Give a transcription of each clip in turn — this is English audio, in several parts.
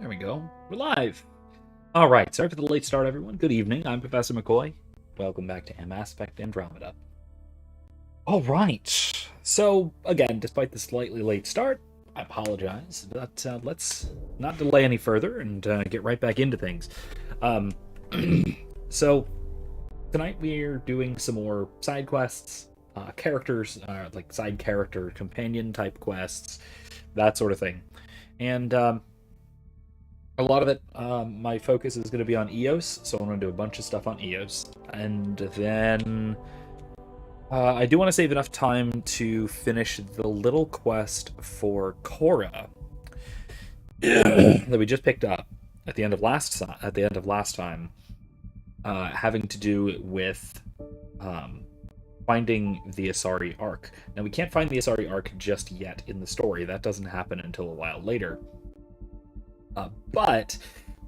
There we go. We're live. All right. Sorry for the late start, everyone. Good evening. I'm Professor McCoy. Welcome back to Mass Effect Andromeda. All right. So, again, despite the slightly late start, I apologize, but let's not delay any further and get right back into things. So, tonight we're doing some more side quests, characters, like side character companion type quests, that sort of thing. And a lot of it, my focus is going to be on EOS, so I'm going to do a bunch of stuff on EOS. And then I do want to save enough time to finish the little quest for Cora that we just picked up at the end of last time, having to do with finding the Asari Ark. Now, we can't find the Asari Ark just yet in the story. That doesn't happen until a while later. But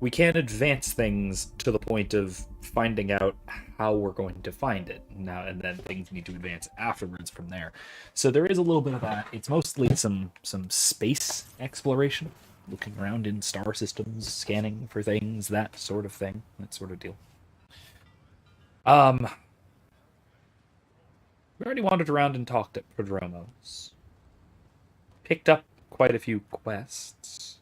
we can advance things to the point of finding out how we're going to find it now, and then things need to advance afterwards from there. So there is a little bit of that. It's mostly some space exploration, looking around in star systems, scanning for things, that sort of thing, that sort of deal. We already wandered around and talked at Prodromos. Picked up quite a few quests.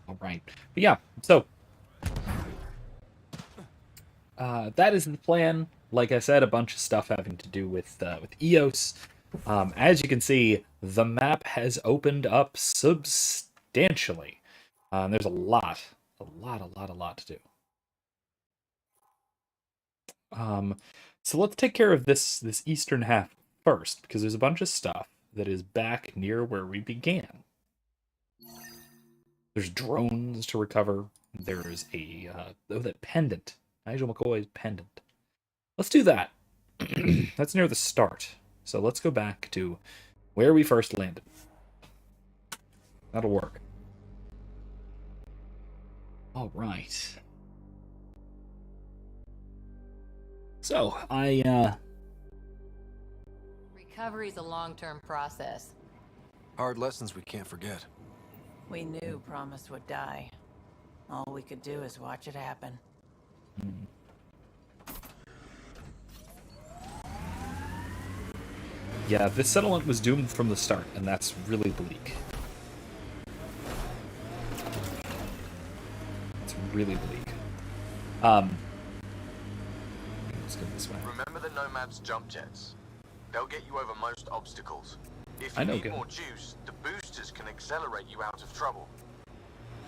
All right, but yeah, so that is the plan. Like I said, a bunch of stuff having to do with EOS. As you can see, the map has opened up substantially. There's a lot to do. So let's take care of this eastern half first, because there's a bunch of stuff that is back near where we began. There's drones to recover. There's that pendant. Nigel McCoy's pendant. Let's do that. That's near the start. So let's go back to where we first landed. That'll work. All right. So, Recovery's a long-term process. Hard lessons we can't forget. We knew Promise would die. All we could do is watch it happen. Yeah, this settlement was doomed from the start, and that's really bleak. It's really bleak. Let's go this way. Remember the Nomad's jump jets? They'll get you over most obstacles. If I you know, need good. more juice, the boosters can accelerate you out of trouble.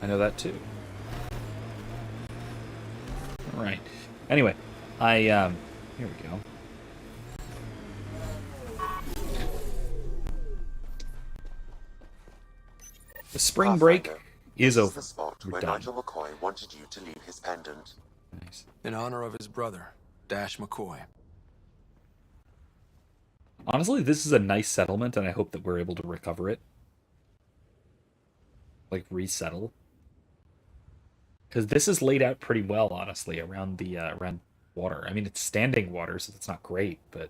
I know that too. All right. Anyway, here we go. The spring break is over. This is the spot We're where done. Nigel McCoy wanted you to leave his pendant. Nice. In honor of his brother, Dash McCoy. Honestly, this is a nice settlement, and I hope that we're able to recover it. Like, resettle. Because this is laid out pretty well, honestly, around the around water. I mean, it's standing water, so it's not great, but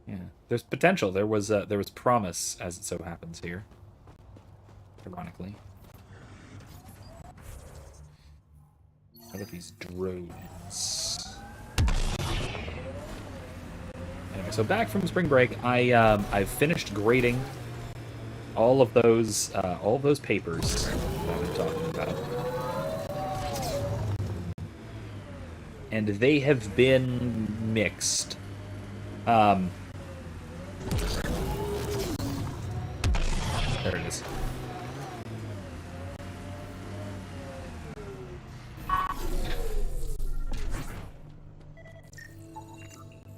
yeah, there's potential. There was promise, as it so happens here. Ironically, how about these drones? Anyway, so back from spring break, I've finished grading all of those papers that I've been talking about, and they have been mixed. There it is.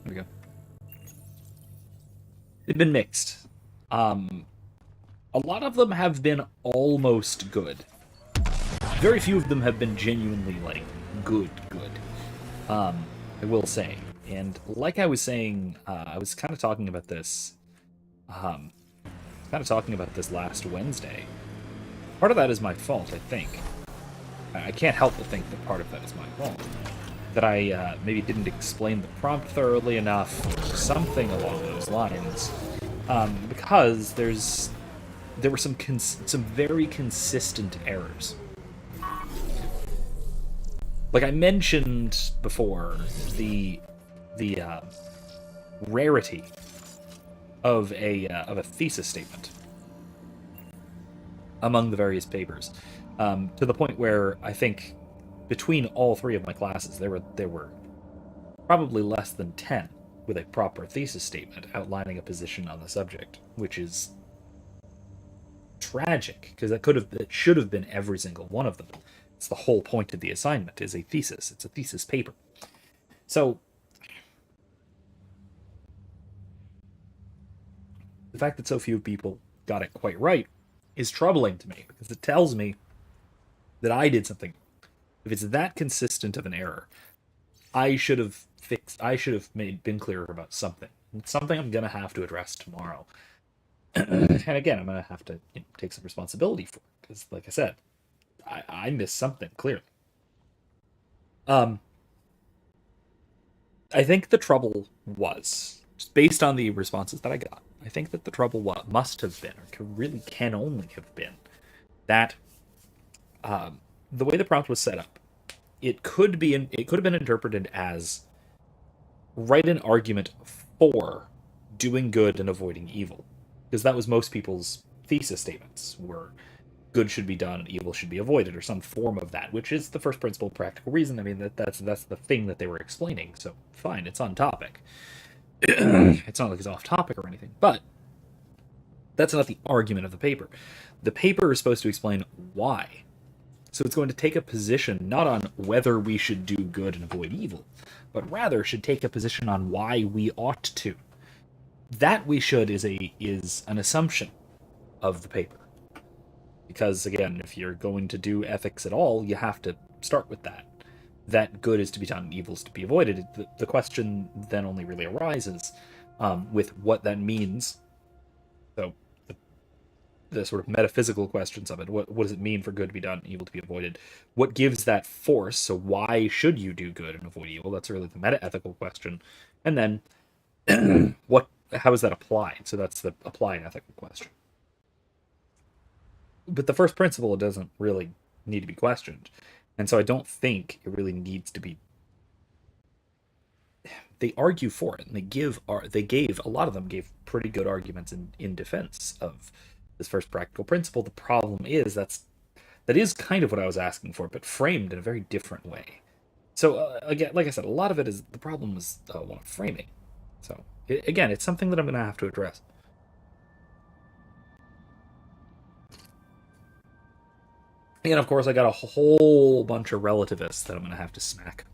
There we go. They've been mixed. A lot of them have been almost good. Very few of them have been genuinely, like, good. I will say. And like I was saying, I was kind of talking about this, last Wednesday. Part of that is my fault, I think. I can't help but think that part of that is my fault. that I maybe didn't explain the prompt thoroughly enough, or something along those lines. Because there were some very consistent errors. Like I mentioned before, the rarity of a thesis statement among the various papers, to the point where I think between all three of my classes there were probably less than 10 with a proper thesis statement outlining a position on the subject, which is tragic because it should have been every single one of them. It's the whole point of the assignment is a thesis. It's a thesis paper. So the fact that so few people got it quite right is troubling to me because it tells me that I did something. If it's that consistent of an error, I should have been clearer about something. It's something I'm gonna have to address tomorrow. And again, I'm gonna have to take some responsibility for it because, like I said, I missed something clearly. I think the trouble was, just based on the responses that I got, I think that the trouble must have been, or can only have been, that the way the prompt was set up, it could have been interpreted as write an argument for doing good and avoiding evil, because that was most people's thesis statements were good should be done and evil should be avoided, or some form of that, which is the first principle practical reason. I mean, that's the thing that they were explaining, so fine, it's on topic. It's not like it's off topic or anything, but that's not the argument of the paper. The paper is supposed to explain why. So it's going to take a position not on whether we should do good and avoid evil, but rather should take a position on why we ought to. That we should is an assumption of the paper. Because again, if you're going to do ethics at all, you have to start with that good is to be done and evil is to be avoided. The question then only really arises with what that means. So the sort of metaphysical questions of it. What does it mean for good to be done and evil to be avoided? What gives that force? So why should you do good and avoid evil? That's really the meta-ethical question. And then how is that applied? So that's the applied ethical question. But the first principle doesn't really need to be questioned. And so I don't think it really needs to be. They argue for it, and a lot of them gave pretty good arguments in defense of this first practical principle. The problem is that is kind of what I was asking for, but framed in a very different way. So again, like I said, a lot of it is the problem was one of framing. So again, it's something that I'm going to have to address. And of course, I got a whole bunch of relativists that I'm going to have to smack.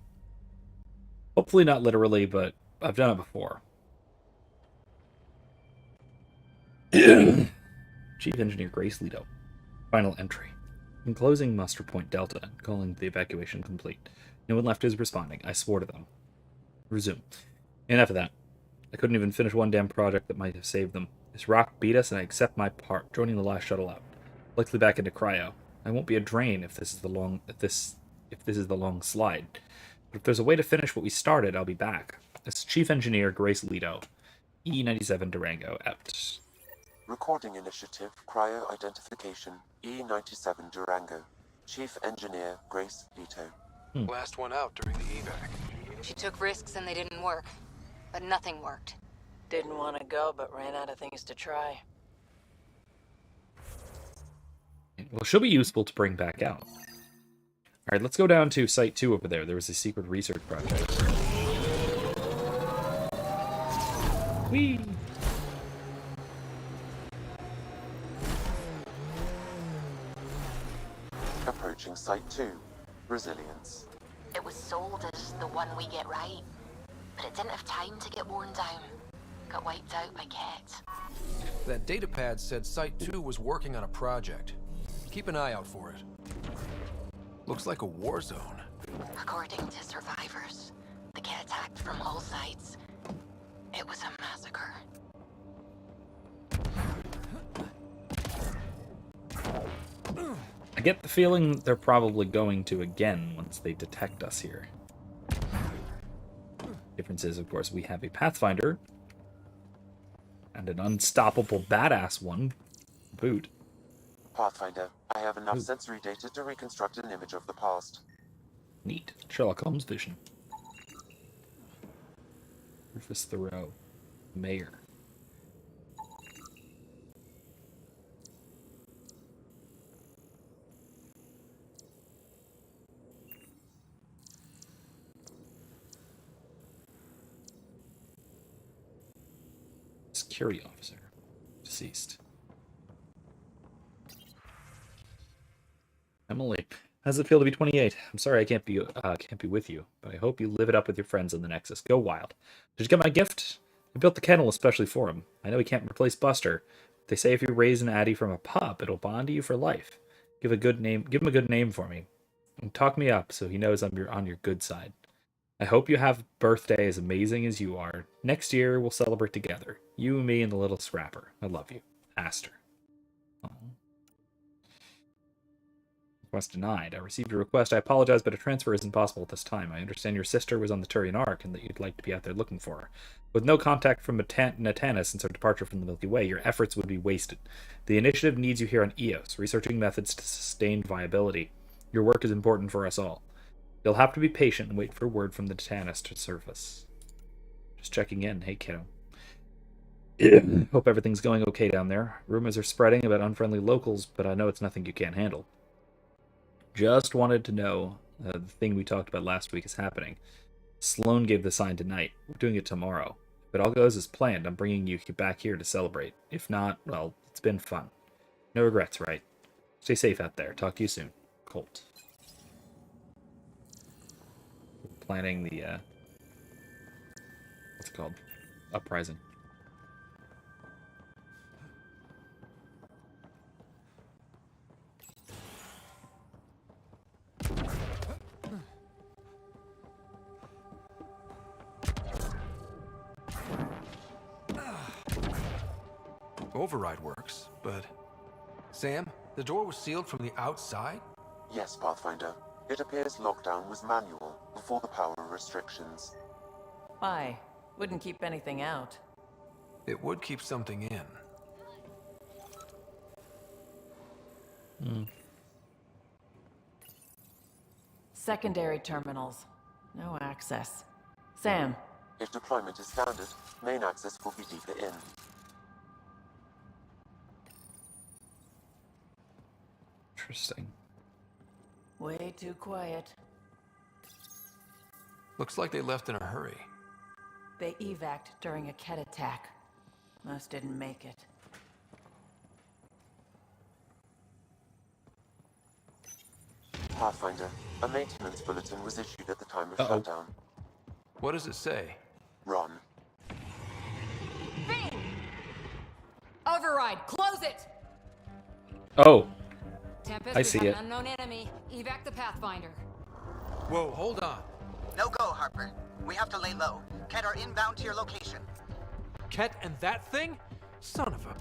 Hopefully not literally, but I've done it before. Chief Engineer Grace Leto. Final entry. Enclosing muster point Delta and calling the evacuation complete. No one left is responding. I swore to them. Resume. Enough of that. I couldn't even finish one damn project that might have saved them. This rock beat us, and I accept my part, joining the last shuttle out. Likely back into cryo. I won't be a drain if this is the long slide. But if there's a way to finish what we started, I'll be back. This is Chief Engineer Grace Leto. E97 Durango out. Recording Initiative, Cryo Identification, E97 Durango. Chief Engineer Grace Leto. Last one out during the evac. She took risks and they didn't work. But nothing worked. Didn't want to go, but ran out of things to try. Well, she'll be useful to bring back out. Alright, let's go down to Site 2 over there. There was a secret research project. Whee! Approaching Site 2. Resilience. It was sold as the one we get right, but it didn't have time to get worn down. Got wiped out by Ket. That datapad said Site 2 was working on a project. Keep an eye out for it. Looks like a war zone. According to survivors, the Ket attacked from all sides. It was a massacre. I get the feeling they're probably going to again once they detect us here. Difference is, of course, we have a Pathfinder and an unstoppable badass one. Boot. Pathfinder, I have enough sensory data to reconstruct an image of the past. Neat. Sherlock Holmes vision. Rufus Thoreau. Mayor. Security officer. Deceased. Emily. How does it feel to be 28? I'm sorry I can't be with you, but I hope you live it up with your friends in the Nexus. Go wild. Did you get my gift? I built the kennel especially for him. I know he can't replace Buster. They say if you raise an Addy from a pup, it'll bond to you for life. Give him a good name for me. And talk me up so he knows I'm on your good side. I hope you have a birthday as amazing as you are. Next year we'll celebrate together. You, me, and the little scrapper. I love you. Aster. Aww. Request denied. I received your request. I apologize, but a transfer isn't possible at this time. I understand your sister was on the Turian Ark and that you'd like to be out there looking for her. With no contact from Natana since our departure from the Milky Way, your efforts would be wasted. The initiative needs you here on Eos, researching methods to sustain viability. Your work is important for us all. You'll have to be patient and wait for word from the Titanis to surface. Just checking in. Hey, kiddo. Hope everything's going okay down there. Rumors are spreading about unfriendly locals, but I know it's nothing you can't handle. Just wanted to know the thing we talked about last week is happening. Sloan gave the sign tonight. We're doing it tomorrow. If it all goes as planned, I'm bringing you back here to celebrate. If not, well, it's been fun. No regrets, right? Stay safe out there. Talk to you soon. Colt. We're planning the, what's it called? Uprising. Override works, but... Sam, the door was sealed from the outside? Yes, Pathfinder. It appears lockdown was manual before the power restrictions. Why? Wouldn't keep anything out. It would keep something in. Secondary terminals. No access. Sam. If deployment is standard, main access will be deeper in. Interesting. Way too quiet. Looks like they left in a hurry. They evac'd during a Ket attack. Most didn't make it. Pathfinder, a maintenance bulletin was issued at the time of shutdown. What does it say? Ron. Override! Close it! Oh, Tempest, I we see have it. an unknown enemy. Evac the Pathfinder. Whoa, hold on. No go, Harper. We have to lay low. Ket are inbound to your location. Ket and that thing? Son of a...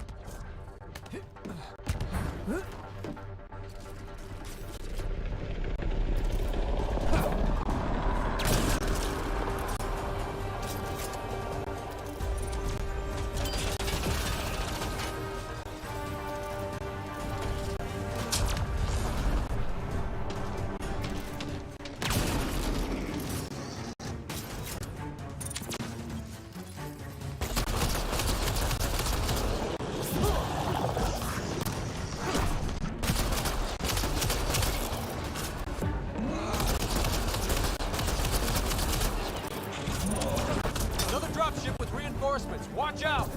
Another dropship with reinforcements. Watch out!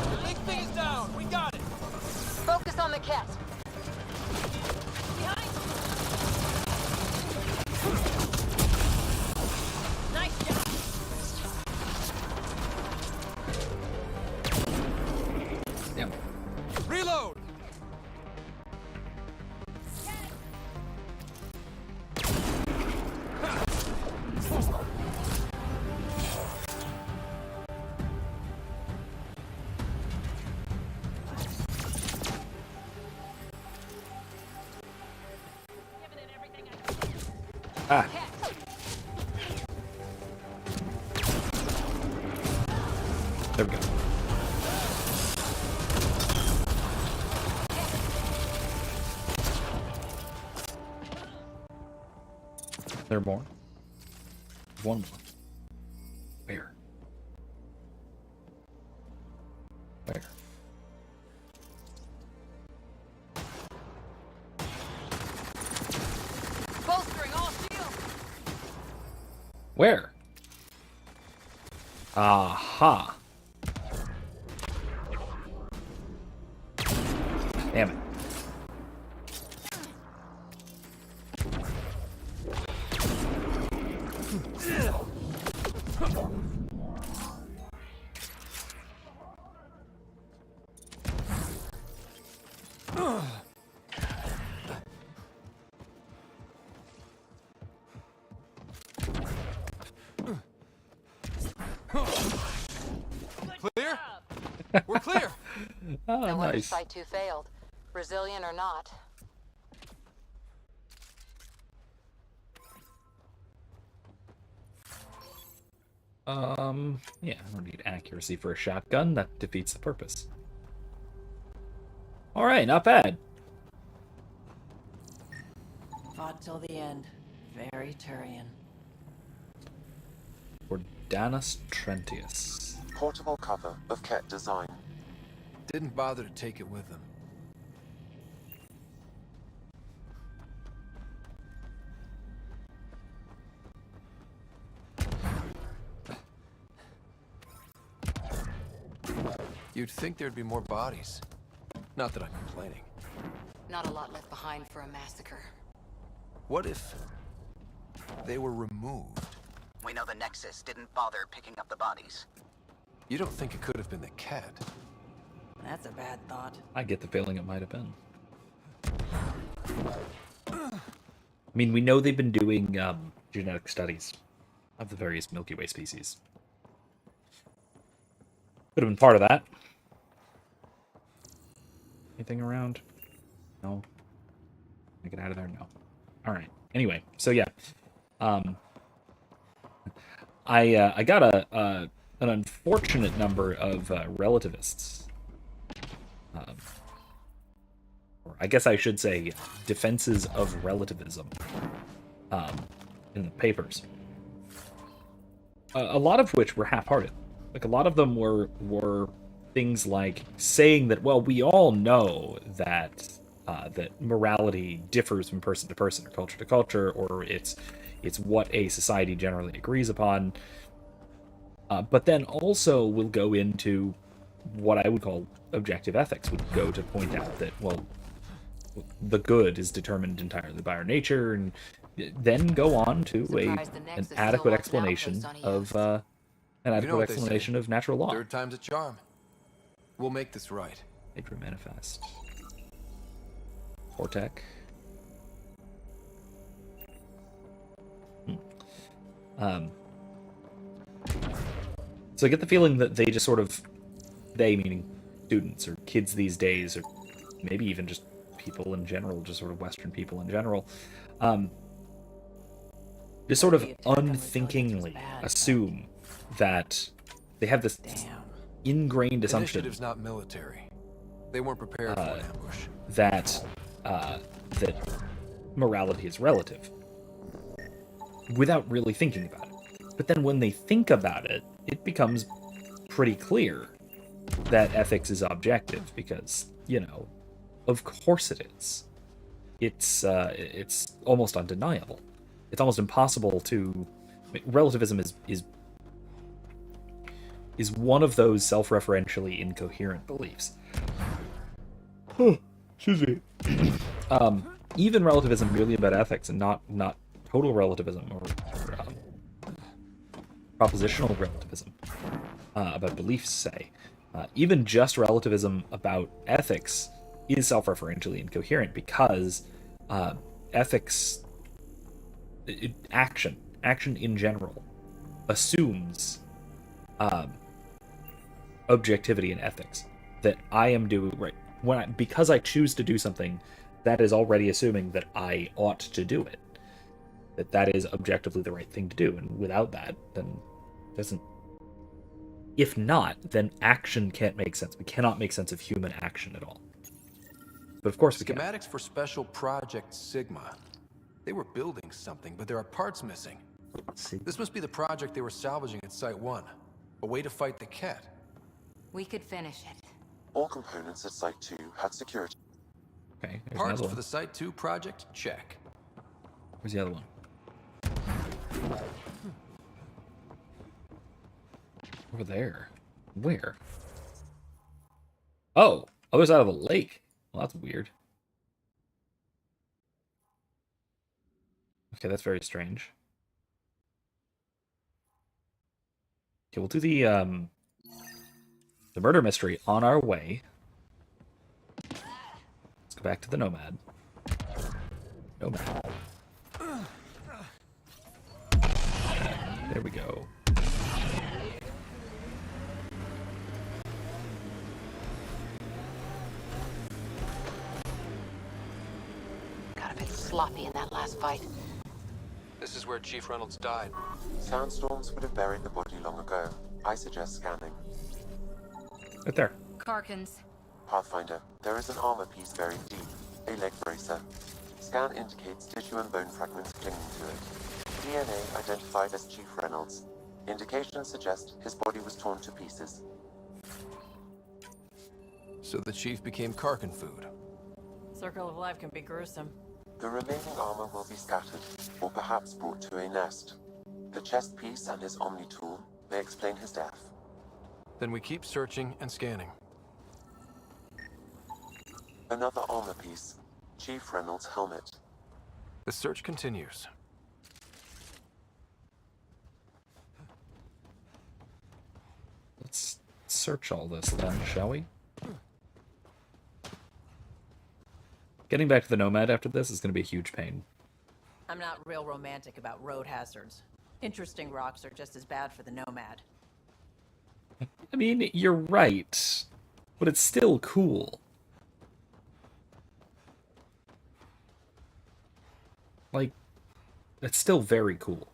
The big thing is down. We got it. Focus on the Ket. Nice job! Ah. There we go. There more? One more. Where? Where? Bolstering all shields. Where? Aha. Damn it. Clear? We're clear! Oh, No wonder nice. Site 2 failed. Brazilian or not. Yeah, I don't need accuracy for a shotgun. That defeats the purpose. Alright, not bad. Fought till the end. Very Turian. Ordanus Trentius. Portable cover of Ket design. Didn't bother to take it with them. You'd think there'd be more bodies. Not that I'm complaining. Not a lot left behind for a massacre. What if they were removed? We know the Nexus didn't bother picking up the bodies. You don't think it could have been the cat? That's a bad thought. I get the feeling it might have been. I mean, we know they've been doing genetic studies of the various Milky Way species. Could have been part of that. Anything around? No. Can I get out of there? No. Alright. Anyway, so yeah. I got an unfortunate number of relativists. Or I guess I should say defenses of relativism in the papers. A lot of which were half-hearted. Like, a lot of them were things like saying that, well, we all know that that morality differs from person to person or culture to culture, or it's what a society generally agrees upon. But then also we'll go into what I would call objective ethics, would go to point out that, well, the good is determined entirely by our nature, and then go on to an adequate explanation of of natural law. Third time's a charm. We'll make this right. Adra Manifest. Vortec. So I get the feeling that they just sort of, they meaning students or kids these days, or maybe even just people in general, just sort of Western people in general, just sort of unthinkingly assume that they have this ingrained assumption. Initiative's not military. They weren't prepared for an ambush. That morality is relative, without really thinking about it. But then when they think about it, it becomes pretty clear that ethics is objective, because, you know, of course it is. It's almost undeniable. It's almost impossible to... relativism is one of those self-referentially incoherent beliefs. Excuse me. Even relativism merely about ethics, and not total relativism or propositional relativism about beliefs, say. Even just relativism about ethics is self-referentially incoherent, because ethics, action in general, assumes objectivity in ethics. That I am doing right because I choose to do something, that is already assuming that I ought to do it. that is objectively the right thing to do, and without that, then it doesn't. If not, then action can't make sense. We cannot make sense of human action at all. But of course we can. Schematics for Special Project Sigma. They were building something, but there are parts missing. This must be the project they were salvaging at Site 1. A way to fight the Ket. We could finish it. All components at Site 2 had security. Okay, there's Parts another for one. the Site 2 project? Check. Where's the other one? Over there. Where? Oh, other side of the lake. Well, that's weird. Okay, that's very strange. Okay, we'll do the murder mystery on our way. Let's go back to the Nomad. Nomad. There we go. Got a bit sloppy in that last fight. This is where Chief Reynolds died. Sandstorms would have buried the body long ago. I suggest scanning. Right there. Karkins. Pathfinder, there is an armor piece buried deep. A leg bracer. Scan indicates tissue and bone fragments clinging to it. DNA identified as Chief Reynolds. Indications suggest his body was torn to pieces. So the Chief became Karkin food. Circle of life can be gruesome. The remaining armor will be scattered, or perhaps brought to a nest. The chest piece and his Omni tool may explain his death. Then we keep searching and scanning. Another armor piece. Chief Reynolds' helmet. The search continues. Let's search all this then, shall we? Getting back to the Nomad after this is going to be a huge pain. I'm not real romantic about road hazards. Interesting rocks are just as bad for the Nomad. I mean, you're right, but it's still cool. Like, it's still very cool.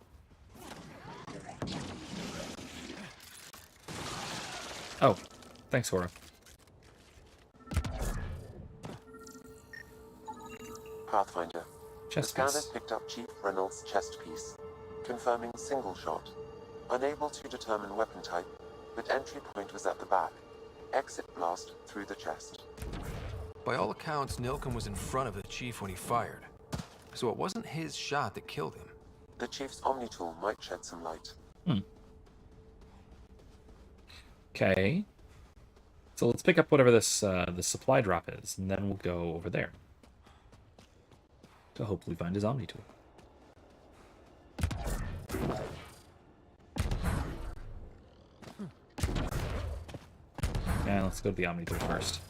Oh, thanks, Hora. Pathfinder. Chest The scanner piece. picked up Chief Reynolds' chest piece, confirming single shot. Unable to determine weapon type, but entry point was at the back. Exit blast through the chest. By all accounts, Nilkum was in front of the Chief when he fired. So it wasn't his shot that killed him. The Chief's Omni tool might shed some light. Okay. So let's pick up whatever this the supply drop is, and then we'll go over there to hopefully find his Omni tool. Yeah, let's go to the Omni tool first.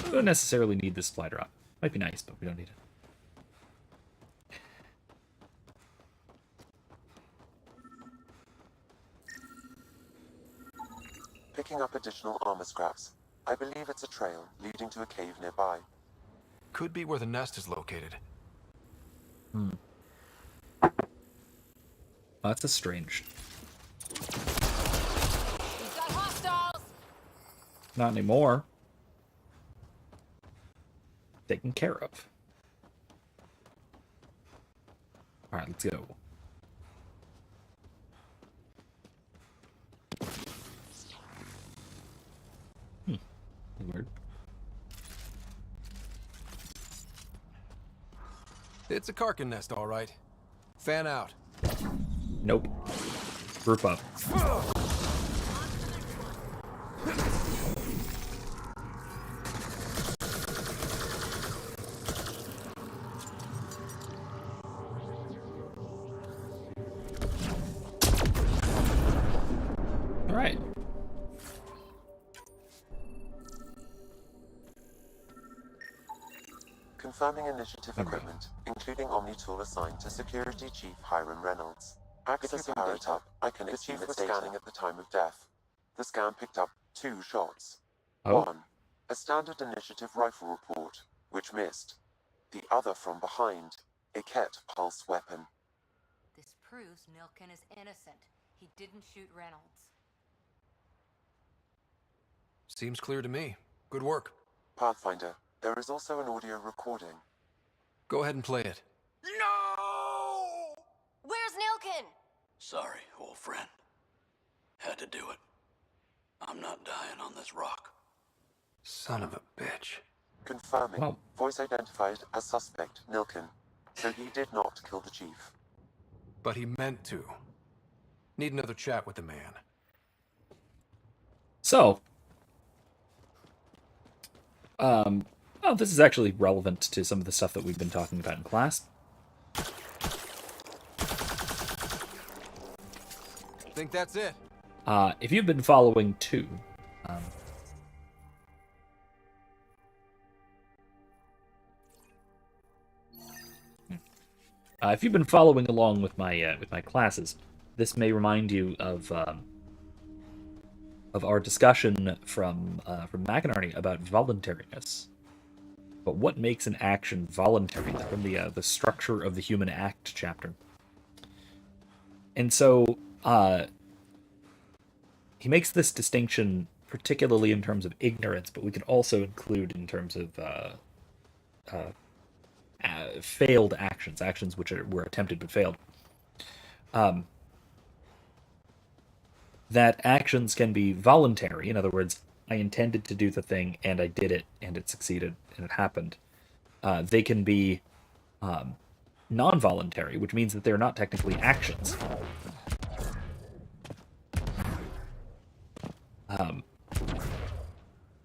We don't necessarily need this supply drop. Might be nice, but we don't need it. Picking up additional armor scraps. I believe it's a trail leading to a cave nearby. Could be where the nest is located. Well, that's a strange. We've got hostiles! Not anymore. Taken care of. Alright, let's go. Weird. It's a Karkin nest, all right. Fan out. Nope. Group up. All right. Confirming initiative equipment, including Omni tool assigned to Security Chief Hiram Reynolds. Accessing powered up, I can assume it's scanning at the time of death. The scan picked up 2 shots. Oh. 1. A standard initiative rifle report, which missed. The other from behind, a Ket pulse weapon. proves Nilkin is innocent. He didn't shoot Reynolds. Seems clear to me. Good work. Pathfinder, there is also an audio recording. Go ahead and play it. No! Where's Nilkin? Sorry, old friend. Had to do it. I'm not dying on this rock. Son of a bitch. Confirming. Well- Voice identified as suspect, Nilkin. So he did not kill the chief. But he meant to. Need another chat with the man. So, well, this is actually relevant to some of the stuff that we've been talking about in class. Think that's it? If you've been following too, if you've been following along with my classes, this may remind you of our discussion from McInerney about voluntariness. But what makes an action voluntary from the structure of the human act chapter? And so he makes this distinction particularly in terms of ignorance, but we can also include in terms of failed actions, actions which were attempted but failed. That actions can be voluntary. In other words, I intended to do the thing and I did it and it succeeded and it happened. They can be non-voluntary, which means that they're not technically actions.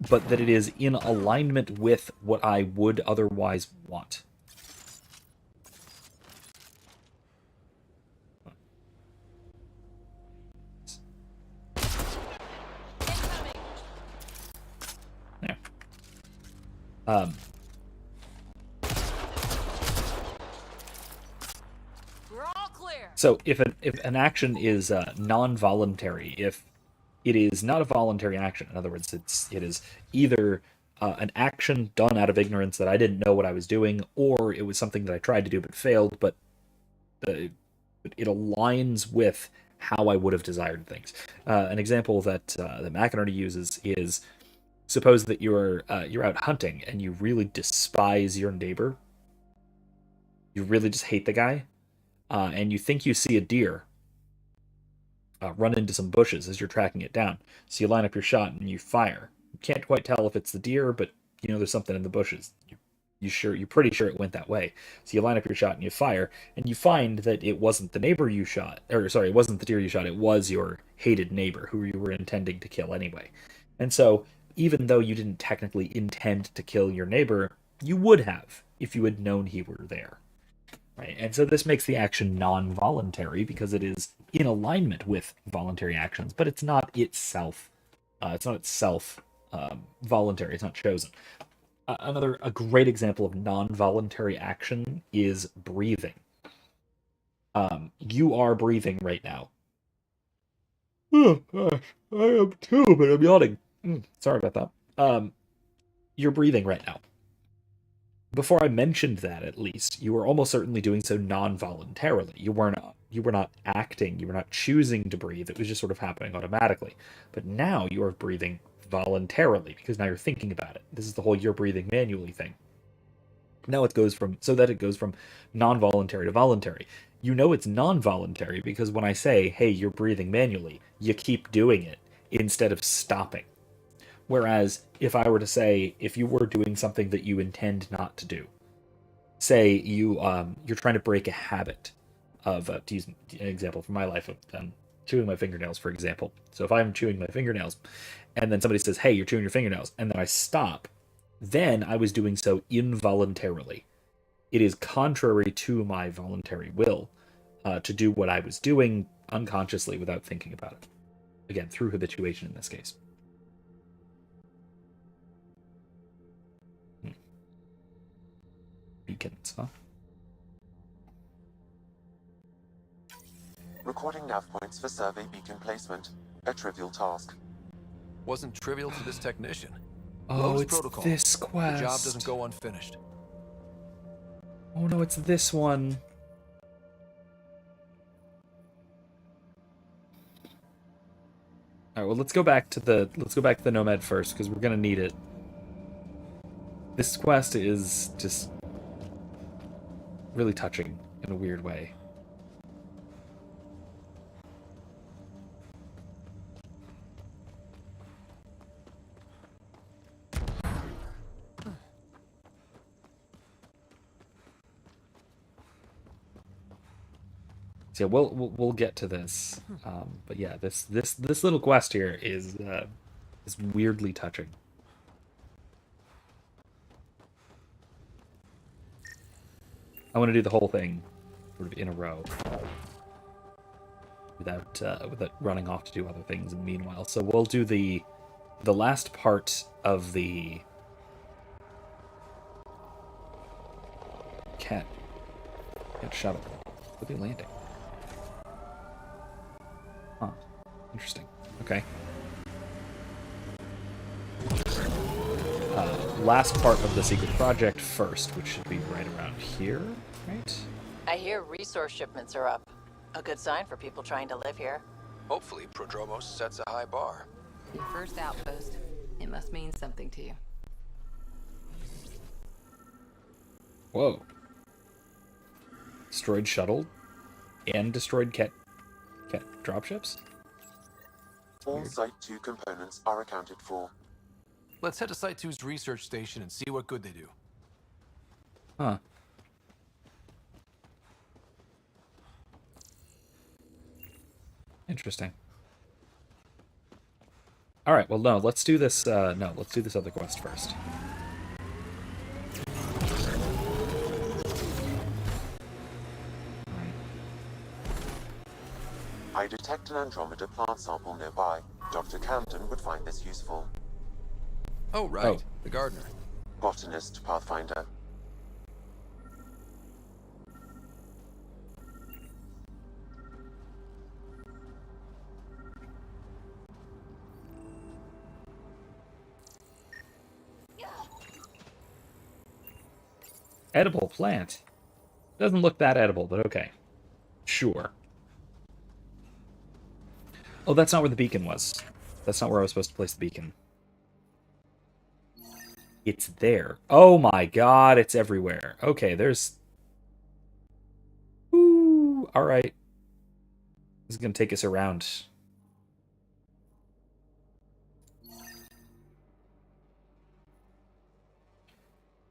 But that it is in alignment with what I would otherwise want. Yeah. We're all clear. So if an action is non-voluntary, if it is not a voluntary action, in other words, it is either an action done out of ignorance that I didn't know what I was doing, or it was something that I tried to do but failed, but it aligns with how I would have desired things. An example that McInerney uses is, suppose that you're out hunting and you really despise your neighbor. You really just hate the guy, and you think you see a deer run into some bushes as you're tracking it down. So you line up your shot and you fire. You can't quite tell if it's the deer, but you know there's something in the bushes. You're pretty sure it went that way. So you line up your shot and you fire, and you find that it wasn't the neighbor you shot, it wasn't the deer you shot, it was your hated neighbor who you were intending to kill anyway. And so, even though you didn't technically intend to kill your neighbor, you would have if you had known he were there. Right? And so this makes the action non-voluntary because it is in alignment with voluntary actions, but it's not itself. Voluntary. It's not chosen. A great example of non-voluntary action is breathing. You are breathing right now. Oh gosh, I am too, but I'm yawning. Sorry about that. You're breathing right now. Before I mentioned that, at least, you were almost certainly doing so non-voluntarily. You were not acting, you were not choosing to breathe, it was just sort of happening automatically. But now you are breathing voluntarily, because now you're thinking about it. This is the whole you're breathing manually thing. Now it goes from non-voluntary to voluntary. You know it's non-voluntary because when I say, hey, you're breathing manually, you keep doing it instead of stopping. Whereas if I were to say, if you were doing something that you intend not to do, say you're trying to break a habit of, to use an example from my life, of chewing my fingernails, for example. So if I'm chewing my fingernails and then somebody says, hey, you're chewing your fingernails, and then I stop, then I was doing so involuntarily. It is contrary to my voluntary will to do what I was doing unconsciously without thinking about it. Again, through habituation in this case. Beacons, huh? Recording nav points for survey beacon placement. A trivial task. Wasn't trivial to this technician. Oh, Lotus it's protocol. this quest. The job doesn't go unfinished. Oh no, it's this one. right, well, let's go back to the Nomad first, because we're gonna need it. This quest is just really touching in a weird way. So yeah, we'll get to this, but yeah, this little quest here is weirdly touching. I want to do the whole thing sort of in a row, without running off to do other things in the meanwhile. So we'll do the last part of the cat shuttle. Could be landing. Huh. Interesting. Okay. Last part of the secret project first, which should be right around here, right? I hear resource shipments are up. A good sign for people trying to live here. Hopefully, Prodromos sets a high bar. Your first outpost. It must mean something to you. Whoa. Destroyed shuttle and destroyed cat dropships? All Site 2 components are accounted for. Let's head to Site 2's research station and see what good they do. Huh. Interesting. All right. Well, no. Let's do this. Let's do this other quest first. I detect an Andromeda plant sample nearby. Dr. Camden would find this useful. Oh, right. Oh. The gardener. Botanist, Pathfinder. Edible plant. Doesn't look that edible, but okay. Sure. Oh, that's not where the beacon was. That's not where I was supposed to place the beacon. It's there. Oh my god, it's everywhere. Okay, there's... Ooh, alright. This is going to take us around.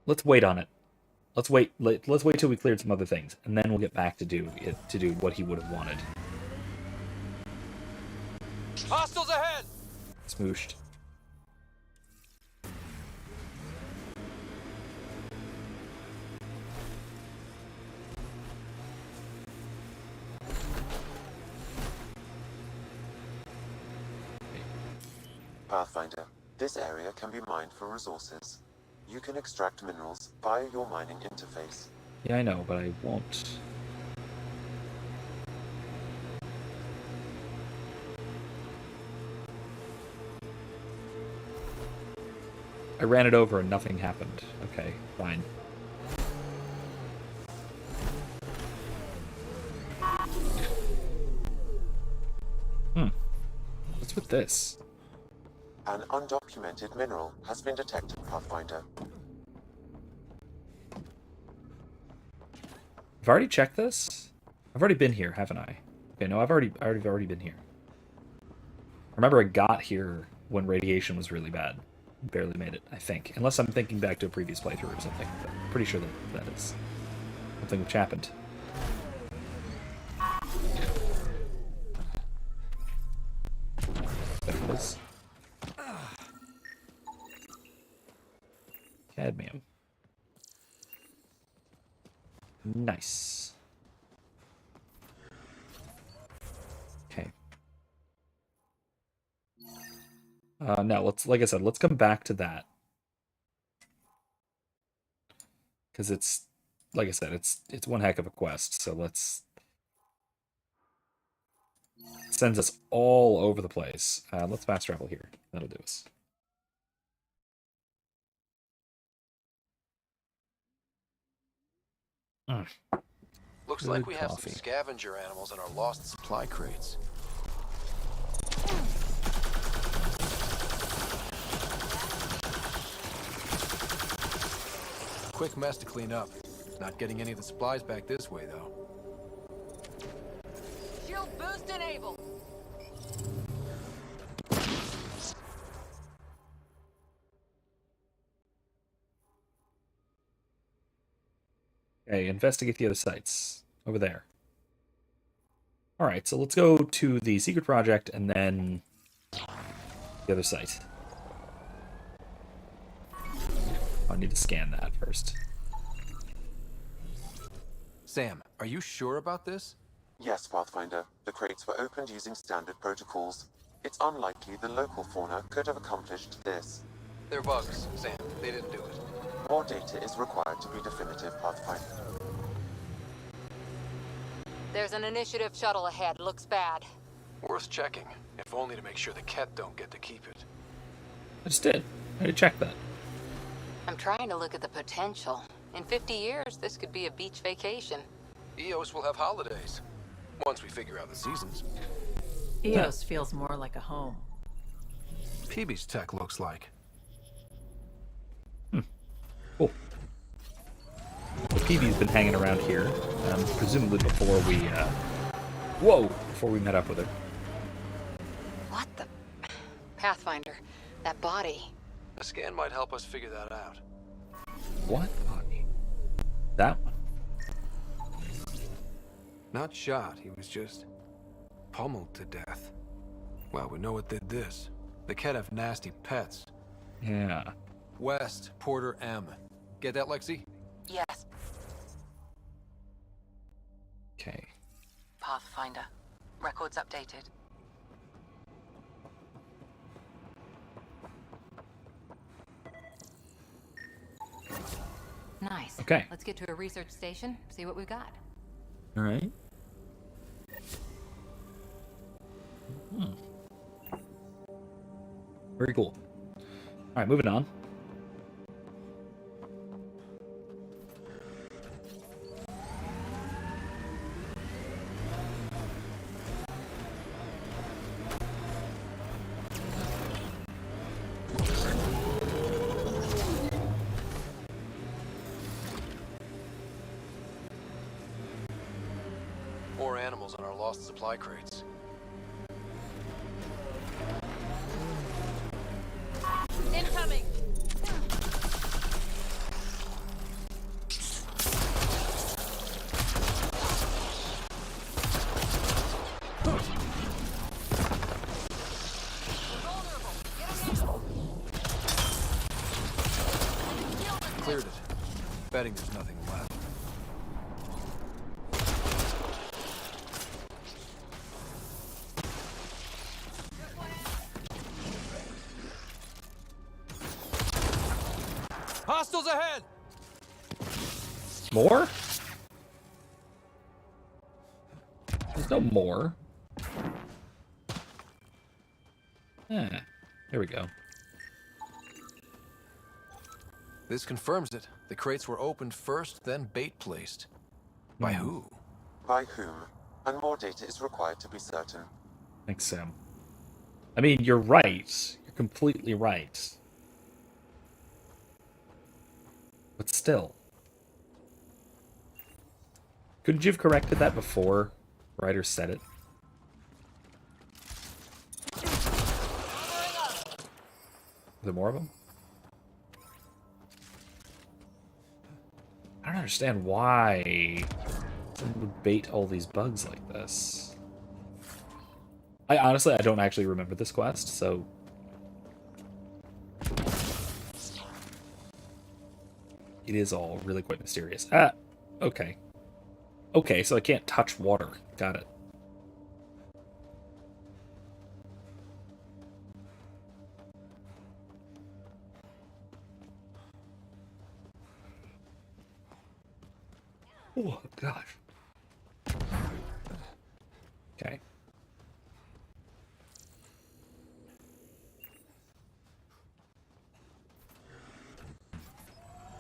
Let's wait on it. Let's wait till we cleared some other things, and then we'll get back to do what he would have wanted. Hostiles ahead! Smooshed. Pathfinder, this area can be mined for resources. You can extract minerals via your mining interface. Yeah, I know, but I won't. I ran it over and nothing happened. Okay, fine. What's with this? An undocumented mineral has been detected, Pathfinder. I've already checked this? I've already been here, haven't I? Okay, no, I've already been here. Remember, I got here when radiation was really bad. Barely made it, I think. Unless I'm thinking back to a previous playthrough or something. But I'm pretty sure that is something which happened. There it was. Cadmium. Nice. Okay. No, like I said, let's come back to that. Because it's, like I said, it's one heck of a quest, so let's... It sends us all over the place. Let's fast travel here. That'll do us. Looks Good like we have coffee. some scavenger animals in our lost supply crates. quick mess to clean up. Not getting any of the supplies back this way, though. Shield boost enabled. Okay, investigate the other sites. Over there. Alright, so let's go to the secret project and then the other site. I need to scan that first. Sam, are you sure about this? Yes, Pathfinder. The crates were opened using standard protocols. It's unlikely the local fauna could have accomplished this. They're bugs, Sam. They didn't do it. More data is required to be definitive, Pathfinder. There's an initiative shuttle ahead. Looks bad. Worth checking, if only to make sure the Ket don't get to keep it. I just did. I did check that. I'm trying to look at the potential. In 50 years, this could be a beach vacation. EOS will have holidays. Once we figure out the seasons. EOS feels more like a home. PB's tech looks like. Cool. The PB's been hanging around here, presumably before we, before we met up with her. What the... Pathfinder, that body. A scan might help us figure that out. What body? That one. Not shot, he was just pummeled to death. Well, we know what did this. The Ket have nasty pets. Yeah. West, Porter M. Get that, Lexi? Yes, Okay. Pathfinder. Records updated. Nice. Okay. Let's get to a research station, see what we've got. All right. Very cool. All right, moving on. More animals on our lost supply crates. Incoming! Cleared it. Betting there's nothing left. Hostiles ahead! More? There's no more. Here we go. This confirms it. The crates were opened first, then bait placed. By who? By whom? And more data is required to be certain. Thanks, Sam. I mean, you're right. You're completely right. But still. Couldn't you have corrected that before Ryder said it? Are there more of them? I don't understand why someone would bait all these bugs like this. I honestly don't actually remember this quest, so... It is all really quite mysterious. Ah, okay. Okay, so I can't touch water. Got it. Oh, gosh. Okay.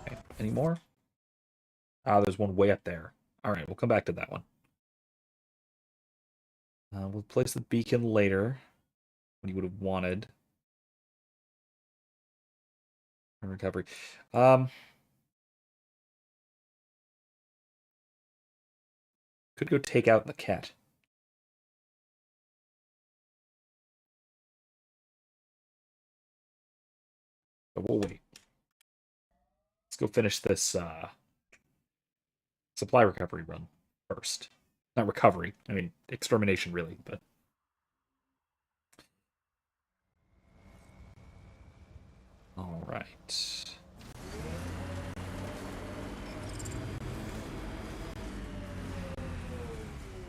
Okay, any more? Ah, there's one way up there. Alright, we'll come back to that one. We'll place the beacon later. What you would have wanted. Recovery. Could go take out the cat. But we'll wait. Let's go finish this supply recovery run first. Not recovery. I mean, extermination, really, but... Alright.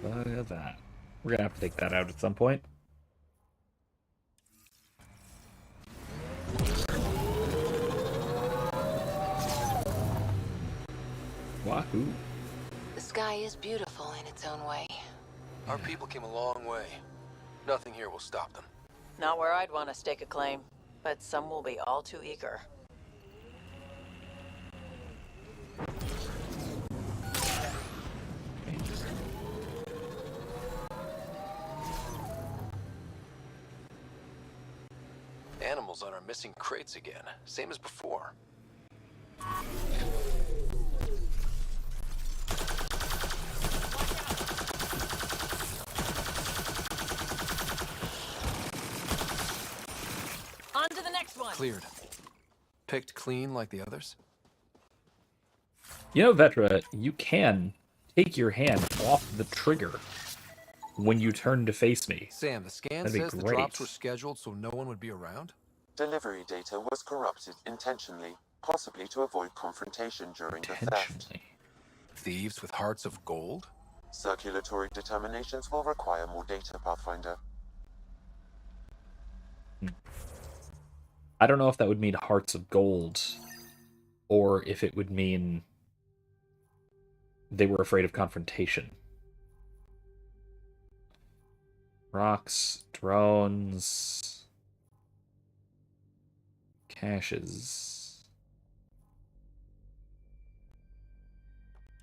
Look at that. We're gonna have to take that out at some point. Wahoo. The sky is beautiful in its own way. Our people came a long way. Nothing here will stop them. Not where I'd want to stake a claim, but some will be all too eager. Animals on our missing crates again, same as before. On to the next one. Cleared. Picked clean like the others? You know, Vetra, you can take your hand off the trigger when you turn to face me. Sam, the scan That'd be says the great. drops were scheduled so no one would be around? Delivery data was corrupted intentionally, possibly to avoid confrontation during the theft. Intentionally. Thieves with hearts of gold? Circulatory determinations will require more data, Pathfinder. I don't know if that would mean hearts of gold, or if it would mean they were afraid of confrontation. Rocks, drones, caches.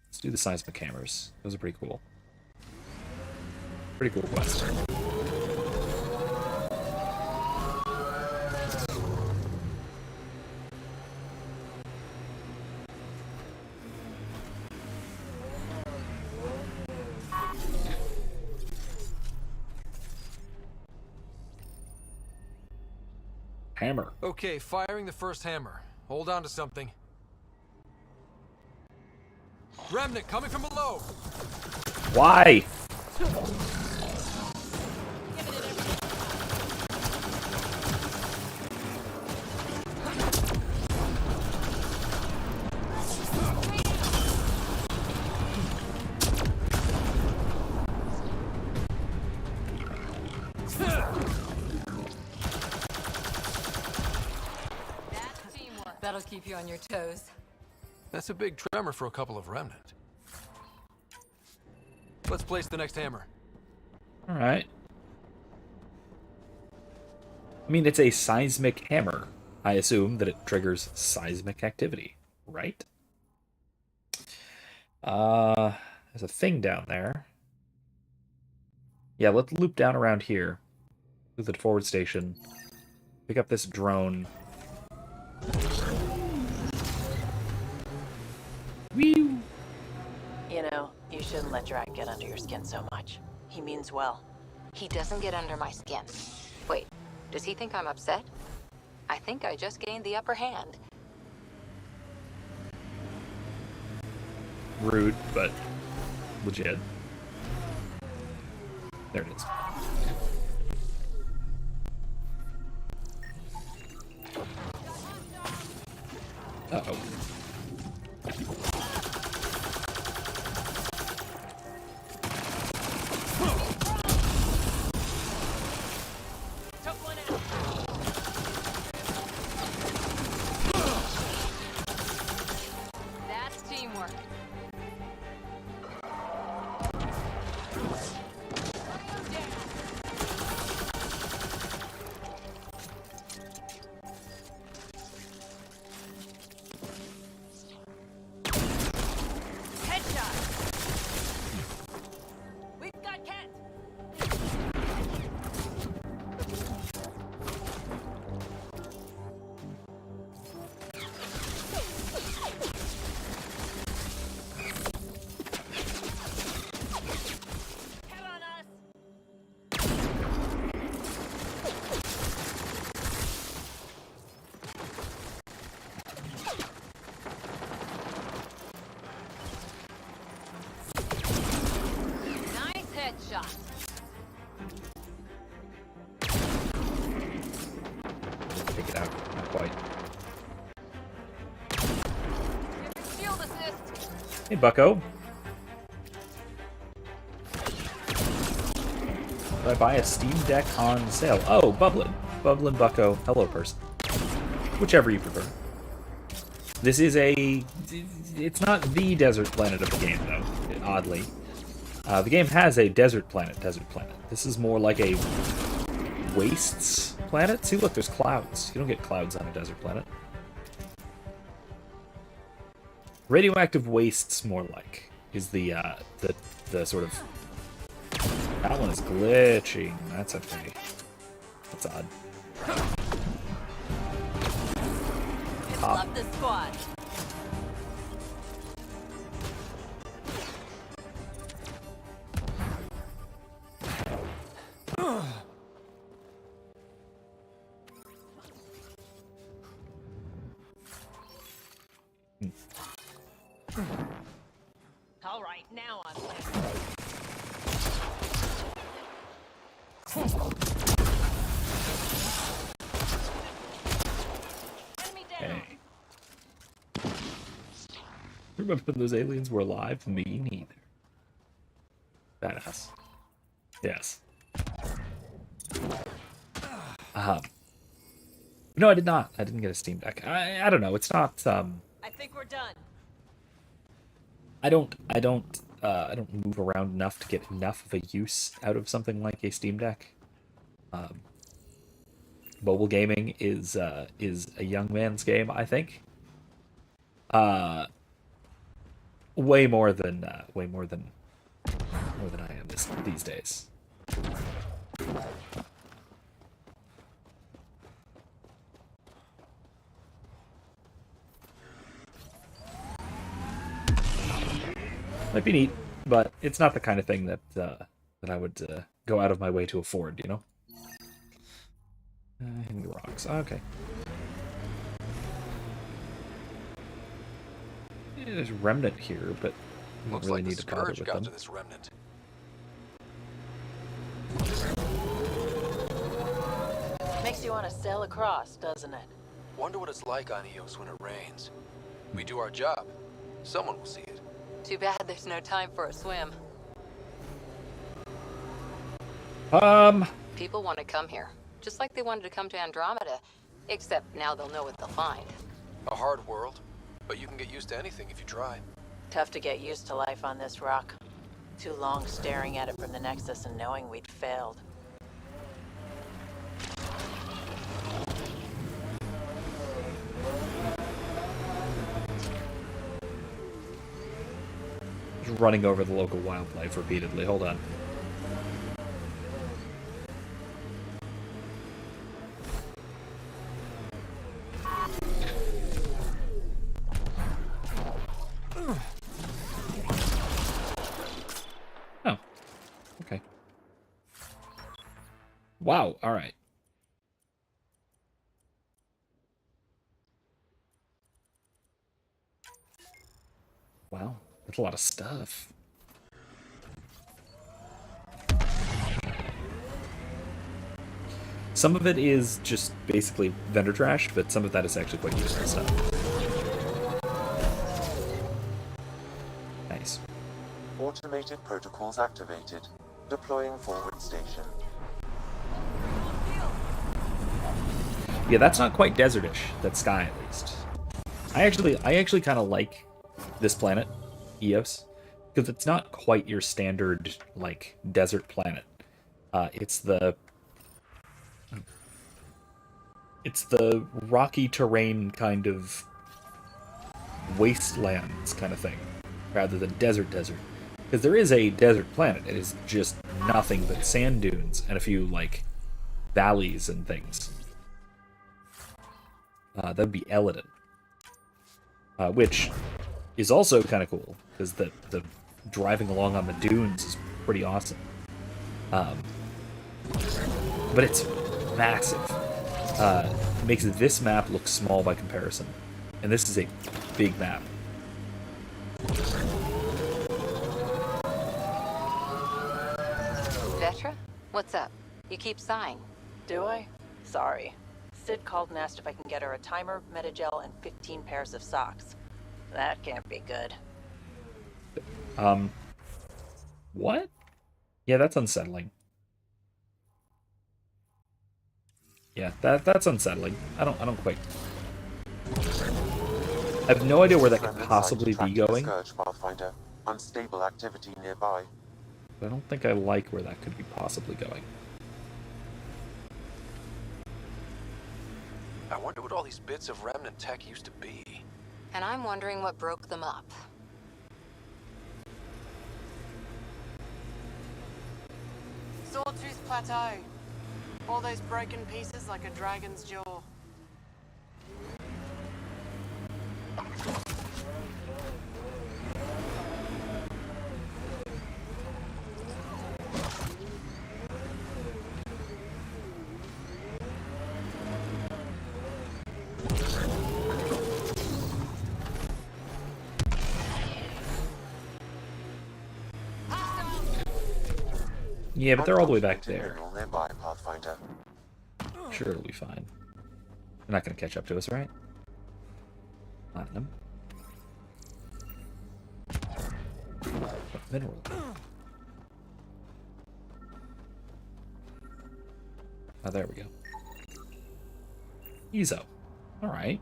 Let's do the seismic hammers. Those are pretty cool. Pretty cool quest. Hammer. Okay, firing the first hammer. Hold on to something. Remnant coming from below! Why? That'll keep you on your toes. That's a big tremor for a couple of remnant. Let's place the next hammer. Alright. I mean, it's a seismic hammer. I assume that it triggers seismic activity, right? There's a thing down there. Yeah, let's loop down around here. To the forward station. Pick up this drone. Whew. You know, you shouldn't let Drac get under your skin so much. He means well. He doesn't get under my skin. Wait, does he think I'm upset? I think I just gained the upper hand. Rude, but legit. There it is. Uh-oh. That's teamwork. Headshot. Take it out. Not quite. Shield assist. Hey, Bucko. Did I buy a Steam Deck on sale? Oh, Bublin. Bublin Bucko. Hello, person. Whichever you prefer. This is a... It's not the desert planet of the game, though, oddly. The game has a desert planet. This is more like a wastes planet. See, look, there's clouds. You don't get clouds on a desert planet. Radioactive wastes, more like, is the sort of... That one is glitching. That's okay. That's odd. Love this squad. All right, now I'm Hey. Remember when those aliens were alive? Me neither. Badass. Yes. No, I did not. I didn't get a Steam Deck. I don't know. It's not. I think we're done. I don't move around enough to get enough of a use out of something like a Steam Deck. Mobile gaming is a young man's game, I think. Way more than I am these days. Might be neat, but it's not the kind of thing that I would go out of my way to afford, you know? Hitting the rocks. Okay. Yeah, there's a remnant here, but we don't really need to bother with them. To this remnant. Makes you want to sail across, doesn't it? Wonder what it's like on Eos when it rains. We do our job. Someone will see it. Too bad there's no time for a swim. People want to come here, just like they wanted to come to Andromeda, except now they'll know what they'll find. A hard world, but you can get used to anything if you try. Tough to get used to life on this rock. Too long staring at it from the Nexus and knowing we'd failed. Just running over the local wildlife repeatedly. Hold on. Oh. Okay. Wow, alright. Wow, that's a lot of stuff. Some of it is just basically vendor trash, but some of that is actually quite useful stuff. Nice. Automated protocols activated. Deploying forward station. Yeah, that's not quite desertish. That sky, at least. I actually kind of like this planet, Eos, because it's not quite your standard like desert planet. It's the rocky terrain kind of wastelands kind of thing, rather than desert. Because there is a desert planet. It is just nothing but sand dunes and a few like valleys and things. That'd be Eladon, which is also kind of cool because the driving along on the dunes is pretty awesome. But it's massive. It makes this map look small by comparison, and this is a big map. Vetra? What's up? You keep sighing. Do I? Sorry. Sid called and asked if I can get her a timer, metagel, and 15 pairs of socks. That can't be good. What? Yeah, that's unsettling. Yeah, that's unsettling. I don't quite. I have no idea where that could possibly be going. Scourge Pathfinder. Unstable activity nearby. I don't think I like where that could be possibly going. I wonder what all these bits of remnant tech used to be. And I'm wondering what broke them up. Sawtooth Plateau. All those broken pieces like a dragon's jaw. Yeah, but they're all the way back there. Nearby, Pathfinder. Sure, it'll be fine. They're not going to catch up to us, right? Platinum. Mineral. Oh, there we go. Ezo. Alright.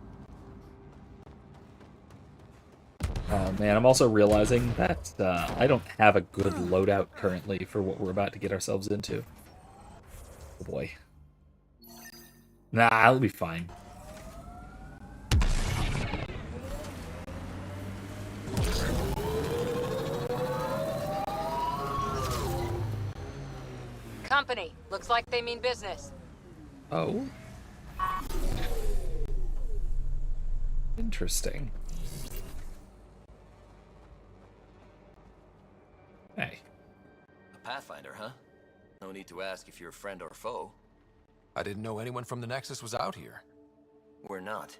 Oh man, I'm also realizing that I don't have a good loadout currently for what we're about to get ourselves into. Oh boy. Nah, I'll be fine. Company. Looks like they mean business. Oh. Interesting. Hey. A Pathfinder, huh? No need to ask if you're a friend or foe. I didn't know anyone from the Nexus was out here. We're not.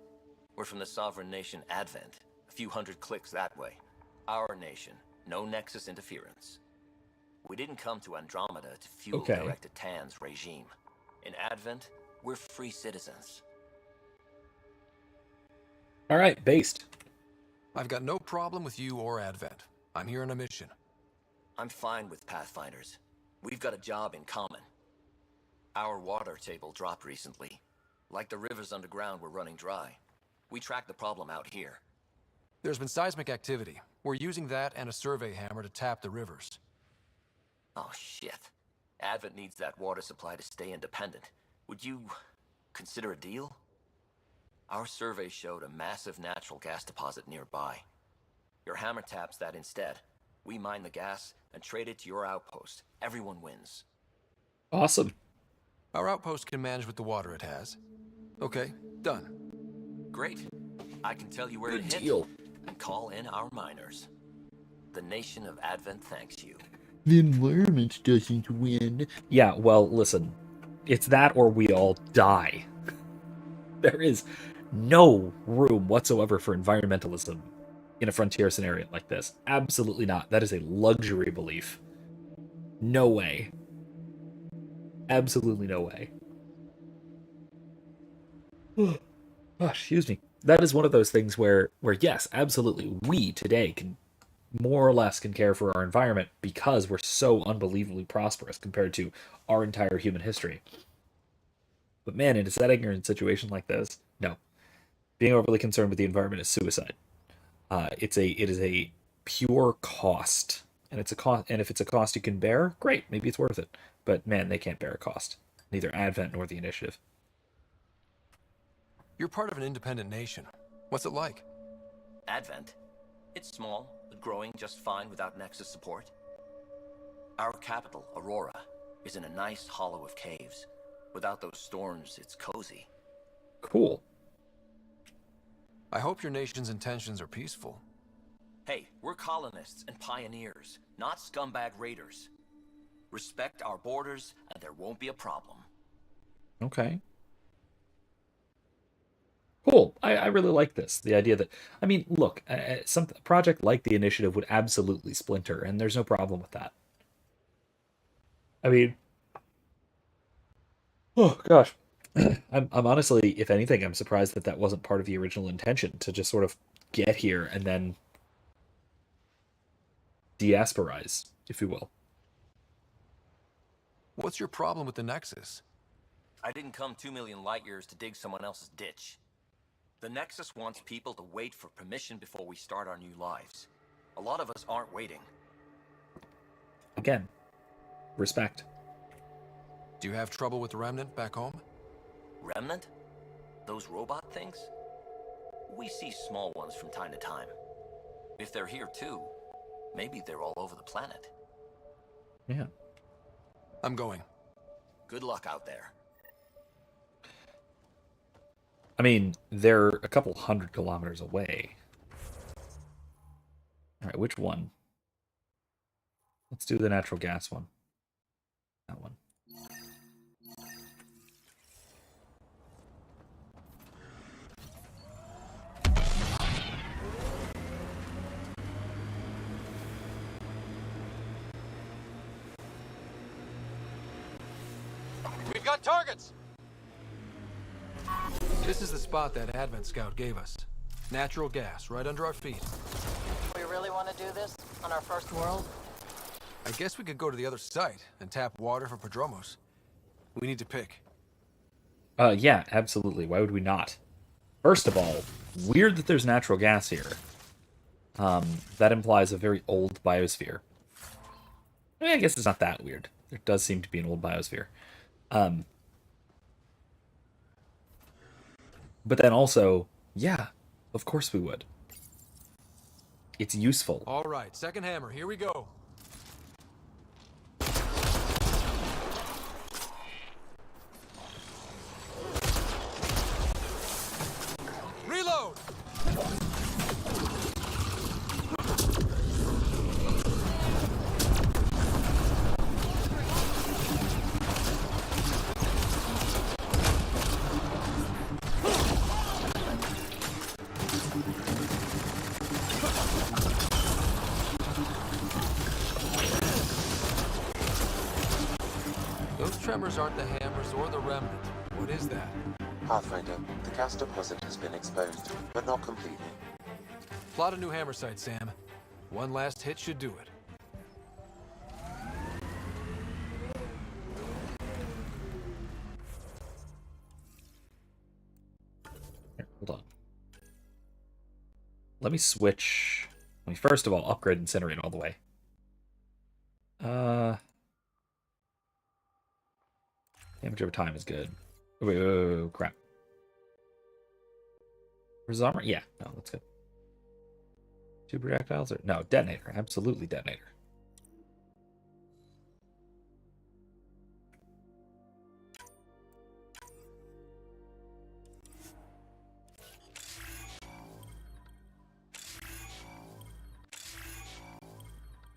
We're from the sovereign nation Advent. A few hundred clicks that way. Our nation. No Nexus interference. We didn't come to Andromeda to fuel Director Tan's regime. In Advent, we're free citizens. Alright, based. I've got no problem with you or Advent. I'm here on a mission. I'm fine with Pathfinders. We've got a job in common. Our water table dropped recently. Like the rivers underground were running dry. We tracked the problem out here. There's been seismic activity. We're using that and a survey hammer to tap the rivers. Oh shit. Advent needs that water supply to stay independent. Would you consider a deal? Our survey showed a massive natural gas deposit nearby. Your hammer taps that instead. We mine the gas and trade it to your outpost. Everyone wins. Awesome. Our outpost can manage with the water it has. Okay, done. Great. I can tell you where to hit and call in our miners. The nation of Advent thanks you. The environment doesn't win. Yeah, well, listen. It's that or we all die. There is no room whatsoever for environmentalism in a frontier scenario like this. Absolutely not. That is a luxury belief. No way. Absolutely no way. Oh, excuse me. That is one of those things where yes, absolutely, we today can more or less can care for our environment because we're so unbelievably prosperous compared to our entire human history. But man, in a setting or in a situation like this, no. Being overly concerned with the environment is suicide. It is a pure cost, and it's a cost. And if it's a cost you can bear, great, maybe it's worth it. But man, they can't bear a cost. Neither Advent nor the Initiative. You're part of an independent nation. What's it like? Advent? It's small, but growing just fine without Nexus support. Our capital, Aurora, is in a nice hollow of caves. Without those storms, it's cozy. Cool. I hope your nation's intentions are peaceful. Hey, we're colonists and pioneers, not scumbag raiders. Respect our borders, and there won't be a problem. Okay. Cool. I really like this. The idea that, I mean, look, a project like the Initiative would absolutely splinter, and there's no problem with that. I mean, oh gosh. I'm honestly, if anything, I'm surprised that that wasn't part of the original intention to just sort of get here and then deasporize, if you will. What's your problem with the Nexus? I didn't come 2 million light years to dig someone else's ditch. The Nexus wants people to wait for permission before we start our new lives. A lot of us aren't waiting. Again, respect. Do you have trouble with the Remnant back home? Remnant? Those robot things? We see small ones from time to time. If they're here too, maybe they're all over the planet. Yeah. I'm going. Good luck out there. I mean, they're a couple 100 kilometers away. Alright, which one? Let's do the natural gas one. That one. We've got targets! This is the spot that Advent Scout gave us. Natural gas, right under our feet. We really want to do this on our first world? I guess we could go to the other site and tap water for Prodromos. We need to pick. Yeah, absolutely. Why would we not? First of all, weird that there's natural gas here. That implies a very old biosphere. I mean, I guess it's not that weird. There does seem to be an old biosphere. But then also, yeah, of course we would. It's useful. All right, second hammer, here we go. Reload! Those tremors aren't the hammers or the remnant. What is that? Pathfinder, the gas deposit has been exposed, but not completely. Plot a new hammer site, Sam. One last hit should do it. Here, hold on. Let me switch. Let me first of all upgrade Incinerate all the way. Damage over time is good. Oh, wait, crap. Where's armor? Yeah, no, that's good. 2 projectiles or no, detonator. Absolutely detonator.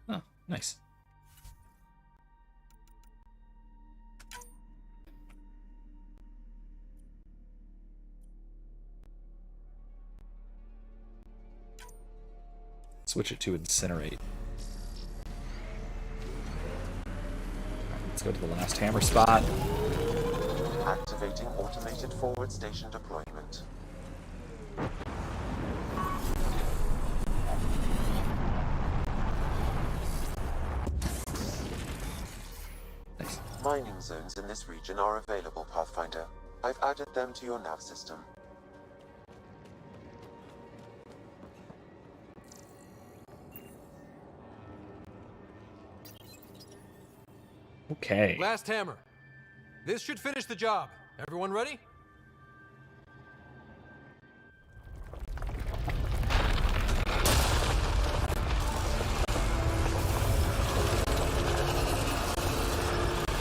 Oh, nice. Switch it to Incinerate. Let's go to the last hammer spot. Activating automated forward station deployment. Nice. Mining zones in this region are available, Pathfinder. I've added them to your nav system. Okay. Last hammer. This should finish the job. Everyone ready?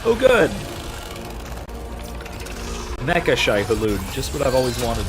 Oh, good. Mecha Shai-Hulud, just what I've always wanted.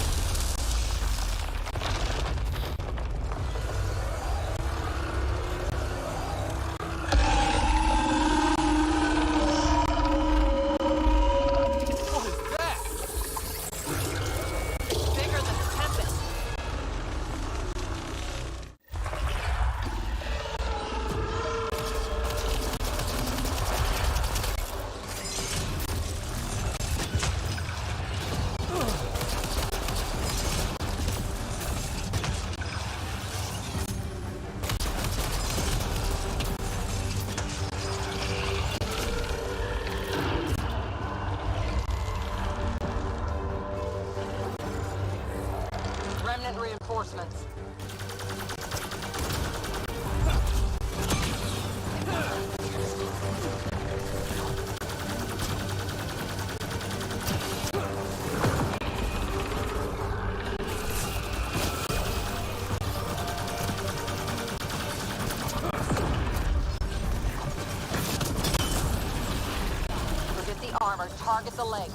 armor. Target the legs.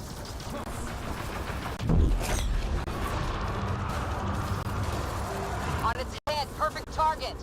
On its head. Perfect target.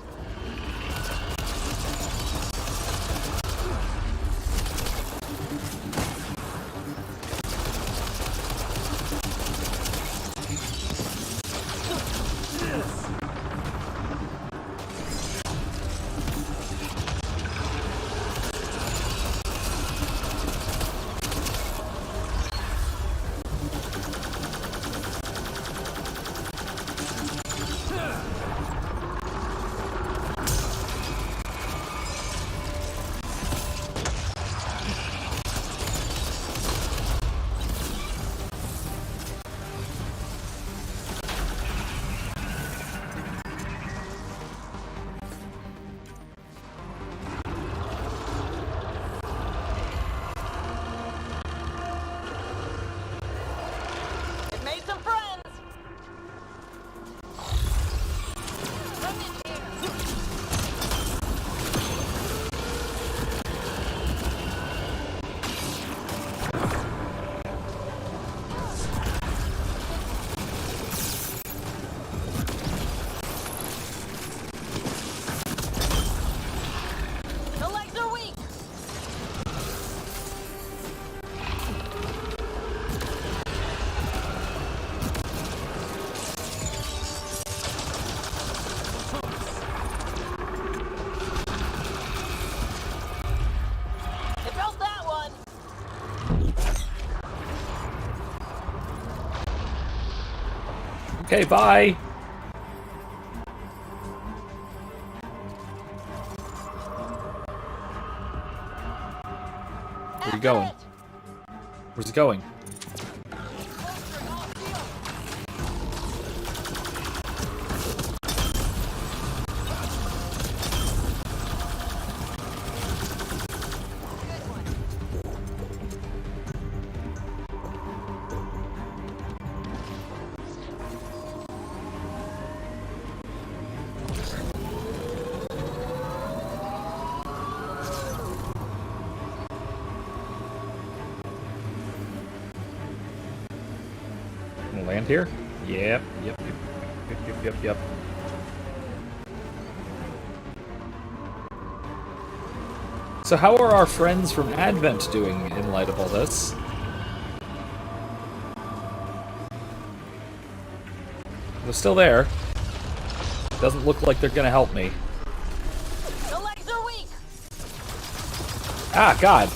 Okay, bye! Where are you going? Where's it going? Land here? Yep. So how are our friends from Advent doing in light of all this? They're still there. Doesn't look like they're gonna help me. The legs are weak. Ah, God.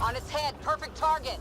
On its head. Perfect target.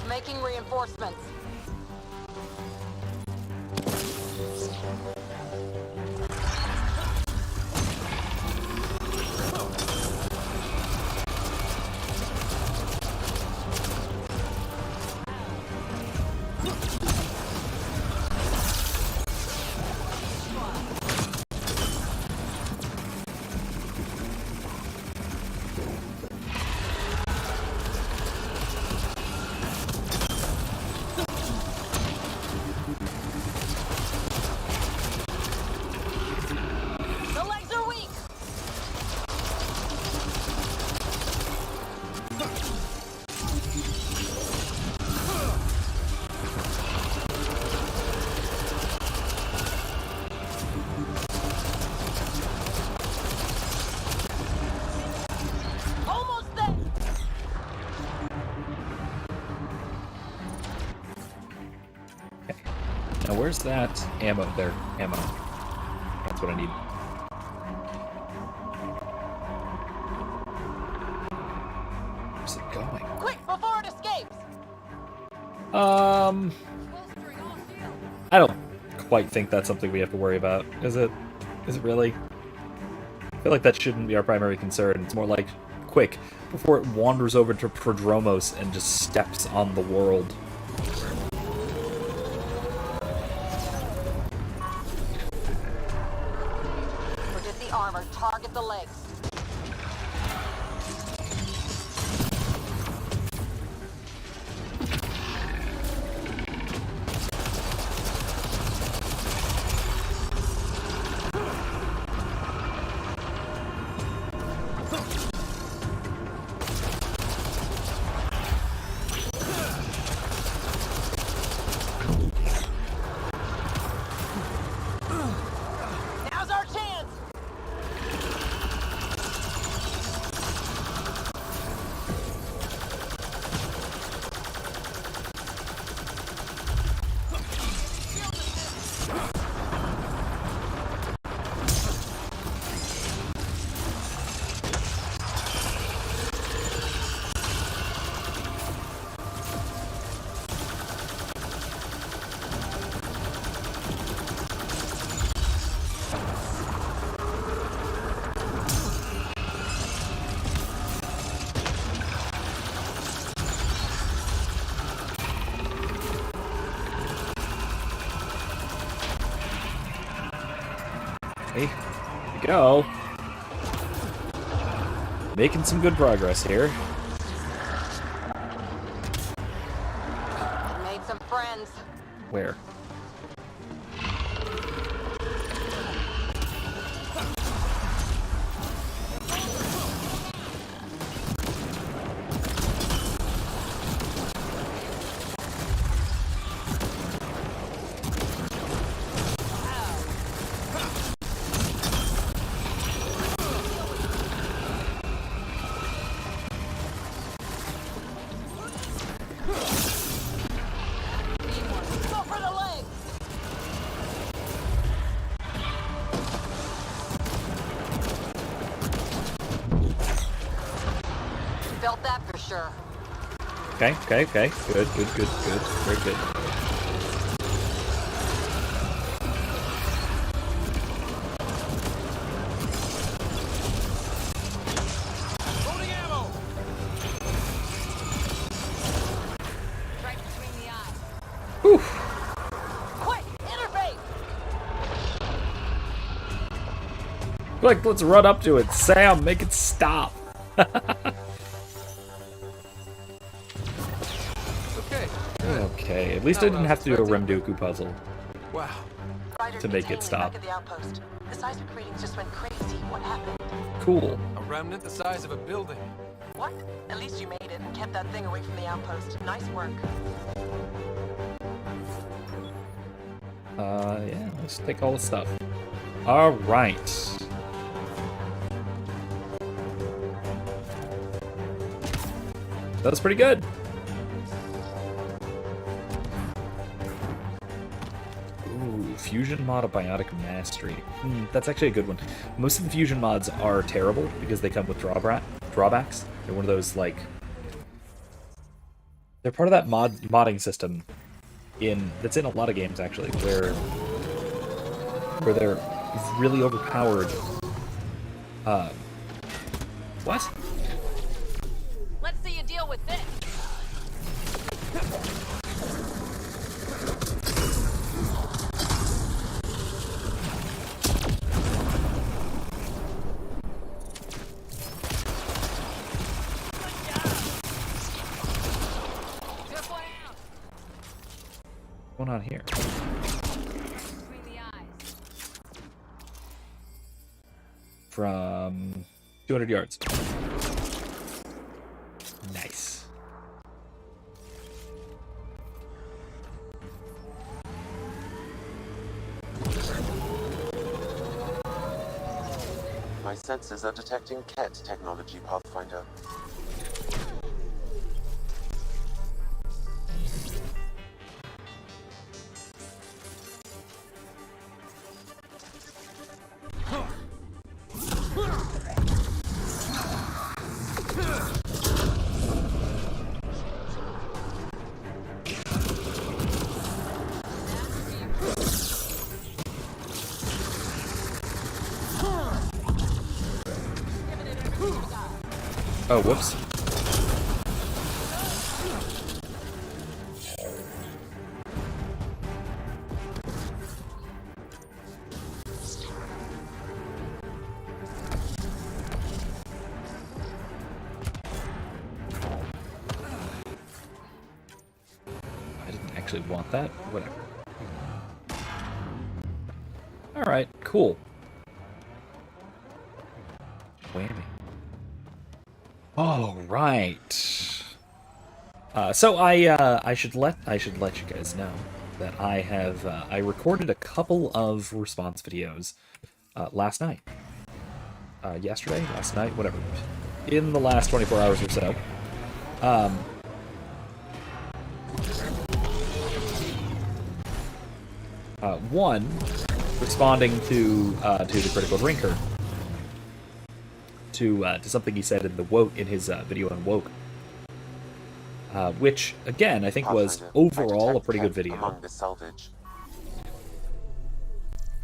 Making reinforcements. Now where's that ammo? There, ammo. That's what I need. Where's it going? Quick, before it escapes! I don't quite think that's something we have to worry about. Is it? Is it really? I feel like that shouldn't be our primary concern. It's more like, quick, before it wanders over to Prodromos and just steps on the world. Forget the armor, target the legs. Now's our chance! Hey, here we go. Making some good progress here. Made some friends. Where? Go for the legs! Felt that for sure. Okay. Good. Very good. Loading ammo! Right between the eyes. Whew. Quick, interface! Like, let's run up to it. Sam, make it stop. Okay. Okay, at least I didn't have to do a Remdoku puzzle Wow. to make it stop. Back at the outpost. The seismic readings just went crazy. What happened? Cool. A remnant the size of a building. What? At least you made it and kept that thing away from the outpost. Nice work. Yeah, let's take all the stuff. Alright. That was pretty good. Ooh, fusion mod of biotic mastery. That's actually a good one. Most of the fusion mods are terrible because they come with drawbacks. They're one of those, like... They're part of that modding system that's in a lot of games, actually, where they're really overpowered. What? Let's see you deal with this. Just one out. What's going on here? Between the eyes. From 200 yards. Nice. My sensors are detecting KET technology, Pathfinder. Oh, whoops. I didn't actually want that. Whatever. Alright, cool. Whammy. All right. So I should let you guys know that I recorded a couple of response videos last night, yesterday, last night, whatever, in the last 24 hours or so. One responding to the Critical Drinker. To something he said in his video on Woke, which again I think was overall a pretty good video.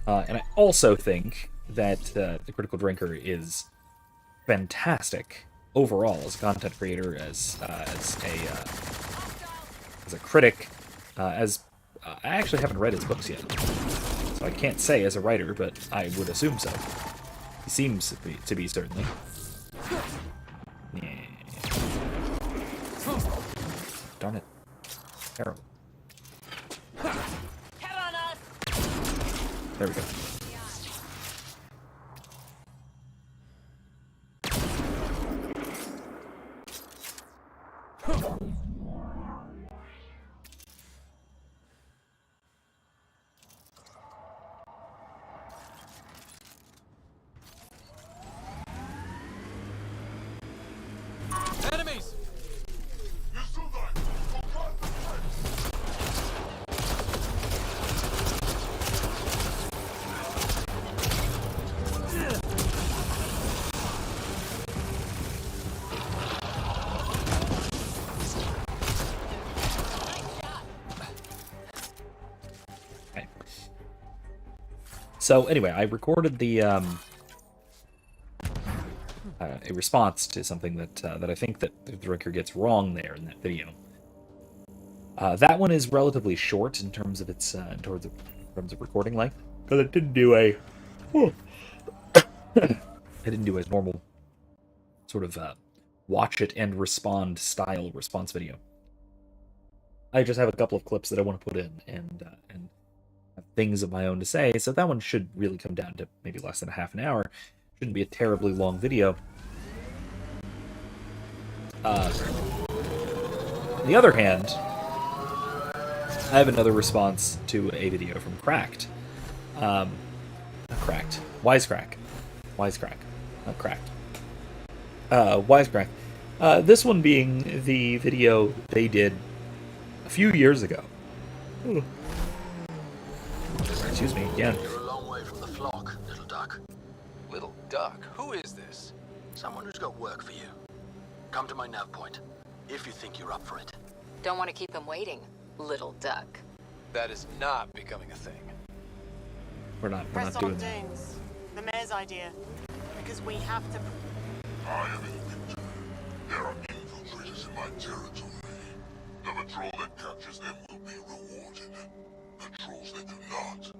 And I also think that the Critical Drinker is fantastic overall as a content creator, as a critic. I actually haven't read his books yet, so I can't say as a writer, but I would assume so. He seems to be certainly. Yeah. Darn it. Terrible. There we go. Enemies! Okay. So anyway, I recorded the a response to something that I think that the Drinker gets wrong there in that video. That one is relatively short in terms of its terms of recording length, because it didn't do a it didn't do a normal sort of watch it and respond style response video. I just have a couple of clips that I want to put in and have things of my own to say, so that one should really come down to maybe less than a half an hour. Shouldn't be a terribly long video. On the other hand, I have another response to a video from Cracked. Not Cracked. Wisecrack. Not Cracked. Wisecrack. This one being the video they did a few years ago. Ooh. Excuse me again. You're a long way from the flock, little duck. Little duck? Who is this? Someone who's got work for you. Come to my nav point, if you think you're up for it. Don't want to keep them waiting, little duck. That is not becoming a thing. We're not Press doing on that. Dunes. The mayor's idea. Because we have to... I am Inventor. There are infiltrators in my territory. The patrol that captures them will be rewarded. Patrols that do not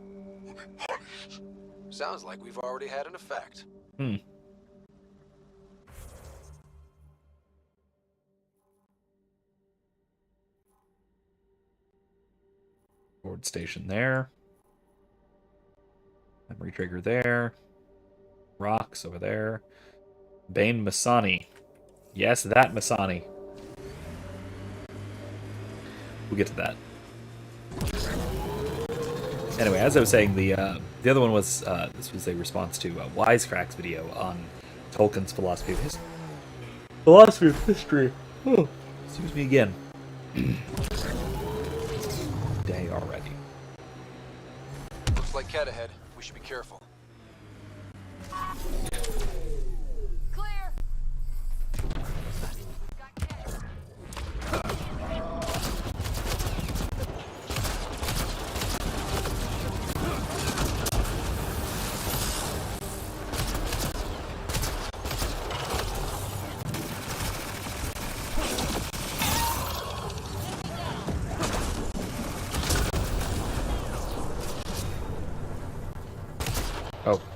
will be punished. Sounds like we've already had an effect. Forward station there. Memory trigger there. Rocks over there. Bane Masani. Yes, that Masani. We'll get to that. Anyway, as I was saying, the other one was this was a response to Wisecrack's video on Tolkien's philosophy of history. Oh, excuse me again. Day already. Looks like cat ahead. We should be careful. Clear!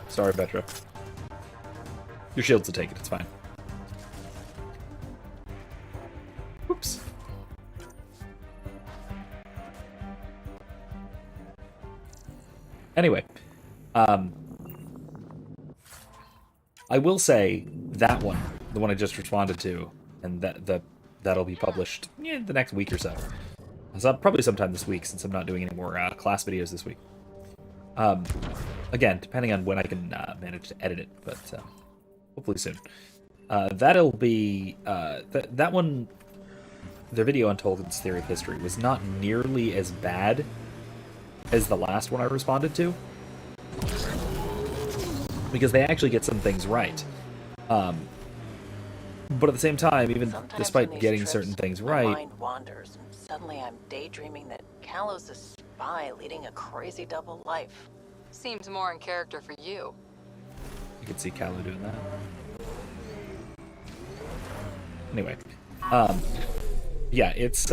Sorry, Petra. Your shields will take it, it's fine. Oops. Anyway, I will say that one, the one I just responded to, and that'll be published the next week or so. So probably sometime this week, since I'm not doing any more class videos this week. Again, depending on when I can manage to edit it, but hopefully soon. That'll be that one. The video Untold Its Theory of History was not nearly as bad as the last one I responded to, because they actually get some things right. But at the same time, even despite getting certain things right, my mind wanders, and suddenly I'm daydreaming that Callow's a spy leading a crazy double life. Seems more in character for you. you can see Callow doing that. Anyway, yeah, it's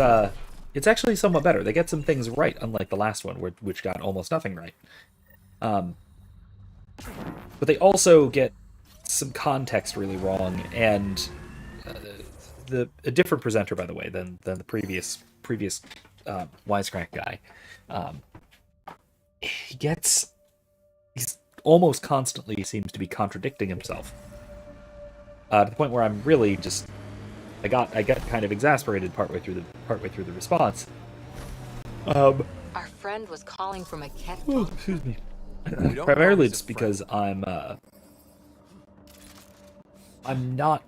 actually somewhat better. They get some things right, unlike the last one, which got almost nothing right. But they also get some context really wrong, and a different presenter, by the way, than the previous Wisecrack guy. He's almost constantly seems to be contradicting himself, to the point where I'm really just I got kind of exasperated partway through the response. Our friend was calling from a cat. Oh, excuse me. Primarily just because I'm not.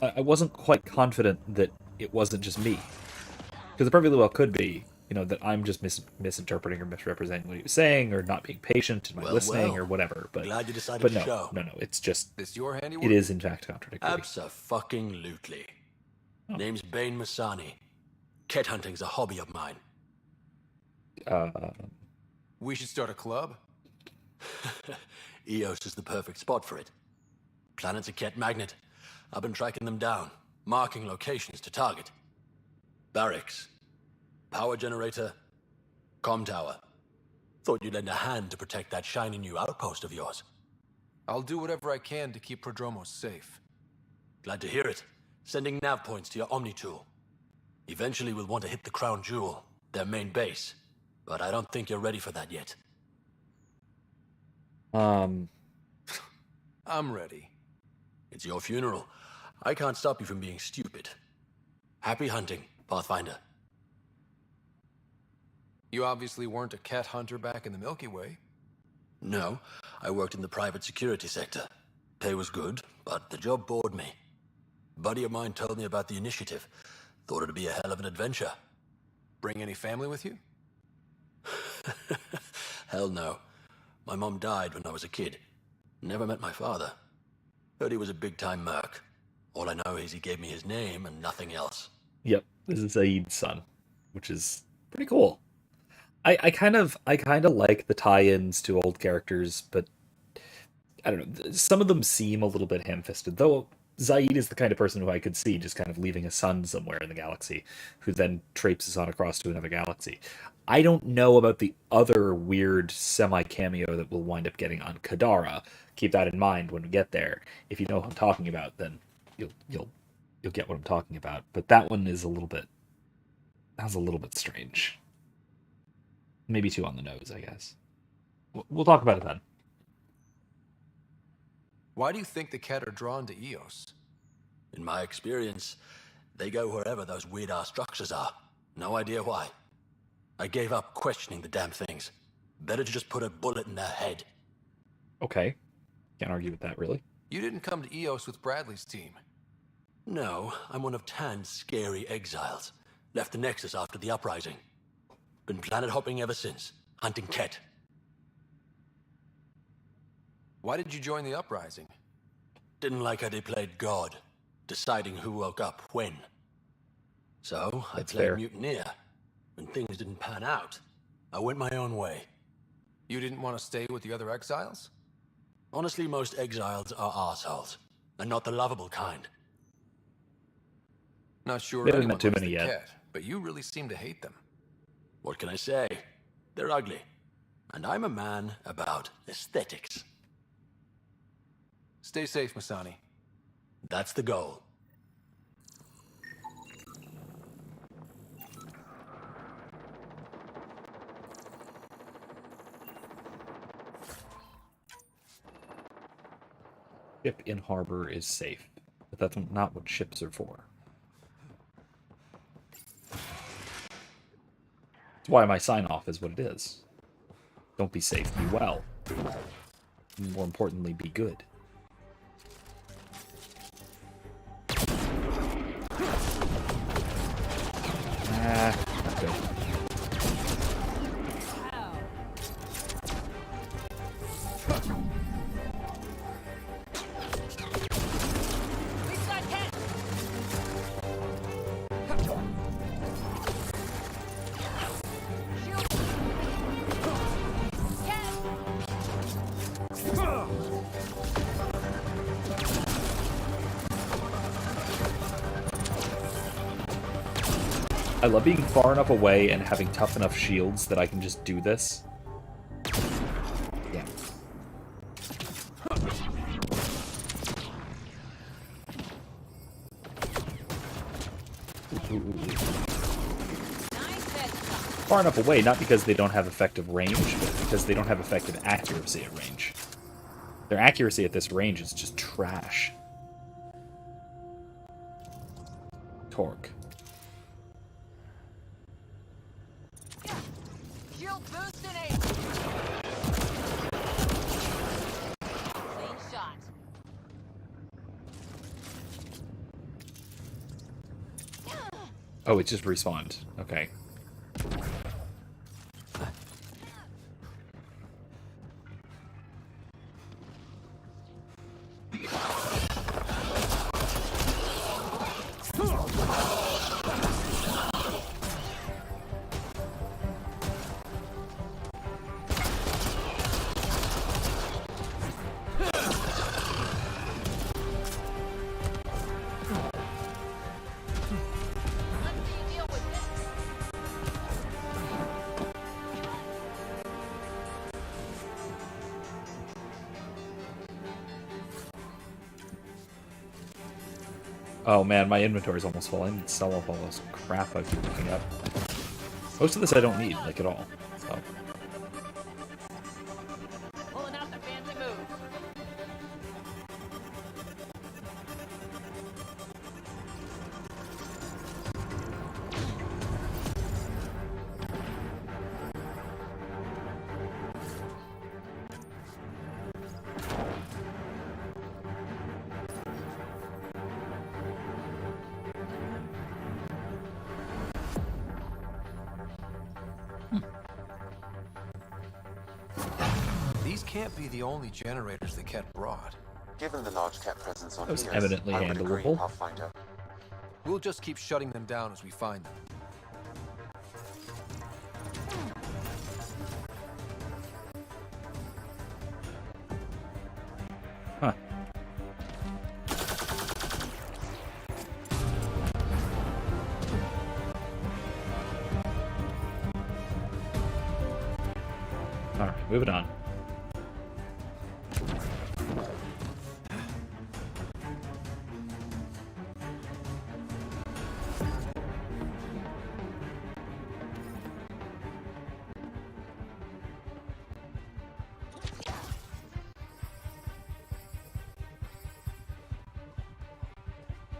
I wasn't quite confident that it wasn't just me, because it perfectly well could be, that I'm just misinterpreting or misrepresenting what he was saying, or not being patient in my listening, or whatever. But glad you decided but to no, show. no, it's just This your handiwork? it is in fact contradictory. Abso-fucking-lutely. Name's Bane Masani. Cat hunting's a hobby of mine. We should start a club. Eos is the perfect spot for it. Planet's a cat magnet. I've been tracking them down, marking locations to target. Barracks, power generator, comm tower. Thought you'd lend a hand to protect that shiny new outpost of yours. I'll do whatever I can to keep Prodromos safe. Glad to hear it. Sending nav points to your Omni tool. Eventually we'll want to hit the Crown Jewel, their main base. But I don't think you're ready for that yet. I'm ready. It's your funeral. I can't stop you from being stupid. Happy hunting, Pathfinder. You obviously weren't a cat hunter back in the Milky Way. No, I worked in the private security sector. Pay was good, but the job bored me. A buddy of mine told me about the initiative. Thought it'd be a hell of an adventure. Bring any family with you? Hell no. My mom died when I was a kid. Never met my father. Heard he was a big-time merc. All I know is he gave me his name and nothing else. Yep, this is Saeed's son, which is pretty cool. I kind of like the tie-ins to old characters, but I don't know. Some of them seem a little bit ham-fisted, though. Zaid is the kind of person who I could see just kind of leaving a son somewhere in the galaxy, who then traipses on across to another galaxy. I don't know about the other weird semi-cameo that we'll wind up getting on Kadara. Keep that in mind when we get there. If you know what I'm talking about, then you'll get what I'm talking about. But that one is a little bit strange. Maybe too on the nose, I guess. We'll talk about it then. Why do you think the cat are drawn to Eos? In my experience, they go wherever those weird-ass structures are. No idea why. I gave up questioning the damn things. Better to just put a bullet in their head. Okay. Can't argue with that, really. You didn't come to Eos with Bradley's team. No, I'm one of Tan's scary exiles. Left the Nexus after the uprising. Been planet hopping ever since, hunting Ket. Why did you join the uprising? Didn't like how they played God, deciding who woke up when. So, I played mutineer. When things didn't pan out, I went my own way. You didn't want to stay with the other exiles? Honestly, most exiles are arseholes, and not the lovable kind. Not sure We haven't anyone met too likes many the yet. cat, but you really seem to hate them. What can I say? They're ugly. And I'm a man about aesthetics. Stay safe, Masani. That's the goal. Ship in harbor is safe, but that's not what ships are for. That's why my sign-off is what it is. Don't be safe, be well. More importantly, be good. Not good. I love being far enough away and having tough enough shields that I can just do this. Yeah. Far enough away, not because they don't have effective range, but because they don't have effective accuracy at range. Their accuracy at this range is just trash. Torque. Shield boosting it. Clean shot. Oh, it just respawned. Okay. Oh man, my inventory is almost full. I need to sell off all this crap I've been picking up. Most of this I don't need, like, at all. So. Pulling out the fancy move. These can't be the only generators the Ket brought. Given the large Ket presence on That was Eos, evidently I would agree, handleable. Pathfinder. We'll just keep shutting them down as we find them. Huh. Alright, moving on.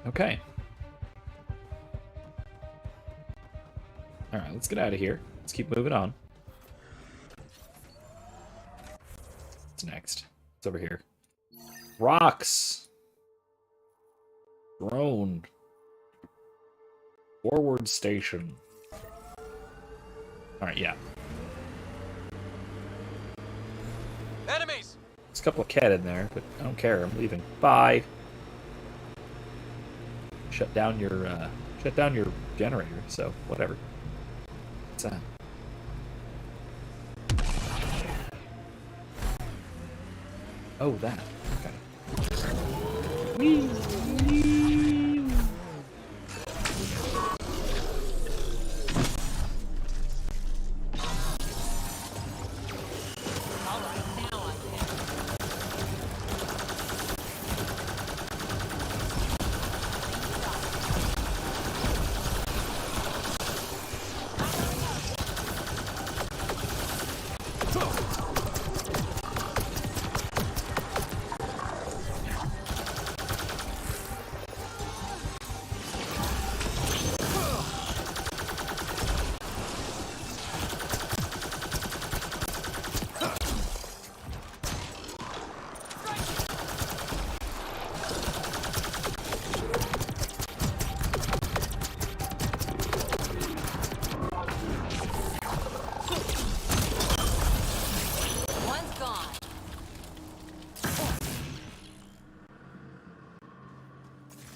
Okay. Alright, let's get out of here. Let's keep moving on. What's next? It's over here. Rocks! Drone. Forward station. Alright, yeah. Enemies! There's a couple of cat in there, but I don't care. I'm leaving. Bye! Shut down your generator, so whatever. What's that? Oh, that. Okay. Whee!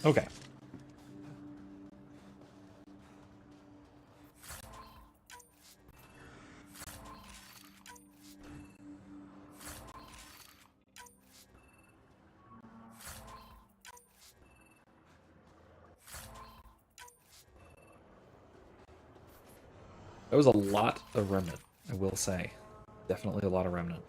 Okay. That was a lot of remnant, I will say. Definitely a lot of remnant.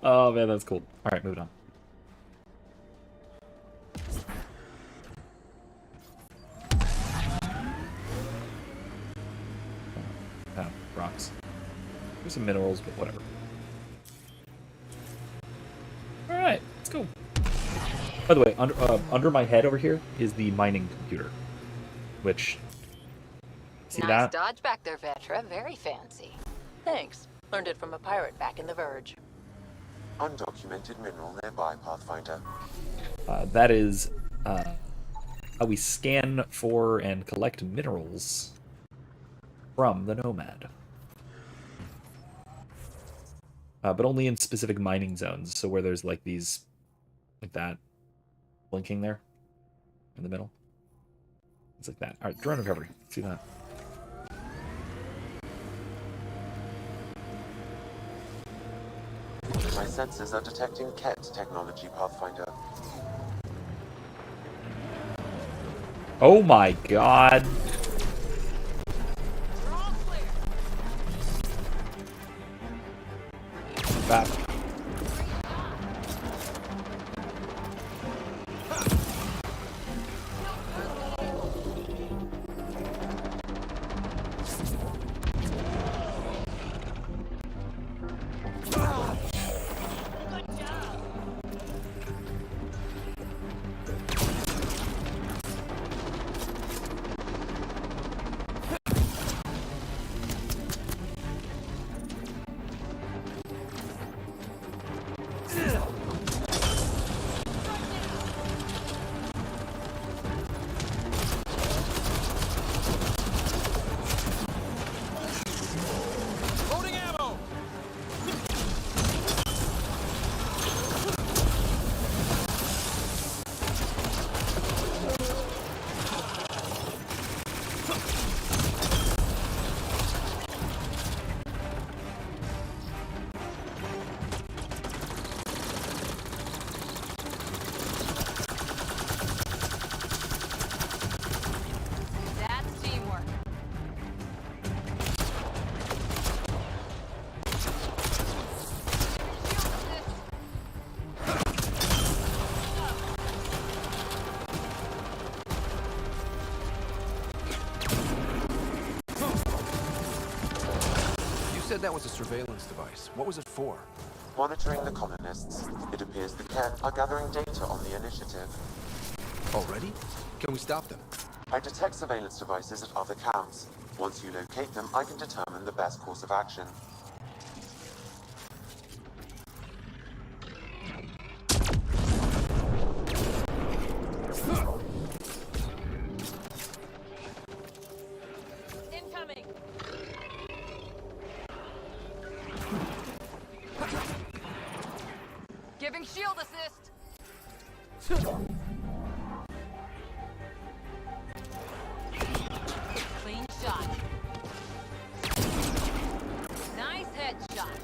Oh man, that's cool. Alright, moving on. Oh, rocks. There's some minerals, but whatever. Alright, let's go. By the way, under my head over here is the mining computer. Which... See nice that? dodge back there, Vetra. Very fancy. Thanks. Learned it from a pirate back in the Verge. Undocumented mineral nearby, Pathfinder. That is how we scan for and collect minerals from the Nomad. But only in specific mining zones, so where there's like these, like that, blinking there in the middle. It's like that. Alright, drone recovery. See that. My sensors are detecting Ket technology, Pathfinder. Oh my god. Back. That was a surveillance device. What was it for? Monitoring the colonists. It appears the Ket are gathering data on the initiative. Already? Can we stop them? I detect surveillance devices at other camps. Once you locate them, I can determine the best course of action. Giving shield assist. Clean shot. Nice headshot.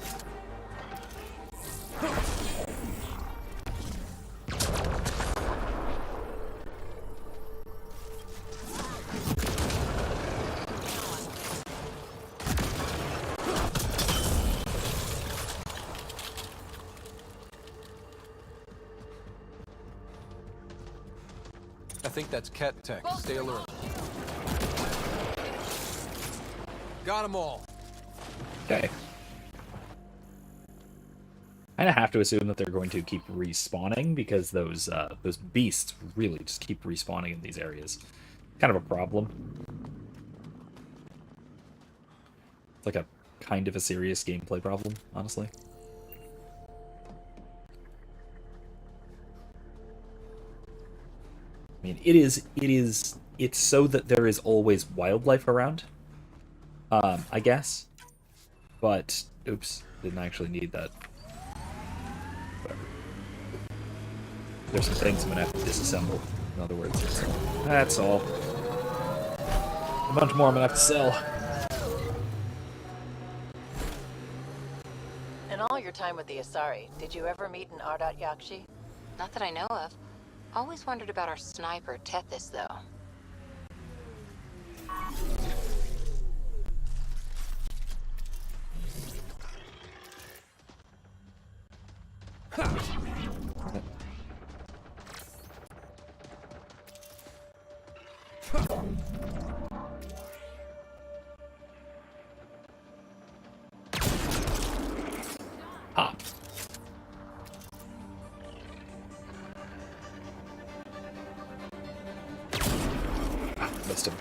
I think that's Ket Tech. Stay alert. Got them all. Okay. I have to assume that they're going to keep respawning because those beasts really just keep respawning in these areas. Kind of a problem. It's like a kind of a serious gameplay problem, honestly. I mean, it's so that there is always wildlife around, I guess. But, oops, didn't actually need that. Whatever. There's some things I'm gonna have to disassemble, in other words. That's all. A bunch more I'm gonna have to sell. In all your time with the Asari, did you ever meet an Ardat Yakshi? Not that I know of. Always wondered about our sniper, Tethys, though. Ah. Missed him.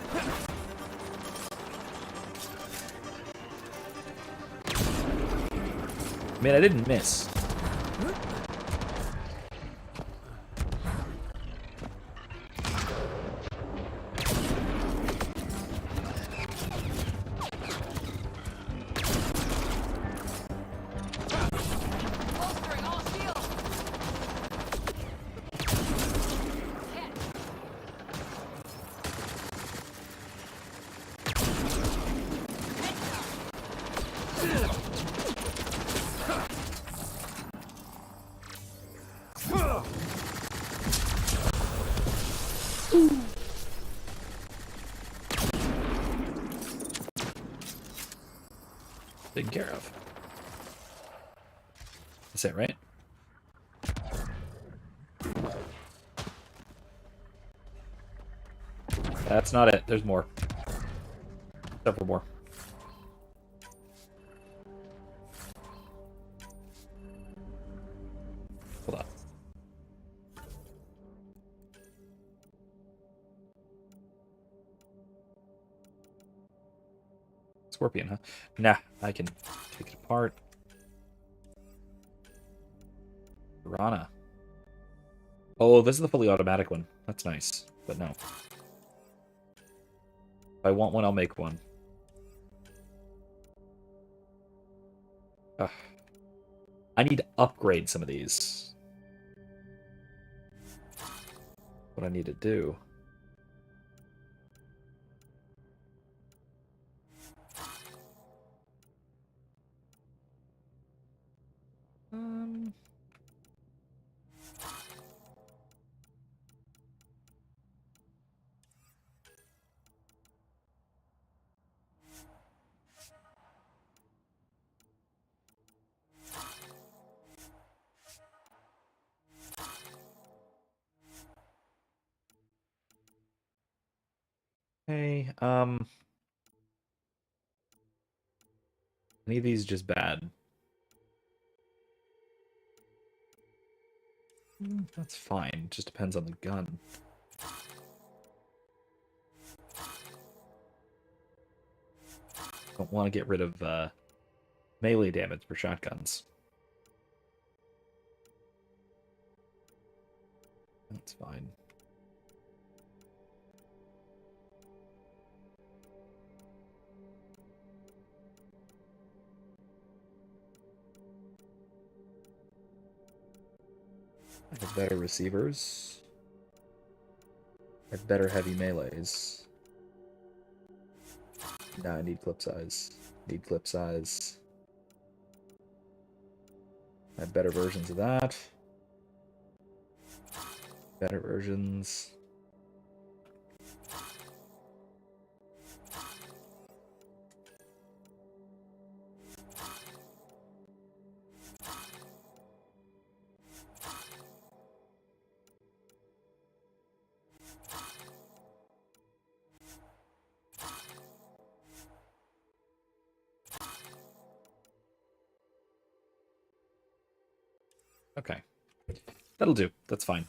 Man, I didn't miss. Taken care of. That's it, right? That's not it. There's more. Several more. Hold on. Scorpion, huh? Nah, I can take it apart. Piranha. Oh, this is the fully automatic one. That's nice, but no. If I want one, I'll make one. Ugh. I need to upgrade some of these. What I need to do. Hey, any of these just bad? That's fine. Just depends on the gun. Don't want to get rid of melee damage for shotguns. That's fine. I have better receivers. I have better heavy melees. Now I need clip size. Need clip size. I have better versions of that. Better versions. Okay. That'll do. That's fine.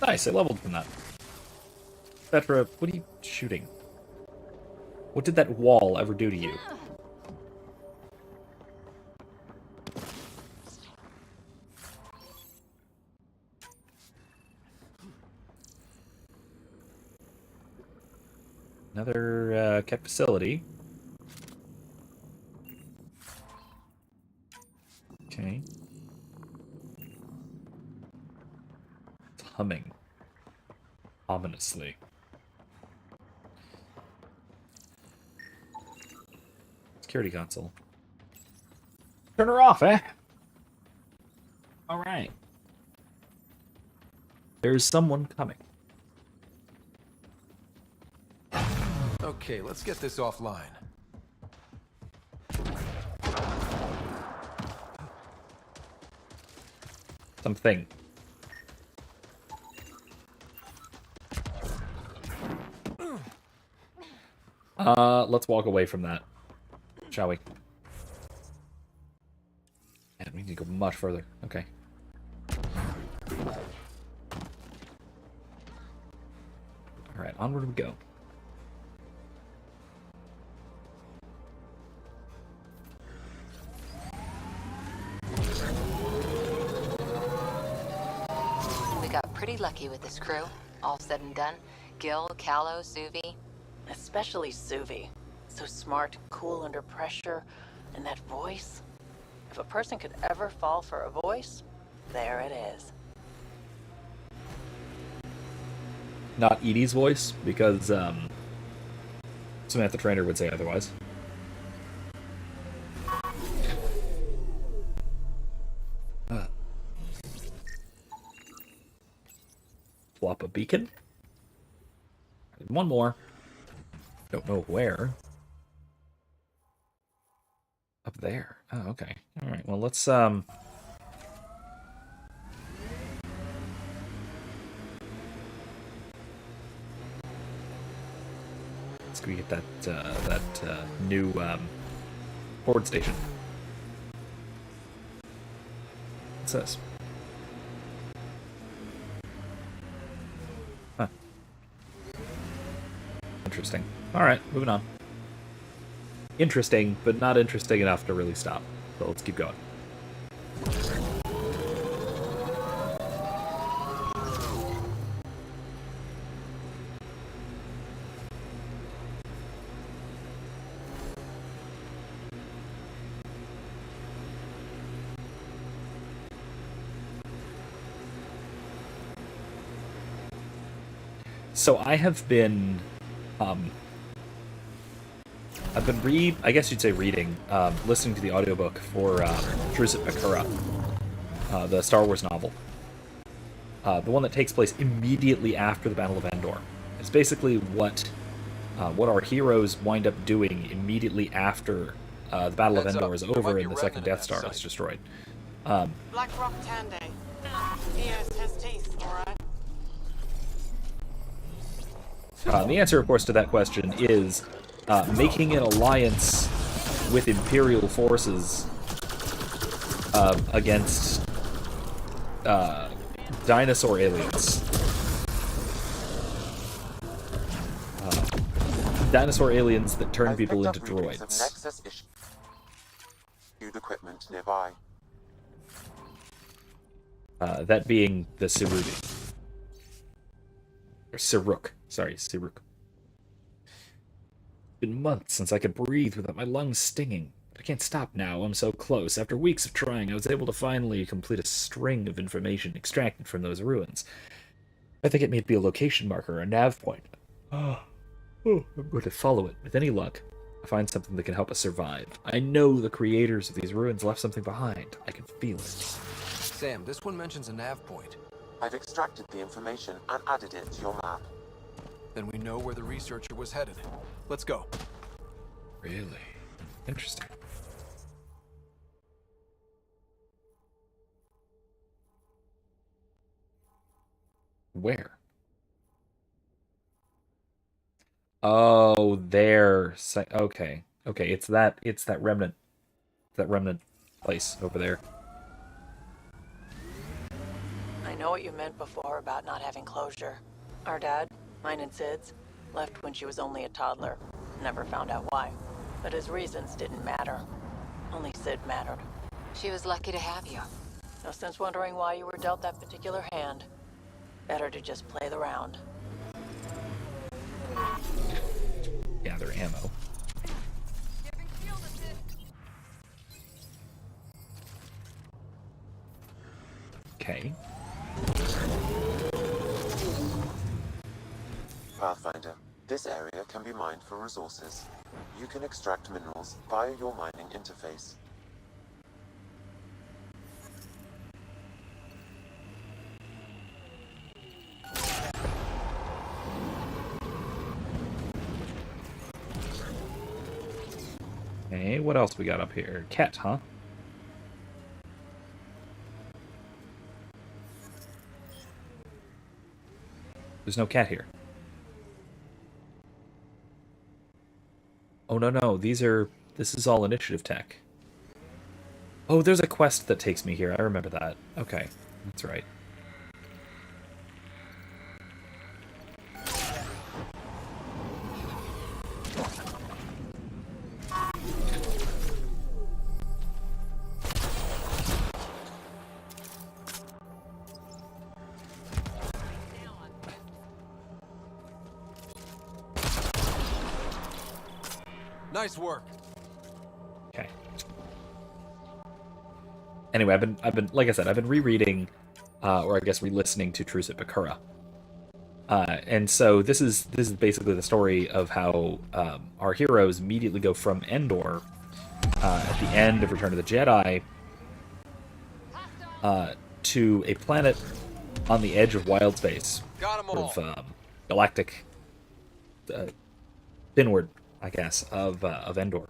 Nice, I leveled from that. Petra, what are you shooting? What did that wall ever do to you? Another kept facility. Okay. It's humming. Ominously. Security console. Turn her off, eh? Alright. There's someone coming. Okay, let's get this offline. Something. Let's walk away from that, shall we? Yeah, we need to go much further. Okay. Alright, onward we go. We got pretty lucky with this crew. All said and done. Gil, Callow, Suvi. Especially Suvi. So smart, cool under pressure, and that voice. If a person could ever fall for a voice, there it is. Not Edie's voice, because Samantha Trainer would say otherwise. Flop a beacon. One more. Don't know where. Up there. Oh, okay. Alright, well let's let's go get that new board station. What's this? Huh. Interesting. Alright, moving on. Interesting, but not interesting enough to really stop. So let's keep going. So I have been, I guess you'd say reading, listening to the audiobook for Truce at Bakura, the Star Wars novel. The one that takes place immediately after the Battle of Endor. It's basically what our heroes wind up doing immediately after the Battle of Endor is over and the second Death Star is destroyed. Black Rock Tande. He has his teeth, alright? The answer, of course, to that question is making an alliance with Imperial forces against dinosaur aliens. Dinosaur aliens that turn people into droids. Nexus issued equipment nearby. That being the Sirugi. Or Siruk. Sorry, Siruk. It's been months since I could breathe without my lungs stinging. But I can't stop now, I'm so close. After weeks of trying, I was able to finally complete a string of information extracted from those ruins. I think it may be a location marker, a nav point. I'm going to follow it. With any luck, I'll find something that can help us survive. I know the creators of these ruins left something behind. I can feel it. Sam, this one mentions a nav point. I've extracted the information and added it to your map. Then we know where the researcher was headed. Let's go. Really? Interesting. Where? Oh, there. Okay. Okay, it's that remnant. That remnant place over there. I know what you meant before about not having closure. Our dad, mine and Sid's, left when she was only a toddler. Never found out why. But his reasons didn't matter. Only Sid mattered. She was lucky to have you. No sense wondering why you were dealt that particular hand. Better to just play the round. Gather ammo. Okay. Pathfinder, this area can be mined for resources. You can extract minerals via your mining interface. Okay, what else we got up here? Cat, huh? There's no cat here. Oh, no. This is all initiative tech. Oh, there's a quest that takes me here. I remember that. Okay, that's right. Nice work. Okay. Anyway, I've been like I said, I've been rereading, or I guess re-listening to Truce at Bakura. And so this is basically the story of how our heroes immediately go from Endor at the end of Return of the Jedi to a planet on the edge of wild space, sort of galactic inward, I guess, of Endor.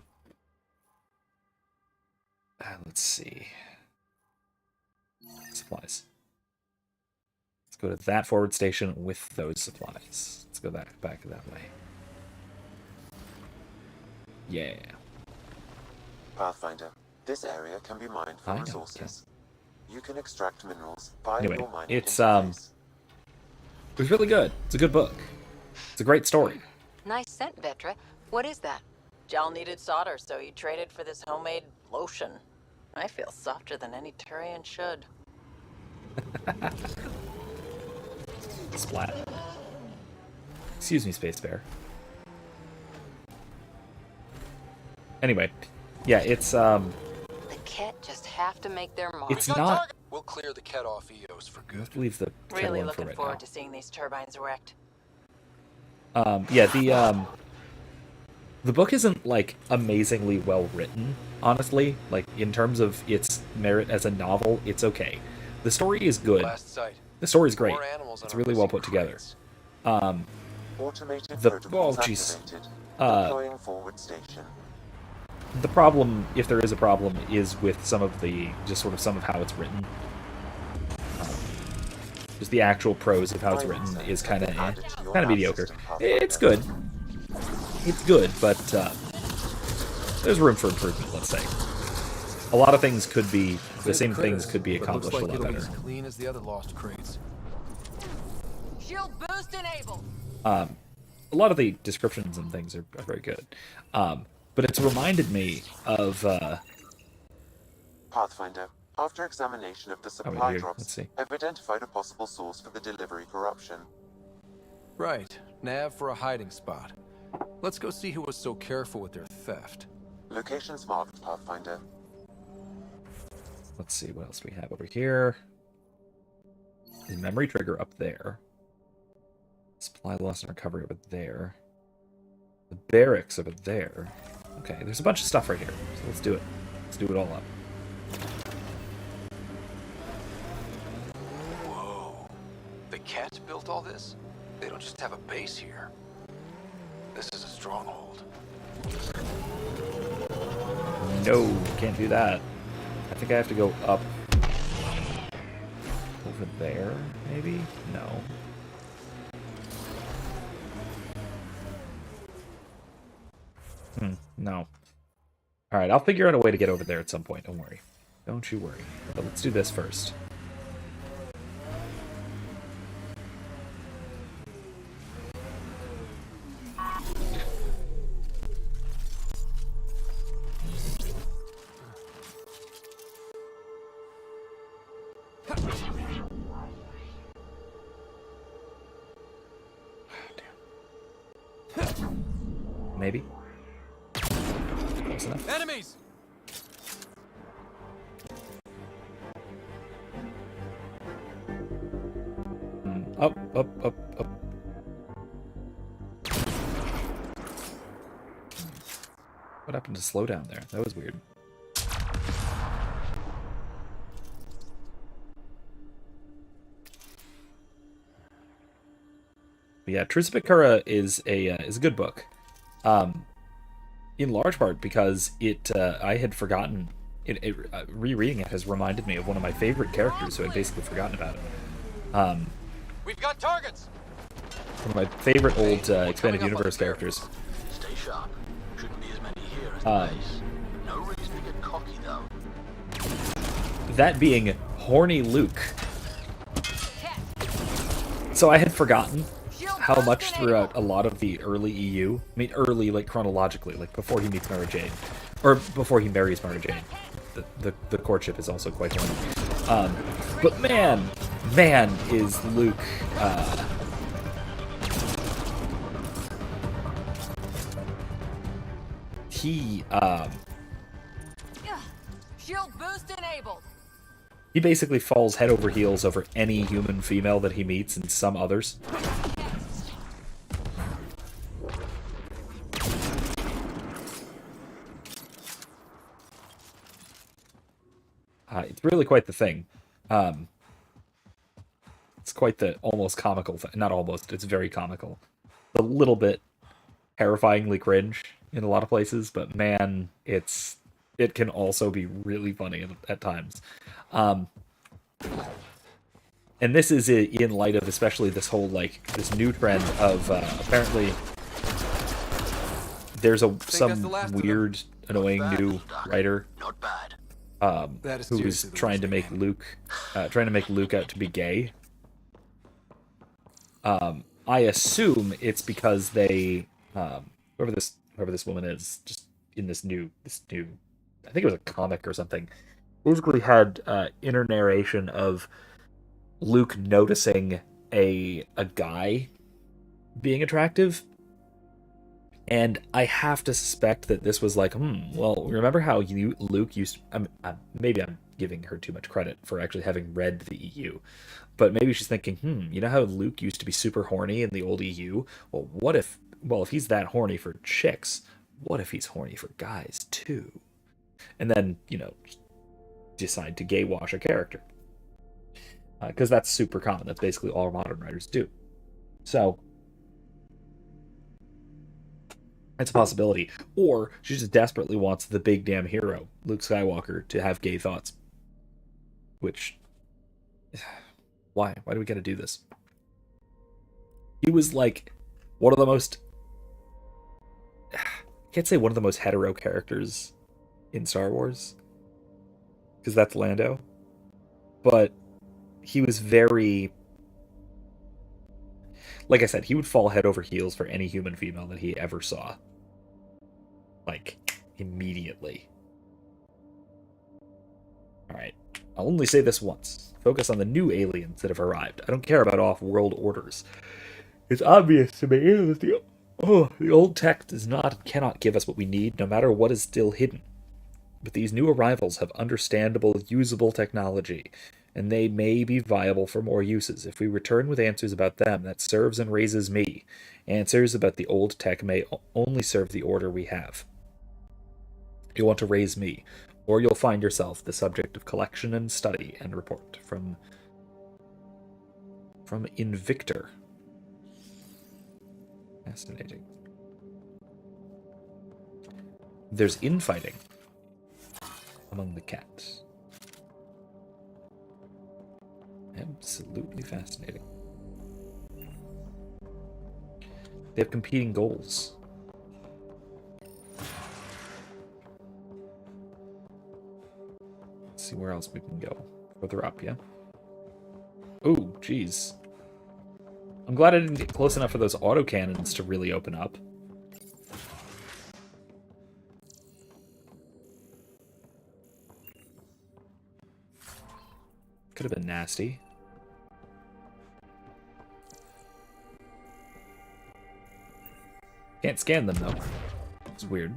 Let's see. Supplies. Let's go to that forward station with those supplies. Let's go back that way. Yeah. Pathfinder, this area can be mined for resources. You can extract minerals via Anyway, your mining it's interface. it was really good. It's a good book. It's a great story. Nice scent, Vetra. What is that? Jal needed solder, so he traded for this homemade lotion. I feel softer than any Turian should. Splat. Excuse me, Space Bear. Anyway, yeah, it's The Ket just have to make their mark. It's not. We'll clear the Ket off EOS for good. Let's leave the Really kettle in for looking right forward now. to seeing these turbines wrecked. Yeah, the book isn't like amazingly well written, honestly. Like in terms of its merit as a novel, it's okay. The story is good. The story is great. It's really well put together. Automated The protocols jeez. activated. Deploying forward station. The problem, if there is a problem, is with some of how it's written. Just the actual prose of how it's written is kind of mediocre. It's good. It's good, but there's room for improvement, let's say. A lot of things could be, the same things could be accomplished a lot better. As clean as the other lost crates. Shield boost enabled. A lot of the descriptions and things are very good. But it's reminded me of... Pathfinder, after examination of the supply let's drops, see. I've identified a possible source for the delivery corruption. Right, nav for a hiding spot. Let's go see who was so careful with their theft. Locations marked, Pathfinder. Let's see what else we have over here. The memory trigger up there. Supply loss and recovery over there. The barracks over there. Okay, there's a bunch of stuff right here. So let's do it. Let's do it all up. Whoa. The Cats built all this? They don't just have a base here. This is a stronghold. No, can't do that. I think I have to go up over there, maybe? No. No. Alright, I'll figure out a way to get over there at some point. Don't worry. Don't you worry. But let's do this first. Maybe. Close enough. Enemies! Up, up, up, up. What happened to slow down there? That was weird. But yeah, Truce Bakura is a good book. In large part because I had forgotten rereading it has reminded me of one of my favorite characters who I'd basically forgotten about it. We've got targets. One of my favorite old expanded universe characters. Stay sharp. Shouldn't be as many here as the base. No reason to get cocky though. That being horny Luke. So I had forgotten how much throughout a lot of the early EU, I mean early like chronologically, like before he meets Mara Jade, or before he marries Mara Jade. The courtship is also quite horny. But man is Luke Shield boost enabled. he basically falls head over heels over any human female that he meets and some others. It's really quite the thing. It's quite the almost comical thing. Not almost, it's very comical. A little bit terrifyingly cringe in a lot of places, but man, it can also be really funny at times. And this is in light of especially this whole, like, this new trend of apparently there's some weird, annoying new writer who is trying to make Luke out to be gay. I assume it's because they whoever this woman is, just in this new I think it was a comic or something, basically had inner narration of Luke noticing a guy being attractive. And I have to suspect that this was like, well, remember how Luke used... maybe I'm giving her too much credit for actually having read the EU. But maybe she's thinking, you know how Luke used to be super horny in the old EU? Well, if he's that horny for chicks, what if he's horny for guys too? And then, decide to gay wash a character. Because that's super common. That's basically all modern writers do. So... it's a possibility. Or she just desperately wants the big damn hero, Luke Skywalker, to have gay thoughts. Which... why? Why do we gotta do this? He was like one of the most... I can't say one of the most hetero characters in Star Wars, because that's Lando. But he was very... like I said, he would fall head over heels for any human female that he ever saw. Like, immediately. Alright, I'll only say this once. Focus on the new aliens that have arrived. I don't care about off-world orders. It's obvious to me that the old tech does not and cannot give us what we need, no matter what is still hidden. But these new arrivals have understandable, usable technology, and they may be viable for more uses. If we return with answers about them, that serves and raises me. Answers about the old tech may only serve the order we have. You'll want to raise me, or you'll find yourself the subject of collection and study and report. From Invictor. Fascinating. There's infighting among the cats. Absolutely fascinating. They have competing goals. where else we can go? Further up, yeah? Oh, jeez. I'm glad I didn't get close enough for those autocannons to really open up. Could have been nasty. Can't scan them, though. It's weird.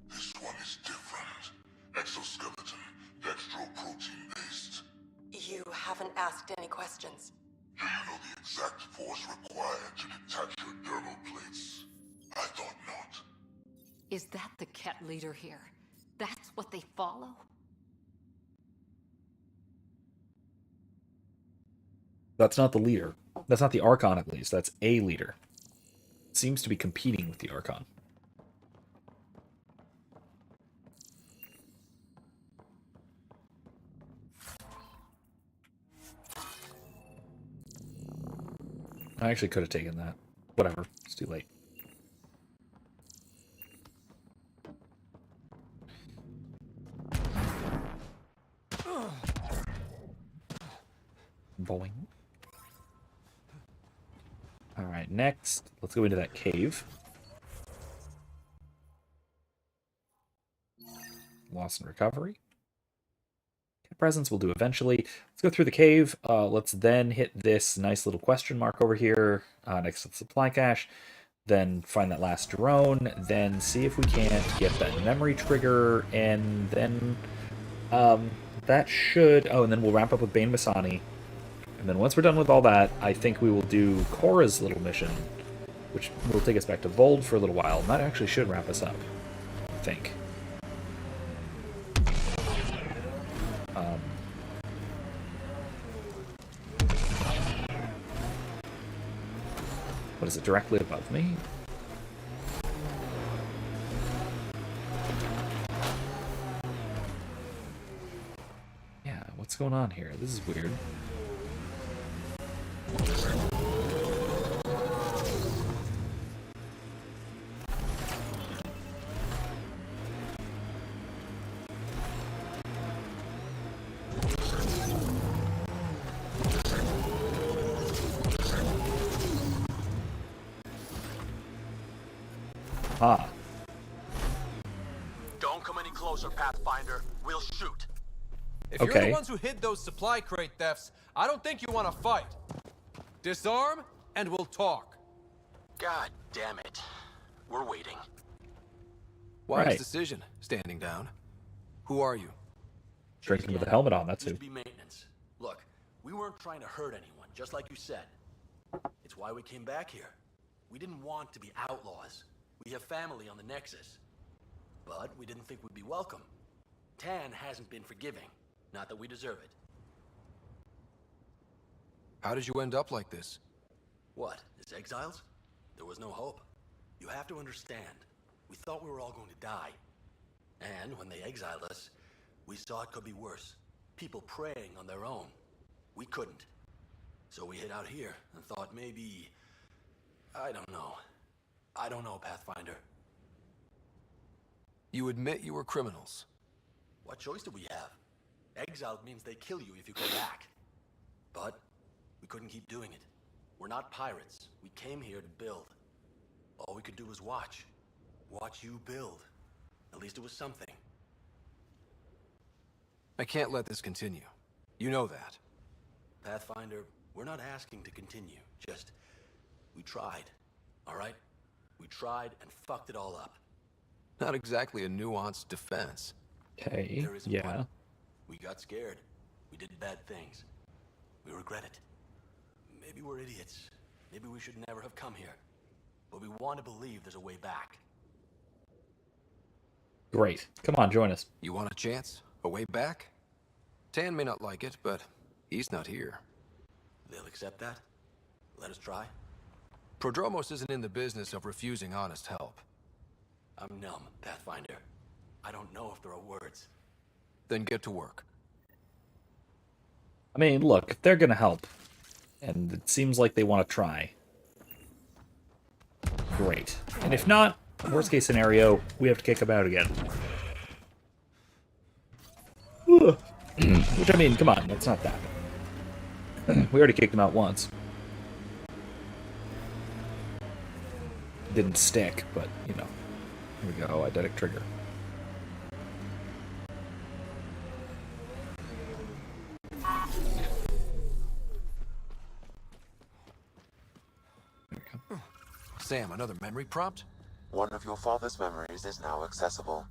This one is different. Exoskeleton, dextroprotein-based. You haven't asked any questions. Do you know the exact force required to detach your dermal plates? I thought not. Is that the Ket leader here? That's what they follow? That's not the leader. That's not the Archon, at least. That's a leader. It seems to be competing with the Archon. I actually could have taken that. Whatever. It's too late. Boing. Alright, next, let's go into that cave. Loss and recovery. Presence we'll do eventually. Let's go through the cave. Let's then hit this nice little question mark over here next to the supply cache. Then find that last drone. Then see if we can't get that memory trigger. And then that should... Oh, and then we'll wrap up with Bane Masani. And then once we're done with all that, I think we will do Korra's little mission, which will take us back to Vold for a little while. And that actually should wrap us up, I think. What is it, directly above me? Yeah, what's going on here? This is weird. Ah. Don't come any closer, Pathfinder. We'll shoot. If you're the ones who hid those supply crate thefts, I don't think you want to fight. Disarm, and we'll talk. God damn it. We're waiting. Wise decision, standing down. Who are you? Drinking with a helmet on, that's who. Be maintenance. Look, we weren't trying to hurt anyone, just like you said. It's why we came back here. We didn't want to be outlaws. We have family on the Nexus. But we didn't think we'd be welcome. Tan hasn't been forgiving. Not that we deserve it. How did you end up like this? What, as exiles? There was no hope. You have to understand. We thought we were all going to die. And when they exiled us, we saw it could be worse. People preying on their own. We couldn't. So we hid out here and thought maybe... I don't know. I don't know, Pathfinder. You admit you were criminals. What choice do we have? Exiled means they kill you if you go back. But we couldn't keep doing it. We're not pirates. We came here to build. All we could do was watch. Watch you build. At least it was something. I can't let this continue. You know that. Pathfinder, we're not asking to continue. Just, we tried. All right? We tried and fucked it all up. Not exactly a nuanced defense. Okay, yeah. We got scared. We did bad things. We regret it. Maybe we're idiots. Maybe we should never have come here. But we want to believe there's a way back. Great. Come on, join us. You want a chance? A way back? Tan may not like it, but he's not here. They'll accept that? Let us try? Prodromos isn't in the business of refusing honest help. I'm numb, Pathfinder. I don't know if there are words. Then get to work. I mean, look, if they're gonna help, And it seems like they want to try. Great. And if not, worst case scenario, we have to kick them out again. Which, I mean, come on, that's not that. We already kicked them out once. Didn't stick, but, you know. Here we go, eidetic trigger. Sam, another memory prompt? One of your father's memories is now accessible.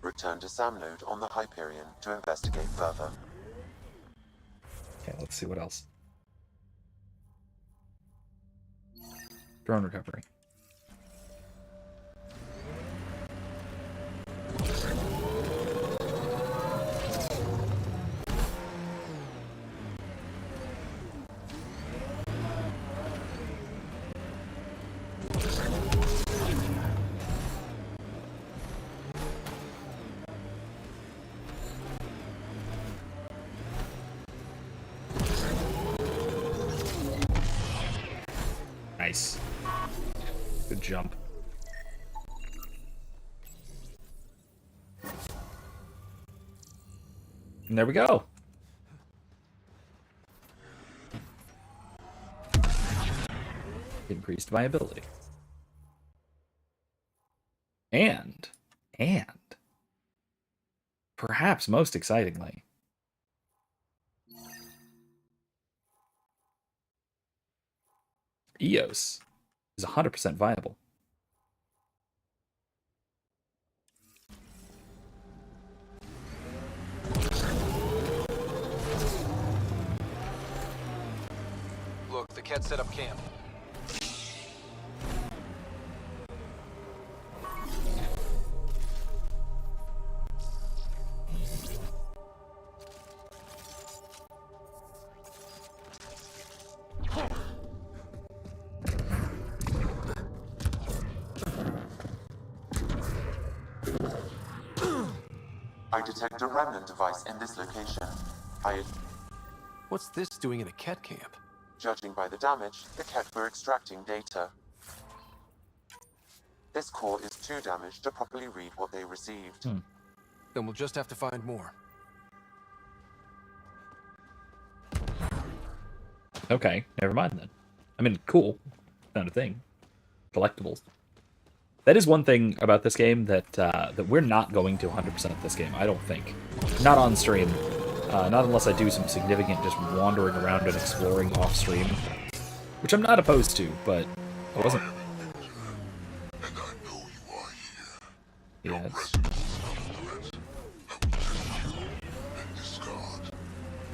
Return to Sam Node on the Hyperion to investigate further. Okay, let's see what else. Drone recovery. Nice. Good jump. And there we go. Increased viability. And, perhaps most excitingly, EOS is 100% viable. Look, the cat set up camp. I detect a remnant device in this location. What's this doing in a cat camp? Judging by the damage, the cat were extracting data. This core is too damaged to properly read what they received. Then we'll just have to find more. Okay, never mind then. I mean, cool. Found a thing. Collectibles. That is one thing about this game that that we're not going to 100% of this game, I don't think. Not on stream. Not unless I do some significant just wandering around and exploring off stream. Which I'm not opposed to, but I wasn't... Yeah.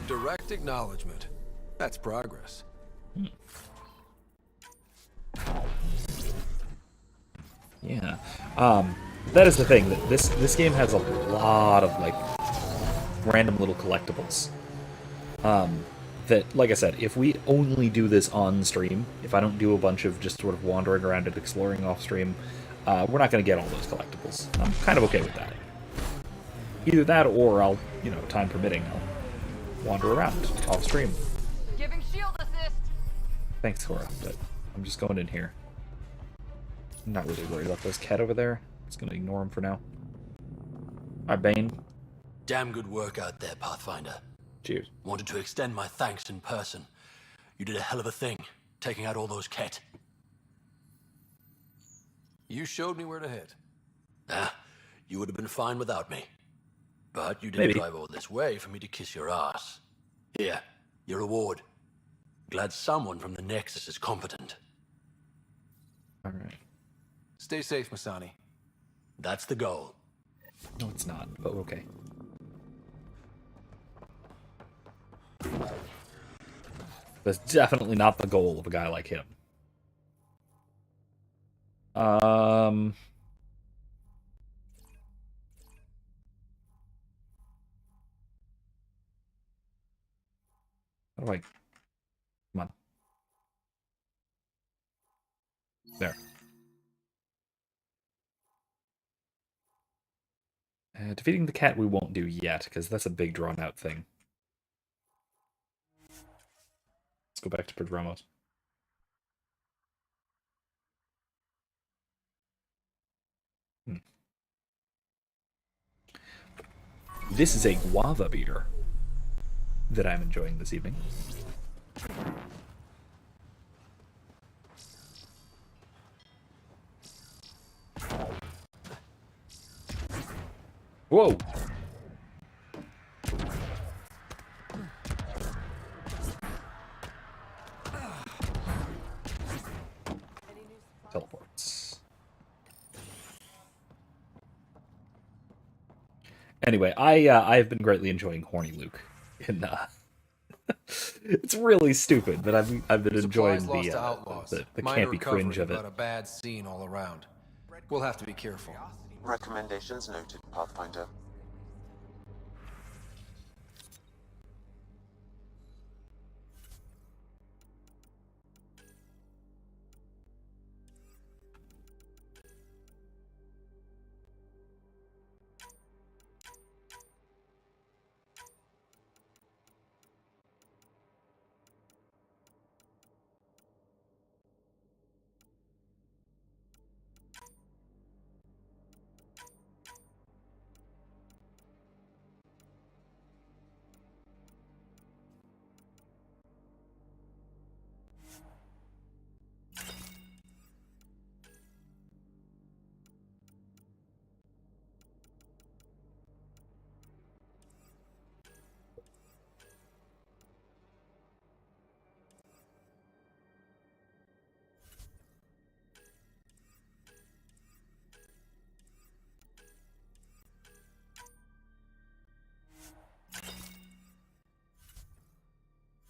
Direct acknowledgement. That's progress. Yeah. That is the thing, that this game has a lot of, like, random little collectibles. That, like I said, if we only do this on stream, if I don't do a bunch of just sort of wandering around and exploring off stream, we're not going to get all those collectibles. I'm kind of okay with that. Either that, or I'll, you know, time permitting, I'll wander around off stream. Giving shield assist. Thanks, Cora, but I'm just going in here. I'm not really worried about those cat over there. Just gonna ignore them for now. Alright, Bane. Damn good work out there, Pathfinder. Cheers. Wanted to extend my thanks in person. You did a hell of a thing, taking out all those Ket. You showed me where to head. You would have been fine without me. But you didn't drive all this way for me to kiss your ass. Here, your reward. Glad someone from the Nexus is competent. Alright. Stay safe, Masani. That's the goal. No, it's not, but okay. That's definitely not the goal of a guy like him. How do I... Come on. There. Defeating the cat we won't do yet, because that's a big drawn-out thing. Let's go back to Prodromos. This is a guava beer that I'm enjoying this evening. Whoa! Teleports. Anyway, I have been greatly enjoying Horny Luke. It's really stupid, but I've been enjoying Supplies lost to outlaws. the Minor campy recovery, cringe of it. but a bad scene all around. We'll have to be careful. Recommendations noted, Pathfinder.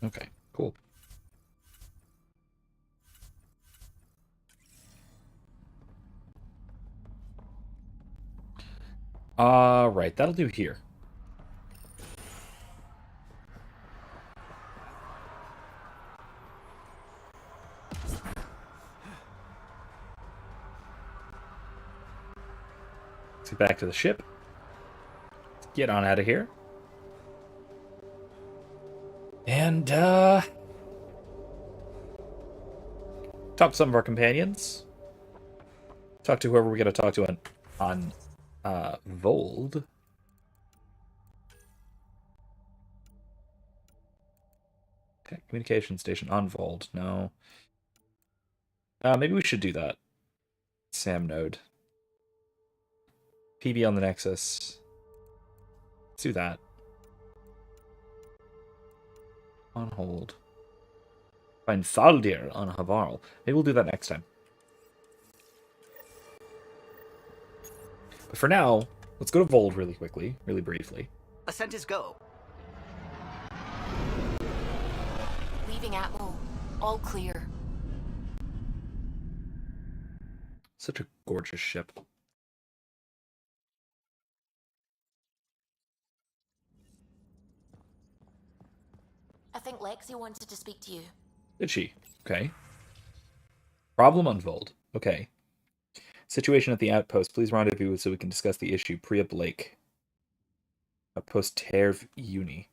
Okay, cool. Right, that'll do here. Let's get back to the ship. Let's get on out of here. And, talk to some of our companions. Talk to whoever we gotta talk to on Vold. Okay, communication station on Vold. No. Maybe we should do that. Sam node. PB on the Nexus. Let's do that. On hold. Find Thaldir on Havarl. Maybe we'll do that next time. But for now, let's go to Vold really quickly, really briefly. Ascent is go. Leaving Atmo. All clear. Such a gorgeous ship. I think Lexi wanted to speak to you. Did she? Okay. Problem on Vold. Okay. Situation at the outpost. Please rendezvous so we can discuss the issue. Priya Blake. Outpost Terv Uni.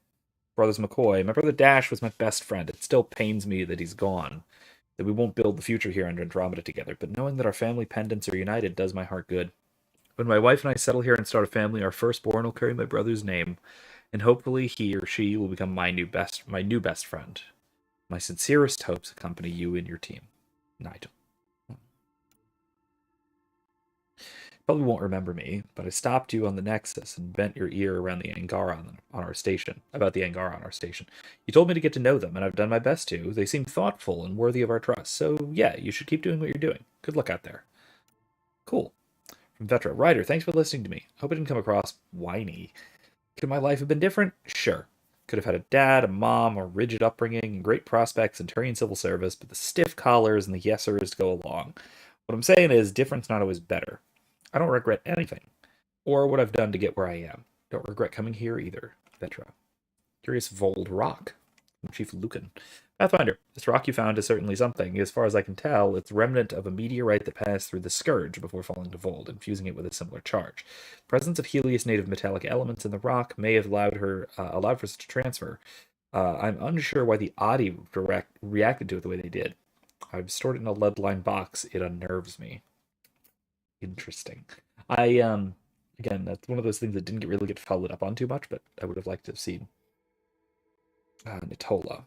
Brothers McCoy. My brother Dash was my best friend. It still pains me that he's gone. That we won't build the future here under Andromeda together. But knowing that our family pendants are united does my heart good. When my wife and I settle here and start a family, our firstborn will carry my brother's name. And hopefully he or she will become my new best friend. My sincerest hopes accompany you and your team. Nigel. Probably won't remember me, but I stopped you on the Nexus and bent your ear around the Angara on our station. About the Angara on our station. You told me to get to know them, and I've done my best to. They seem thoughtful and worthy of our trust. So yeah, you should keep doing what you're doing. Good luck out there. Cool. From Vetra. Ryder, thanks for listening to me. Hope it didn't come across whiny. Could my life have been different? Sure. Could have had a dad, a mom, a rigid upbringing, and great prospects in Turian civil service, but the stiff collars and the yesers go along. What I'm saying is, different's not always better. I don't regret anything, or what I've done to get where I am. Don't regret coming here either. Vetra. Curious Vold rock from Chief Lucan. Pathfinder, this rock you found is certainly something. As far as I can tell, it's remnant of a meteorite that passed through the Scourge before falling to Vold, infusing it with a similar charge. The presence of Helios native metallic elements in the rock may have allowed for such a transfer. I'm unsure why the audio direct reacted to it the way they did. I've stored it in a lead-lined box. It unnerves me. Interesting. I again, that's one of those things that didn't really get followed up on too much, but I would have liked to have seen Nitola.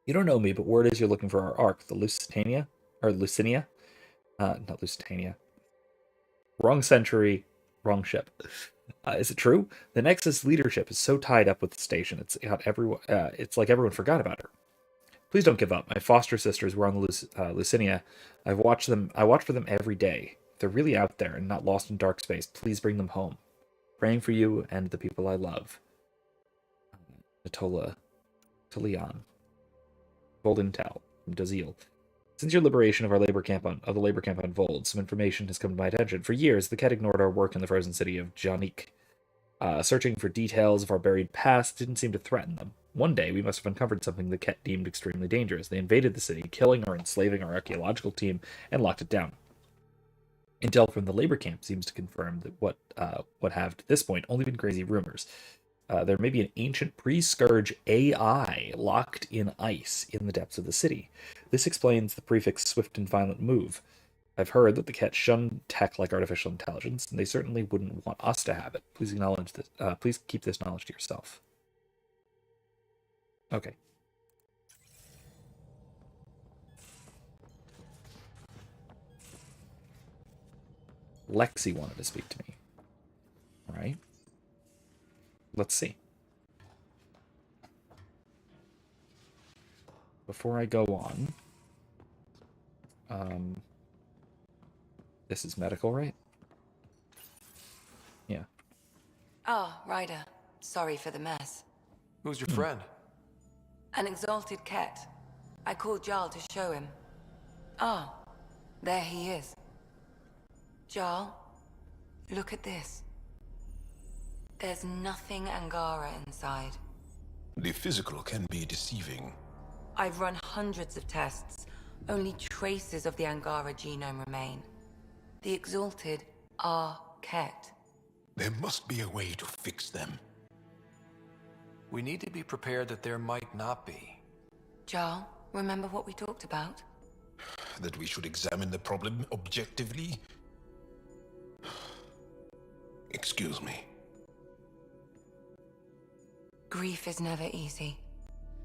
You don't know me, but word is you're looking for our arc, the Lusitania or Lucinia. Not Lusitania. Wrong century, wrong ship. Is it true? The Nexus leadership is so tied up with the station. It's got everyone. It's like everyone forgot about her. Please don't give up. My foster sisters were on the Lucinia. I watch for them every day. If they're really out there and not lost in dark space, please bring them home. Praying for you and the people I love. Natola to Leon. Golden Tau from Dazil. Since your liberation of the labor camp on Vold, some information has come to my attention. For years, the Ket ignored our work in the frozen city of Janik. Searching for details of our buried past didn't seem to threaten them. One day, we must have uncovered something the Ket deemed extremely dangerous. They invaded the city, killing or enslaving our archaeological team, and locked it down. Intel from the labor camp seems to confirm that what have, to this point, only been crazy rumors. There may be an ancient pre-Scourge AI locked in ice in the depths of the city. This explains the prefix Swift and Violent Move. I've heard that the Ket shun tech like artificial intelligence, and they certainly wouldn't want us to have it. Please acknowledge this. Please keep this knowledge to yourself. Okay. Lexi wanted to speak to me. All right. Let's see. Before I go on, this is medical, right? Yeah. Oh, Ryder. Sorry for the mess. Who's your friend? An exalted Ket. I called Jarl to show him. Ah, there he is. Jarl, look at this. There's nothing Angara inside. The physical can be deceiving. I've run hundreds of tests. Only traces of the Angara genome remain. The exalted are Ket. There must be a way to fix them. We need to be prepared that there might not be. Jarl, remember what we talked about? That we should examine the problem objectively? Excuse me. Grief is never easy.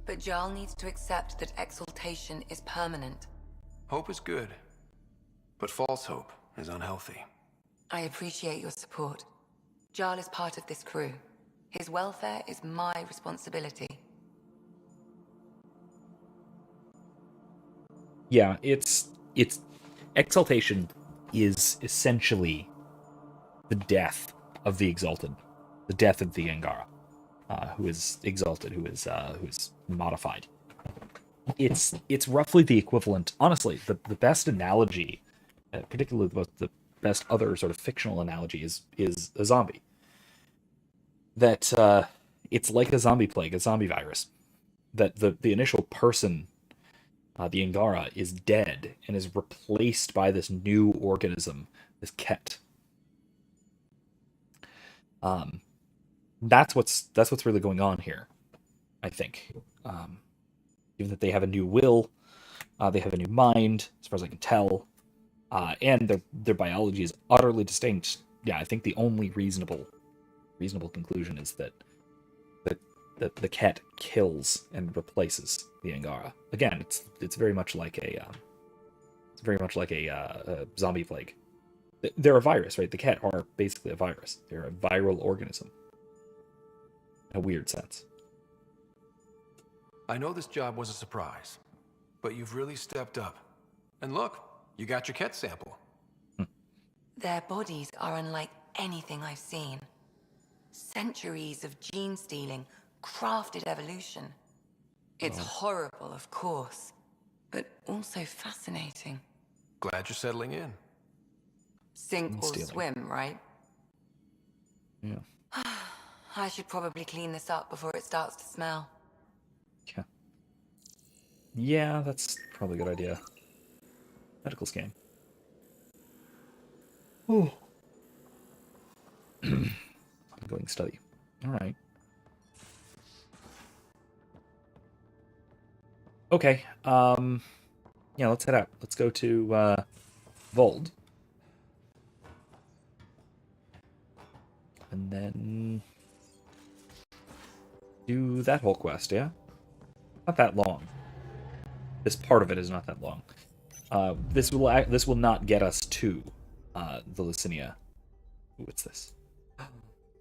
But Jarl needs to accept that exaltation is permanent. Hope is good, but false hope is unhealthy. I appreciate your support. Jarl is part of this crew. His welfare is my responsibility. Yeah, it's exaltation is essentially the death of the exalted, the death of the Angara, who is exalted, who is modified. It's roughly the equivalent. Honestly, the best analogy, particularly the best other sort of fictional analogy, is a zombie. That it's like a zombie plague, a zombie virus. That the initial person, the Angara, is dead and is replaced by this new organism, this Ket. That's what's really going on here, I think. Given that they have a new will, they have a new mind, as far as I can tell, and their biology is utterly distinct. Yeah, I think the only reasonable conclusion is that the Ket kills and replaces the Angara. Again, it's very much like a zombie plague. They're a virus, right? The Ket are basically a virus. They're a viral organism. In a weird sense. I know this job was a surprise, but you've really stepped up. And look, you got your Ket sample. Their bodies are unlike anything I've seen. Centuries of gene stealing, crafted evolution. It's horrible, of course, but also fascinating. Glad you're settling in. Sink or swim, right? Yeah. I should probably clean this up before it starts to smell. Yeah. Yeah, that's probably a good idea. Medical scan. Oh. Ongoing study. All right. Okay. Yeah, let's head out. Let's go to Vold. And then do that whole quest, yeah? Not that long. This part of it is not that long. This will not get us to the Lucinia. Ooh, what's this?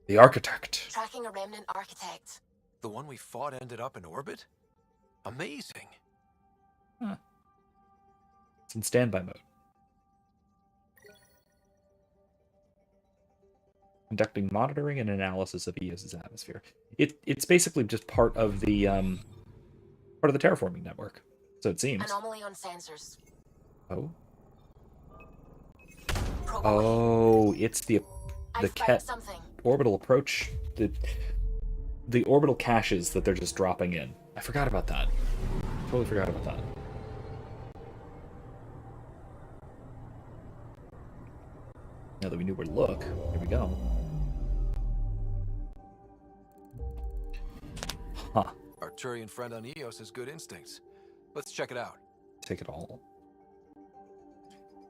The Architect. Tracking a remnant architect. The one we fought ended up in orbit? Amazing. Huh. It's in standby mode. Conducting monitoring and analysis of Eos's atmosphere. It's basically just part of the terraforming network. So it seems. Anomaly on sensors. Oh. Probe Oh, it's the found something. orbital approach. The orbital caches that they're just dropping in. I forgot about that. Totally forgot about that. Now that we knew where to look, here we go. Huh. Our Turian friend on Eos has good instincts. Let's check it out. Take it all.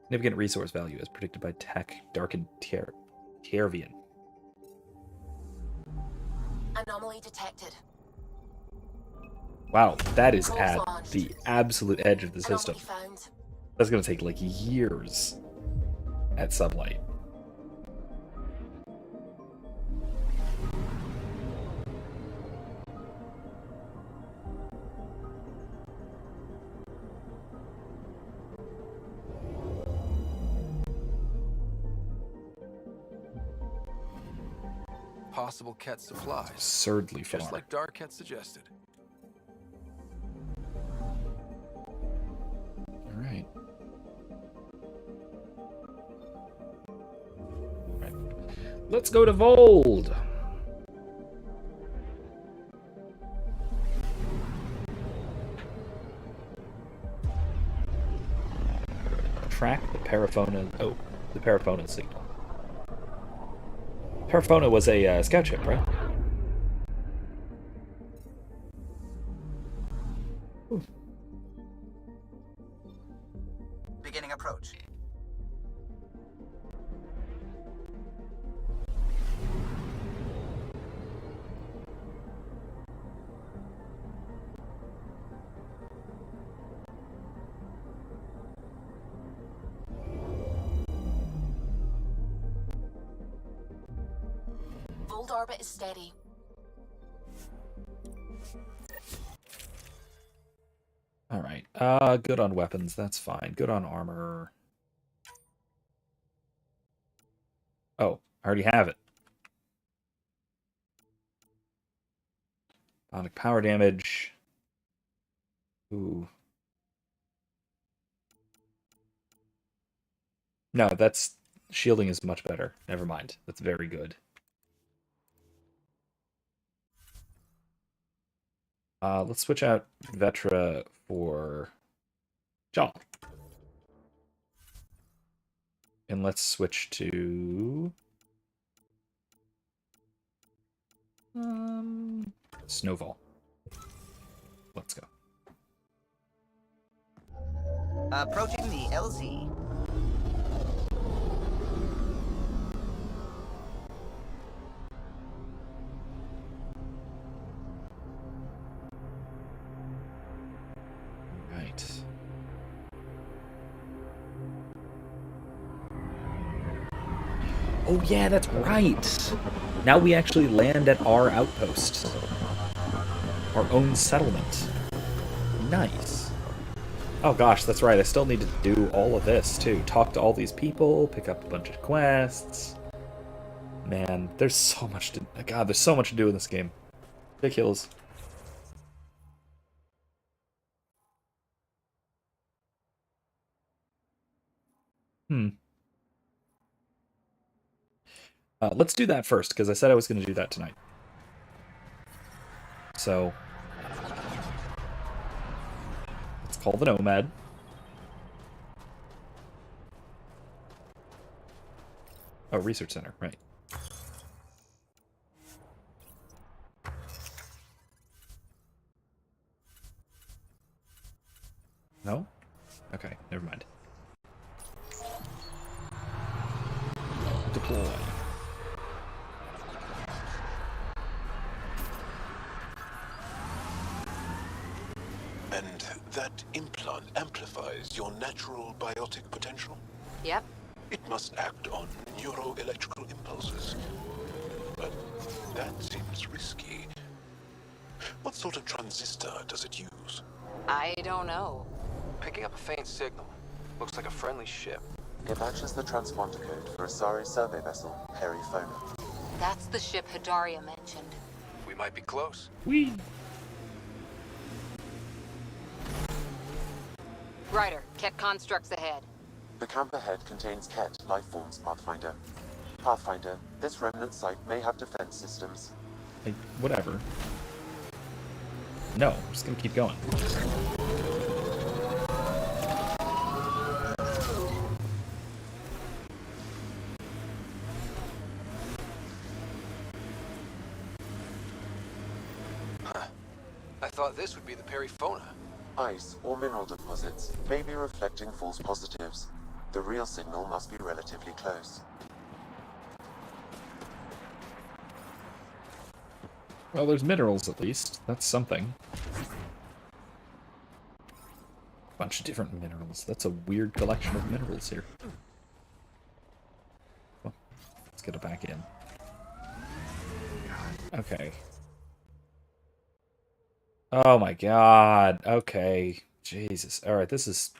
Significant resource value as predicted by Tech, Darkened Tiervian. Anomaly detected. Wow, that is at the absolute edge of the system. Found. That's gonna take like years at sublight. Possible Ket supplies. Absurdly far. Just like Dark had suggested. Alright. Right. Let's go to Vold! Track the Paraphona. Oh, the Paraphona signal. Paraphona was a scout ship, right? Ooh. Beginning approach. Vold orbit is steady. Alright. Good on weapons, that's fine. Good on armor. Oh, I already have it. Bionic power damage. Ooh. No, that's... Shielding is much better. Never mind. That's very good. Let's switch out Vetra for Jal. And let's switch to... Snowfall. Let's go. Approaching the LZ. Right. Oh yeah, that's right! Now we actually land at our outpost. Our own settlement. Nice. Oh gosh, that's right. I still need to do all of this too. Talk to all these people, pick up a bunch of quests. Man, there's so much to... God, there's so much to do in this game. Ridiculous. Let's do that first, because I said I was going to do that tonight. So, let's call the Nomad. Oh, Research Center, right. No? Okay, never mind. Deploy. And that implant amplifies your natural biotic potential? Yep. It must act on neuroelectrical impulses. But that seems risky. What sort of transistor does it use? I don't know. Picking up a faint signal. Looks like a friendly ship. It matches the transponder code for a Asari survey vessel, Perifona. That's the ship Hidaria mentioned. We might be close. Whee! Ryder, Ket constructs ahead. The camp ahead contains Ket Lifeforms Pathfinder. Pathfinder, this remnant site may have defense systems. Like, whatever. No, I'm just gonna keep going. I thought this would be the Perifona. Ice or mineral deposits may be reflecting false positives. The real signal must be relatively close. Well, there's minerals at least. That's something. Bunch of different minerals. That's a weird collection of minerals here. Well, let's get it back in. Okay. Oh my god. Okay. Jesus. Alright, this is...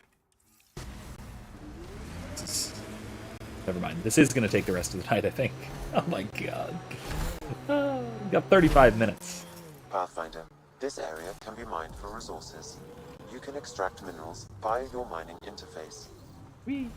Never mind. This is going to take the rest of the night, I think. Oh my god. We got 35 minutes. Pathfinder, this area can be mined for resources. You can extract minerals via your mining interface. Whee!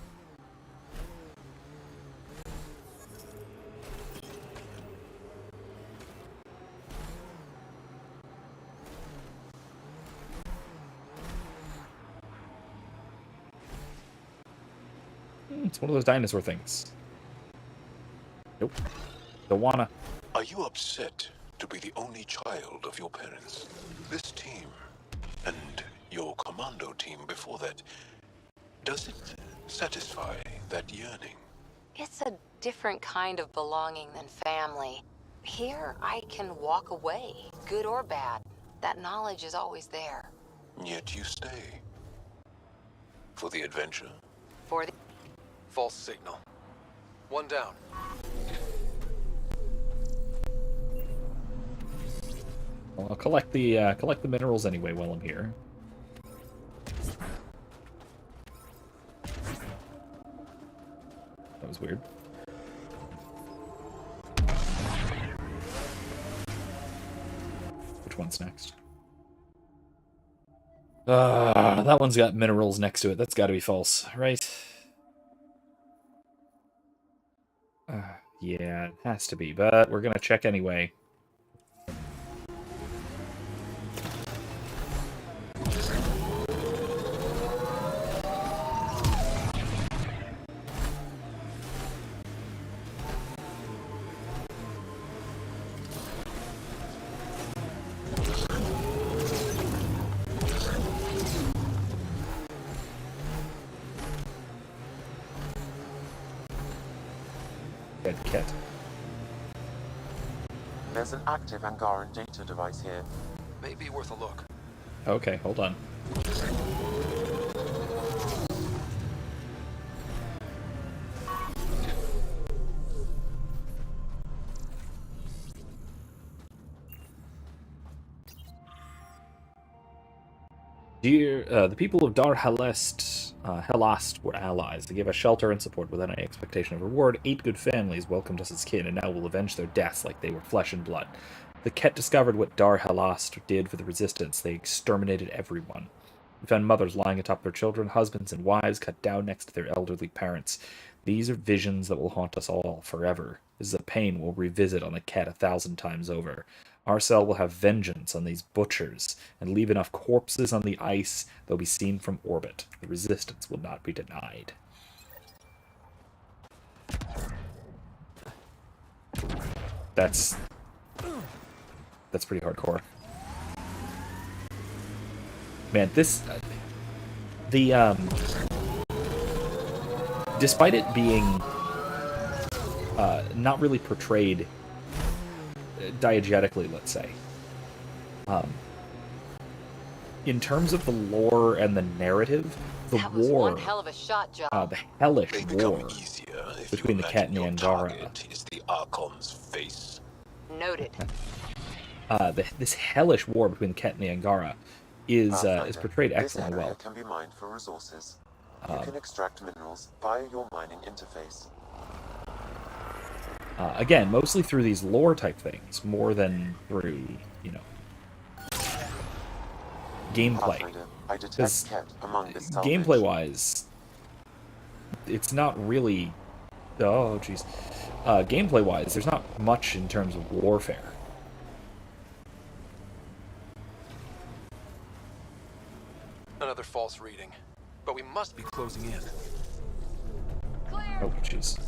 It's one of those dinosaur things. Nope. Don't wanna. Are you upset to be the only child of your parents? This team, and your commando team before that, does it satisfy that yearning? It's a different kind of belonging than family. Here, I can walk away, good or bad. That knowledge is always there. Yet you stay. For the adventure? For the... False signal. One down. Well, I'll collect the minerals anyway while I'm here. That was weird. Which one's next? That one's got minerals next to it. That's got to be false, right? Yeah, it has to be, but we're gonna check anyway. Good kit. There's an active Angaran data device here. Maybe worth a look. Okay, hold on. Dear, the people of Dar Helast were allies. They gave us shelter and support without any expectation of reward. 8 good families welcomed us as kin, and now will avenge their deaths like they were flesh and blood. The Ket discovered what Dar Helast did for the Resistance. They exterminated everyone. We found mothers lying atop their children, husbands and wives cut down next to their elderly parents. These are visions that will haunt us all forever. This is a pain we'll revisit on the Ket 1,000 times over. Our cell will have vengeance on these butchers, and leave enough corpses on the ice they'll be seen from orbit. The Resistance will not be denied. That's pretty hardcore. Man, The despite it being not really portrayed diegetically, let's say, in terms of the lore and the narrative, the That was war, one hell of a shot, Joel. the hellish They become war easier if between you the Ket and the imagine your Angara, target is the Archon's face. Noted. this hellish war between the Ket and the Angara is portrayed excellently this area well. can be mined for resources. You can extract minerals via your mining interface. Again, mostly through these lore type things, more than through, you know, gameplay. I detect Ket among this salvage. Gameplay-wise, it's not really... Oh, jeez. Gameplay-wise, there's not much in terms of warfare. Another false reading. But we must be closing in. Oh, jeez.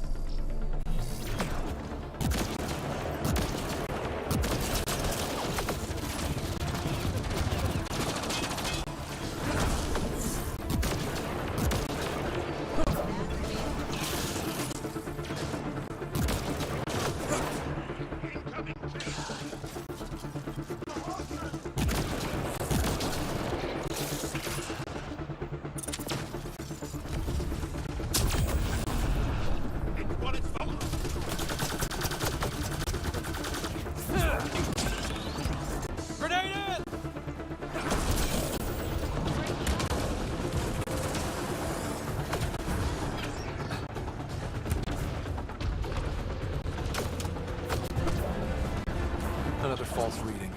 Another false reading.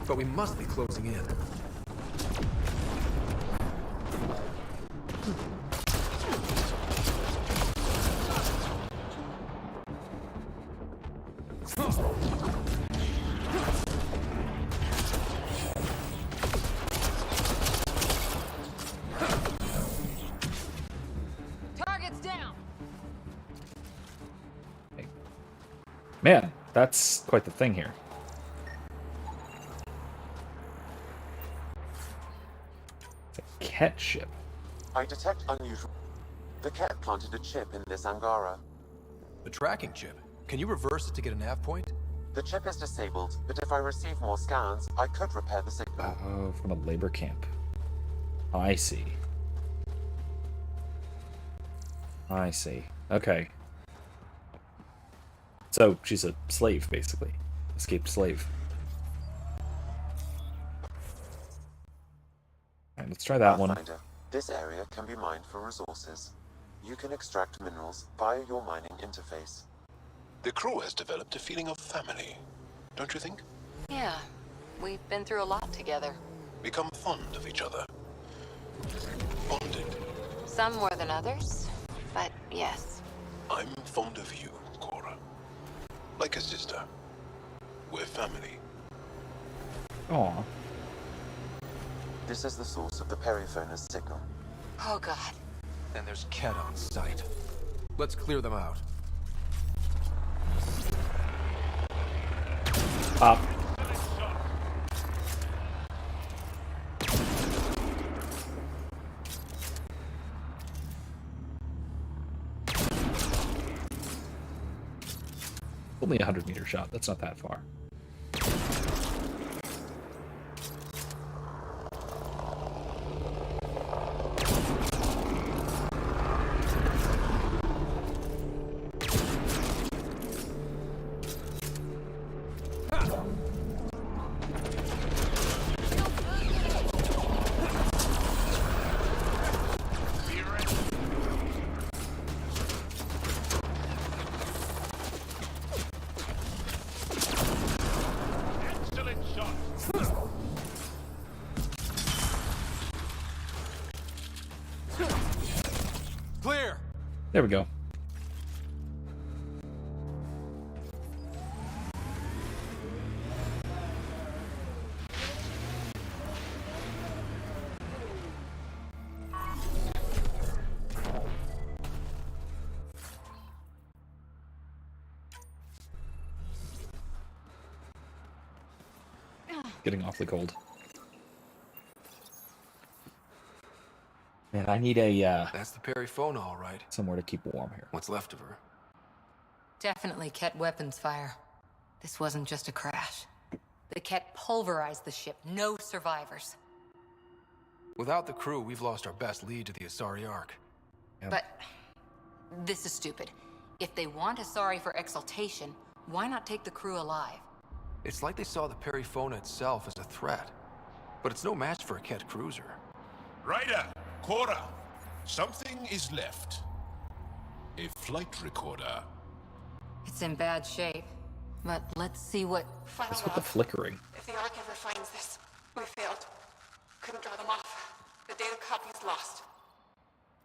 But we must be closing in. Target's down. Man, that's quite the thing here. It's a Ket ship. I detect unusual... The Ket planted a chip in this Angara. The tracking chip. Can you reverse it to get a nav point? The chip is disabled, but if I receive more scans, I could repair the signal. Oh, from a labor camp. I see. I see. Okay. So, she's a slave, basically. Escaped slave. Alright, let's try that one. This area can be mined for resources. You can extract minerals via your mining interface. The crew has developed a feeling of family, don't you think? Yeah, we've been through a lot together. Become fond of each other. Bonded. Some more than others, but yes. I'm fond of you, Cora. Like a sister. We're family. Aw. This is the source of the periphone's signal. Oh god. And there's Ket on site. Let's clear them out. Up. Only a 100-meter shot. That's not that far. Clear. There we go. Getting awfully cold. Man, I need a, That's the Perifona, all right. somewhere to keep warm here. What's left of her? Definitely Ket weapons fire. This wasn't just a crash. The Ket pulverized the ship. No survivors. Without the crew, we've lost our best lead to the Asari Ark. Yep. But this is stupid. If they want Asari for exaltation, why not take the crew alive? It's like they saw the Perifona itself as a threat. But it's no match for a Ket cruiser. Ryder, Cora, something is left. A flight recorder. It's in bad shape. But let's see what... What's with the flickering? If the Ark ever finds this, we failed. Couldn't draw them off. The data copy's lost.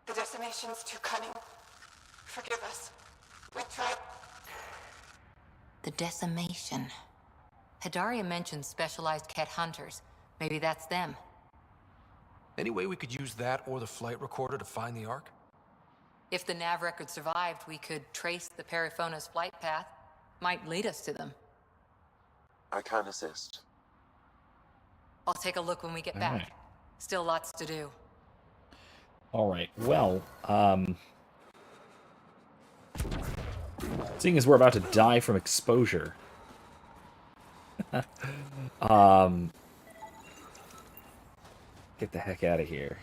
The decimation's too cunning. Forgive us. We tried. The decimation. Hidaria mentioned specialized Ket hunters. Maybe that's them. Any way we could use that or the flight recorder to find the Ark? If the nav record survived, we could trace the Perifona's flight path. Might lead us to them. I can assist. I'll take a look when we get back. Right. Still lots to do. Alright, well, seeing as we're about to die from exposure, get the heck out of here.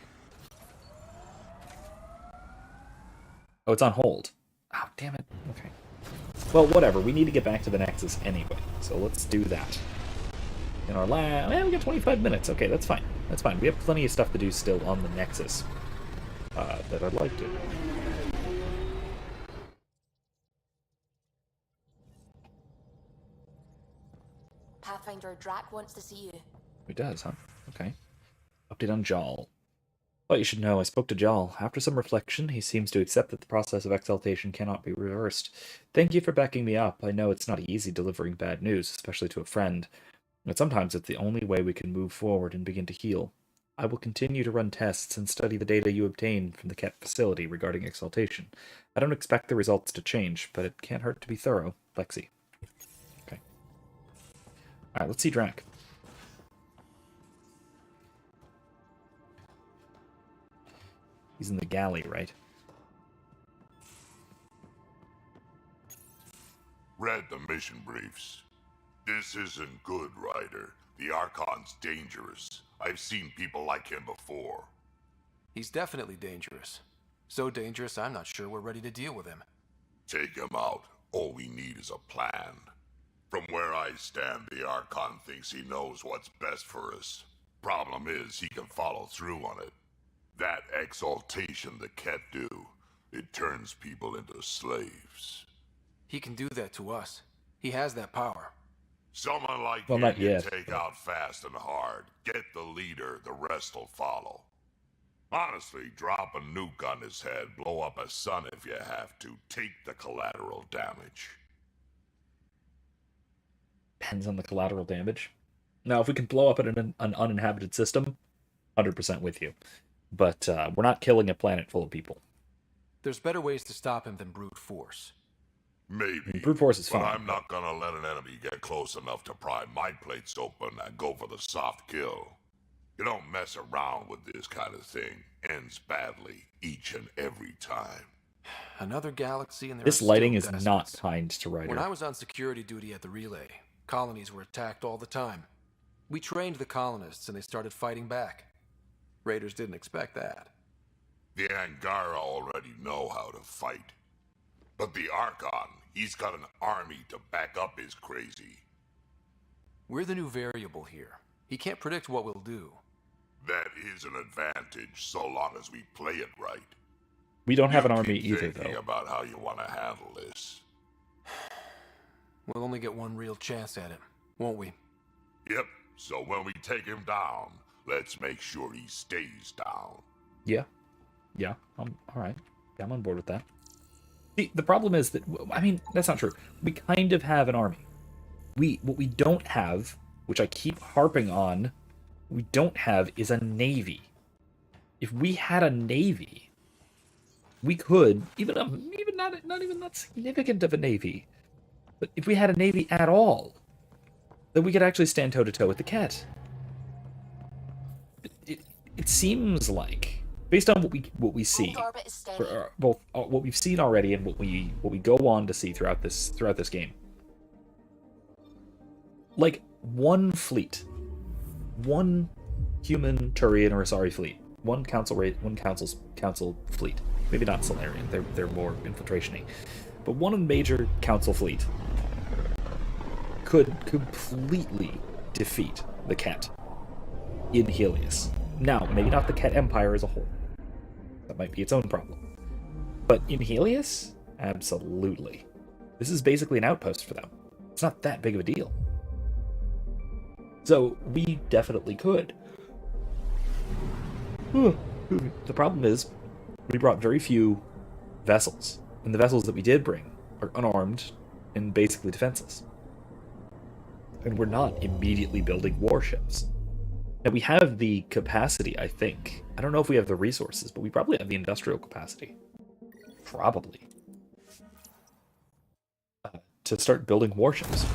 Oh, it's on hold. Oh, damn it. Okay. Well, whatever. We need to get back to the Nexus anyway, so let's do that. In our lab... we got 25 minutes. Okay, that's fine. That's fine. We have plenty of stuff to do still on the Nexus that I'd like to. Pathfinder Drac wants to see you. He does, huh? Okay. Update on Jal. Well, you should know, I spoke to Jal. After some reflection, he seems to accept that the process of exaltation cannot be reversed. Thank you for backing me up. I know it's not easy delivering bad news, especially to a friend. But sometimes it's the only way we can move forward and begin to heal. I will continue to run tests and study the data you obtain from the Ket facility regarding exaltation. I don't expect the results to change, but it can't hurt to be thorough. Lexi. Okay. Alright, let's see Drac. He's in the galley, right? Read the mission briefs. This isn't good, Ryder. The Archon's dangerous. I've seen people like him before. He's definitely dangerous. So dangerous, I'm not sure we're ready to deal with him. Take him out. All we need is a plan. From where I stand, the Archon thinks he knows what's best for us. Problem is, he can follow through on it. That exaltation the Ket do, it turns people into slaves. He can do that to us. He has that power. Someone like well, him not can yet. take out fast and hard. Get the leader, the rest will follow. Honestly, drop a nuke on his head, blow up a sun if you have to. Take the collateral damage. Depends on the collateral damage. Now, if we can blow up an uninhabited system, 100% with you. But we're not killing a planet full of people. There's better ways to stop him than brute force. Maybe. Brute force is but fine. I'm not gonna let an enemy get close enough to pry my plates open and go for the soft kill. You don't mess around with this kind of thing. Ends badly, each and every time. Another galaxy and this lighting is not kind to Ryder. When I was on security duty at the relay, colonies were attacked all the time. We trained the colonists and they started fighting back. Raiders didn't expect that. The Angara already know how to fight. But the Archon, he's got an army to back up his crazy. We're the new variable here. He can't predict what we'll do. That is an advantage, so long as we play it right. We don't have an army Keep either, thinking though. about how you want to handle this. We'll only get one real chance at it, won't we? Yep, so when we take him down, let's make sure he stays down. Yeah. Yeah, all right. Yeah, I'm on board with that. See, the problem is that, I mean, that's not true. We kind of have an army. What we don't have, which I keep harping on, we don't have is a navy. If we had a navy, we could, even not even that significant of a navy, but if we had a navy at all, then we could actually stand toe-to-toe with the Ket. It seems like based on what we see, both what we've seen already and what we go on to see throughout this game. Like one fleet, one human Turian or Asari fleet, one council fleet. Maybe not Solarian; they're more infiltration-y. But one major council fleet could completely defeat the Ket in Helios. Now, maybe not the Ket Empire as a whole. That might be its own problem. But in Helios, absolutely. This is basically an outpost for them. It's not that big of a deal. So, we definitely could. The problem is, we brought very few vessels. And the vessels that we did bring are unarmed and basically defenseless. And we're not immediately building warships. Now, we have the capacity, I think. I don't know if we have the resources, but we probably have the industrial capacity. Probably. To start building warships.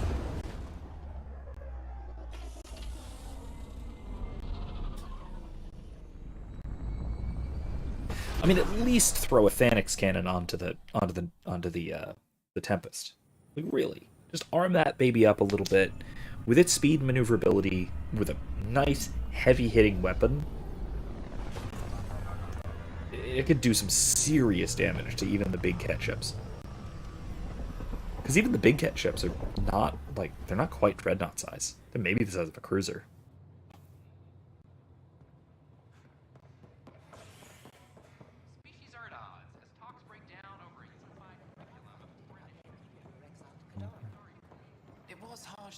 I mean, at least throw a Thanix cannon onto the Tempest. Like, really, just arm that baby up a little bit with its speed and maneuverability, with a nice heavy-hitting weapon. It could do some serious damage to even the big Ket ships. Because even the big Ket ships are not like they're not quite dreadnought size. They're maybe the size of a cruiser.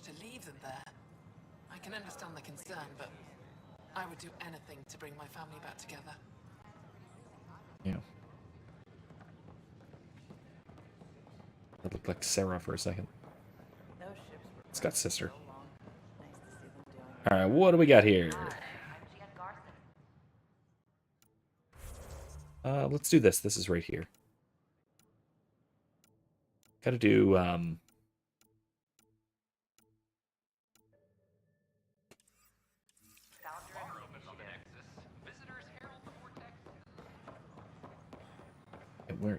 To leave them there. I can understand the concern, but I would do anything to bring my family back together. Yeah. That looked like Sarah for a second. Scott's sister. Alright, what do we got here? Let's do this. This is right here. Gotta do,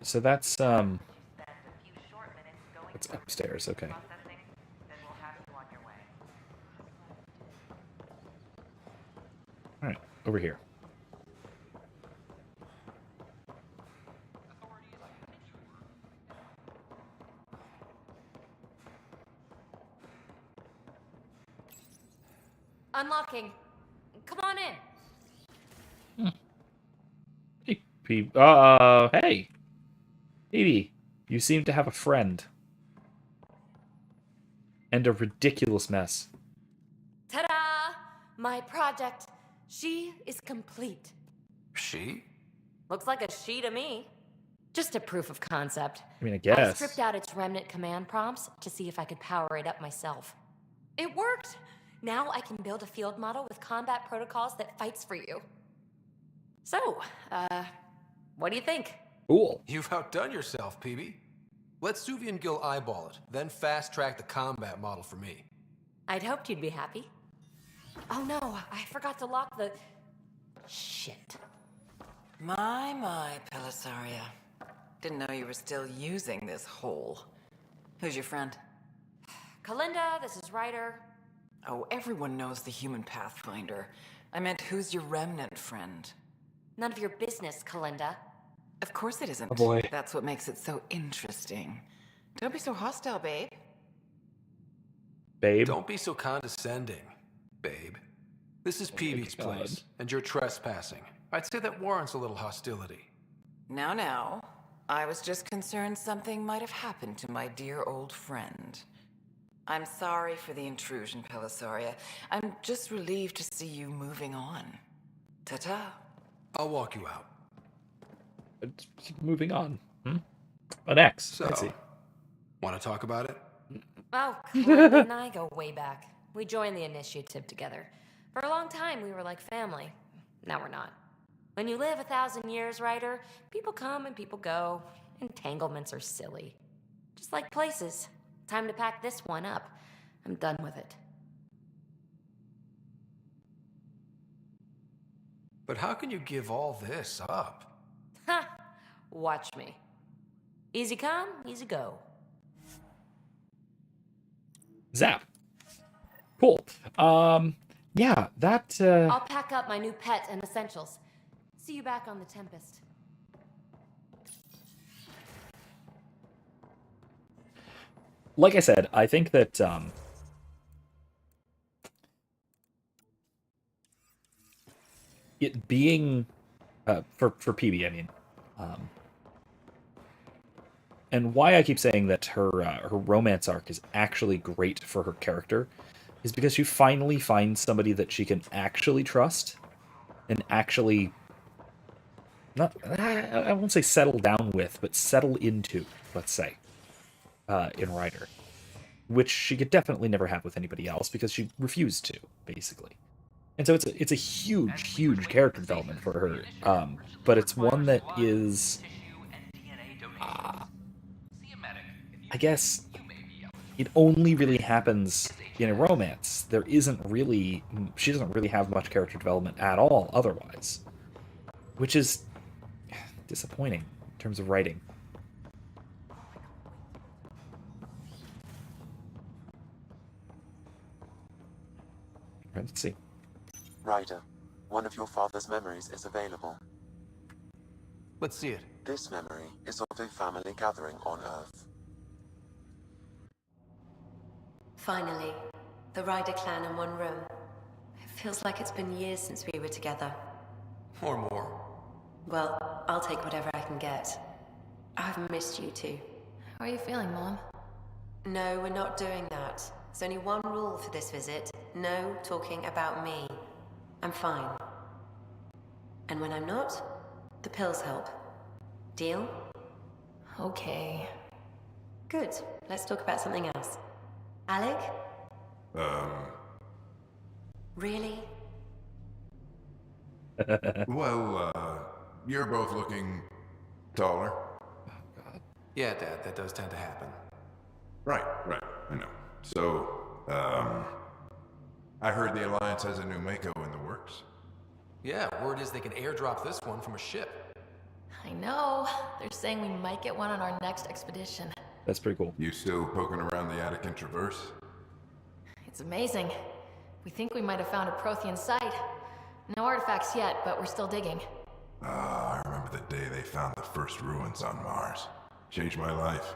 so that's upstairs, okay. Alright, over here. Unlocking. Come on in. Hey, hey. Evie, you seem to have a friend. And a ridiculous mess. Ta-da! My project. She is complete. She? Looks like a she to me. Just a proof of concept. I mean, I guess. I stripped out its remnant command prompts to see if I could power it up myself. It worked! Now I can build a field model with combat protocols that fights for you. So, what do you think? Cool. You've outdone yourself, PB. Let Suvi and Gil eyeball it, then fast-track the combat model for me. I'd hoped you'd be happy. Oh no, I forgot to lock the... Shit. My, Pelisaria. Didn't know you were still using this hole. Who's your friend? Kalinda, this is Ryder. Oh, everyone knows the human Pathfinder. I meant, who's your remnant friend? None of your business, Kalinda. Of course it isn't. Oh boy. That's what makes it so interesting. Don't be so hostile, babe. Babe? Don't be so condescending, babe. This is PB's place, and you're trespassing. I'd say that warrants a little hostility. Now. I was just concerned something might have happened to my dear old friend. I'm sorry for the intrusion, Pelisaria. I'm just relieved to see you moving on. Ta-ta. I'll walk you out. Moving on. An X. So, I see. Want to talk about it? Oh, Kalinda and I go way back. We joined the initiative together. For a long time, we were like family. Now we're not. When you live 1,000 years, Ryder, people come and people go. Entanglements are silly. Just like places. Time to pack this one up. I'm done with it. But how can you give all this up? Ha! Watch me. Easy come, easy go. Zap. Cool. Yeah, that, I'll pack up my new pet and essentials. See you back on the Tempest. like I said, I think that, it being, for PB, I mean, and why I keep saying that her romance arc is actually great for her character is because she finally finds somebody that she can actually trust and actually not, I won't say settle down with, but settle into, let's say, in Ryder, which she could definitely never have with anybody else because she refused to, basically. And so it's a huge character development for her, but it's one that is, I guess, it only really happens in a romance. She doesn't really have much character development at all otherwise, which is disappointing in terms of writing. Let's see. Ryder, one of your father's memories is available. Let's see it. This memory is of a family gathering on Earth. Finally, the Ryder clan in one room. It feels like it's been years since we were together. Or more. Well, I'll take whatever I can get. I've missed you too. How are you feeling, Mom? No, we're not doing that. There's only one rule for this visit. No talking about me. I'm fine. And when I'm not, the pills help. Deal? Okay. Good. Let's talk about something else. Alec? Really? Well, you're both looking taller. Yeah, Dad, that does tend to happen. Right, I know. So, I heard the Alliance has a new Mako in the works. Yeah, word is they can airdrop this one from a ship. I know. They're saying we might get one on our next expedition. That's pretty cool. You still poking around the Attican Traverse? It's amazing. We think we might have found a Prothean site. No artifacts yet, but we're still digging. I remember the day they found the first ruins on Mars. Changed my life.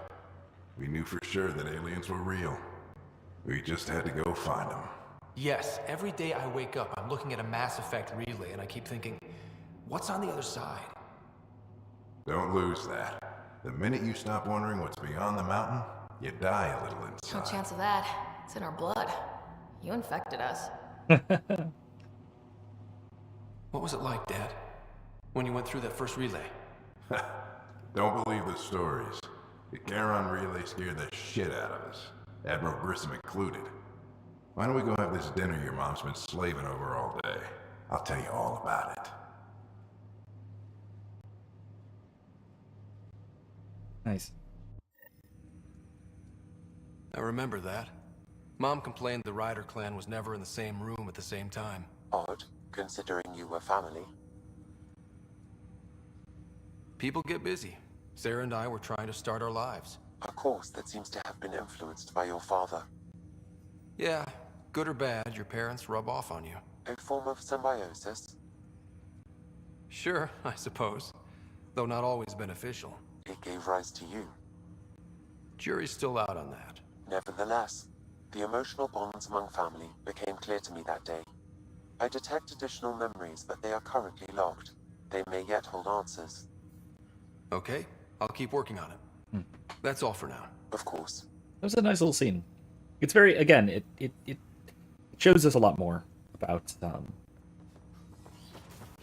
We knew for sure that aliens were real. We just had to go find them. Yes, every day I wake up, I'm looking at a Mass Effect relay, and I keep thinking, what's on the other side? Don't lose that. The minute you stop wondering what's beyond the mountain, you die a little No inside. chance of that. It's in our blood. You infected us. What was it like, Dad? When you went through that first relay? Don't believe the stories. The Charon relay scared the shit out of us. Admiral Grissom included. Why don't we go have this dinner your mom's been slaving over all day? I'll tell you all about it. Nice. I remember that. Mom complained the Ryder clan was never in the same room at the same time. Odd, considering you were family. People get busy. Sarah and I were trying to start our lives. A course that seems to have been influenced by your father. Yeah, good or bad, your parents rub off on you. A form of symbiosis? Sure, I suppose. Though not always beneficial. It gave rise to you. Jury's still out on that. Nevertheless, the emotional bonds among family became clear to me that day. I detect additional memories, but they are currently locked. They may yet hold answers. Okay, I'll keep working on it. That's all for now. Of course. That was a nice little scene. It's very, again, it shows us a lot more about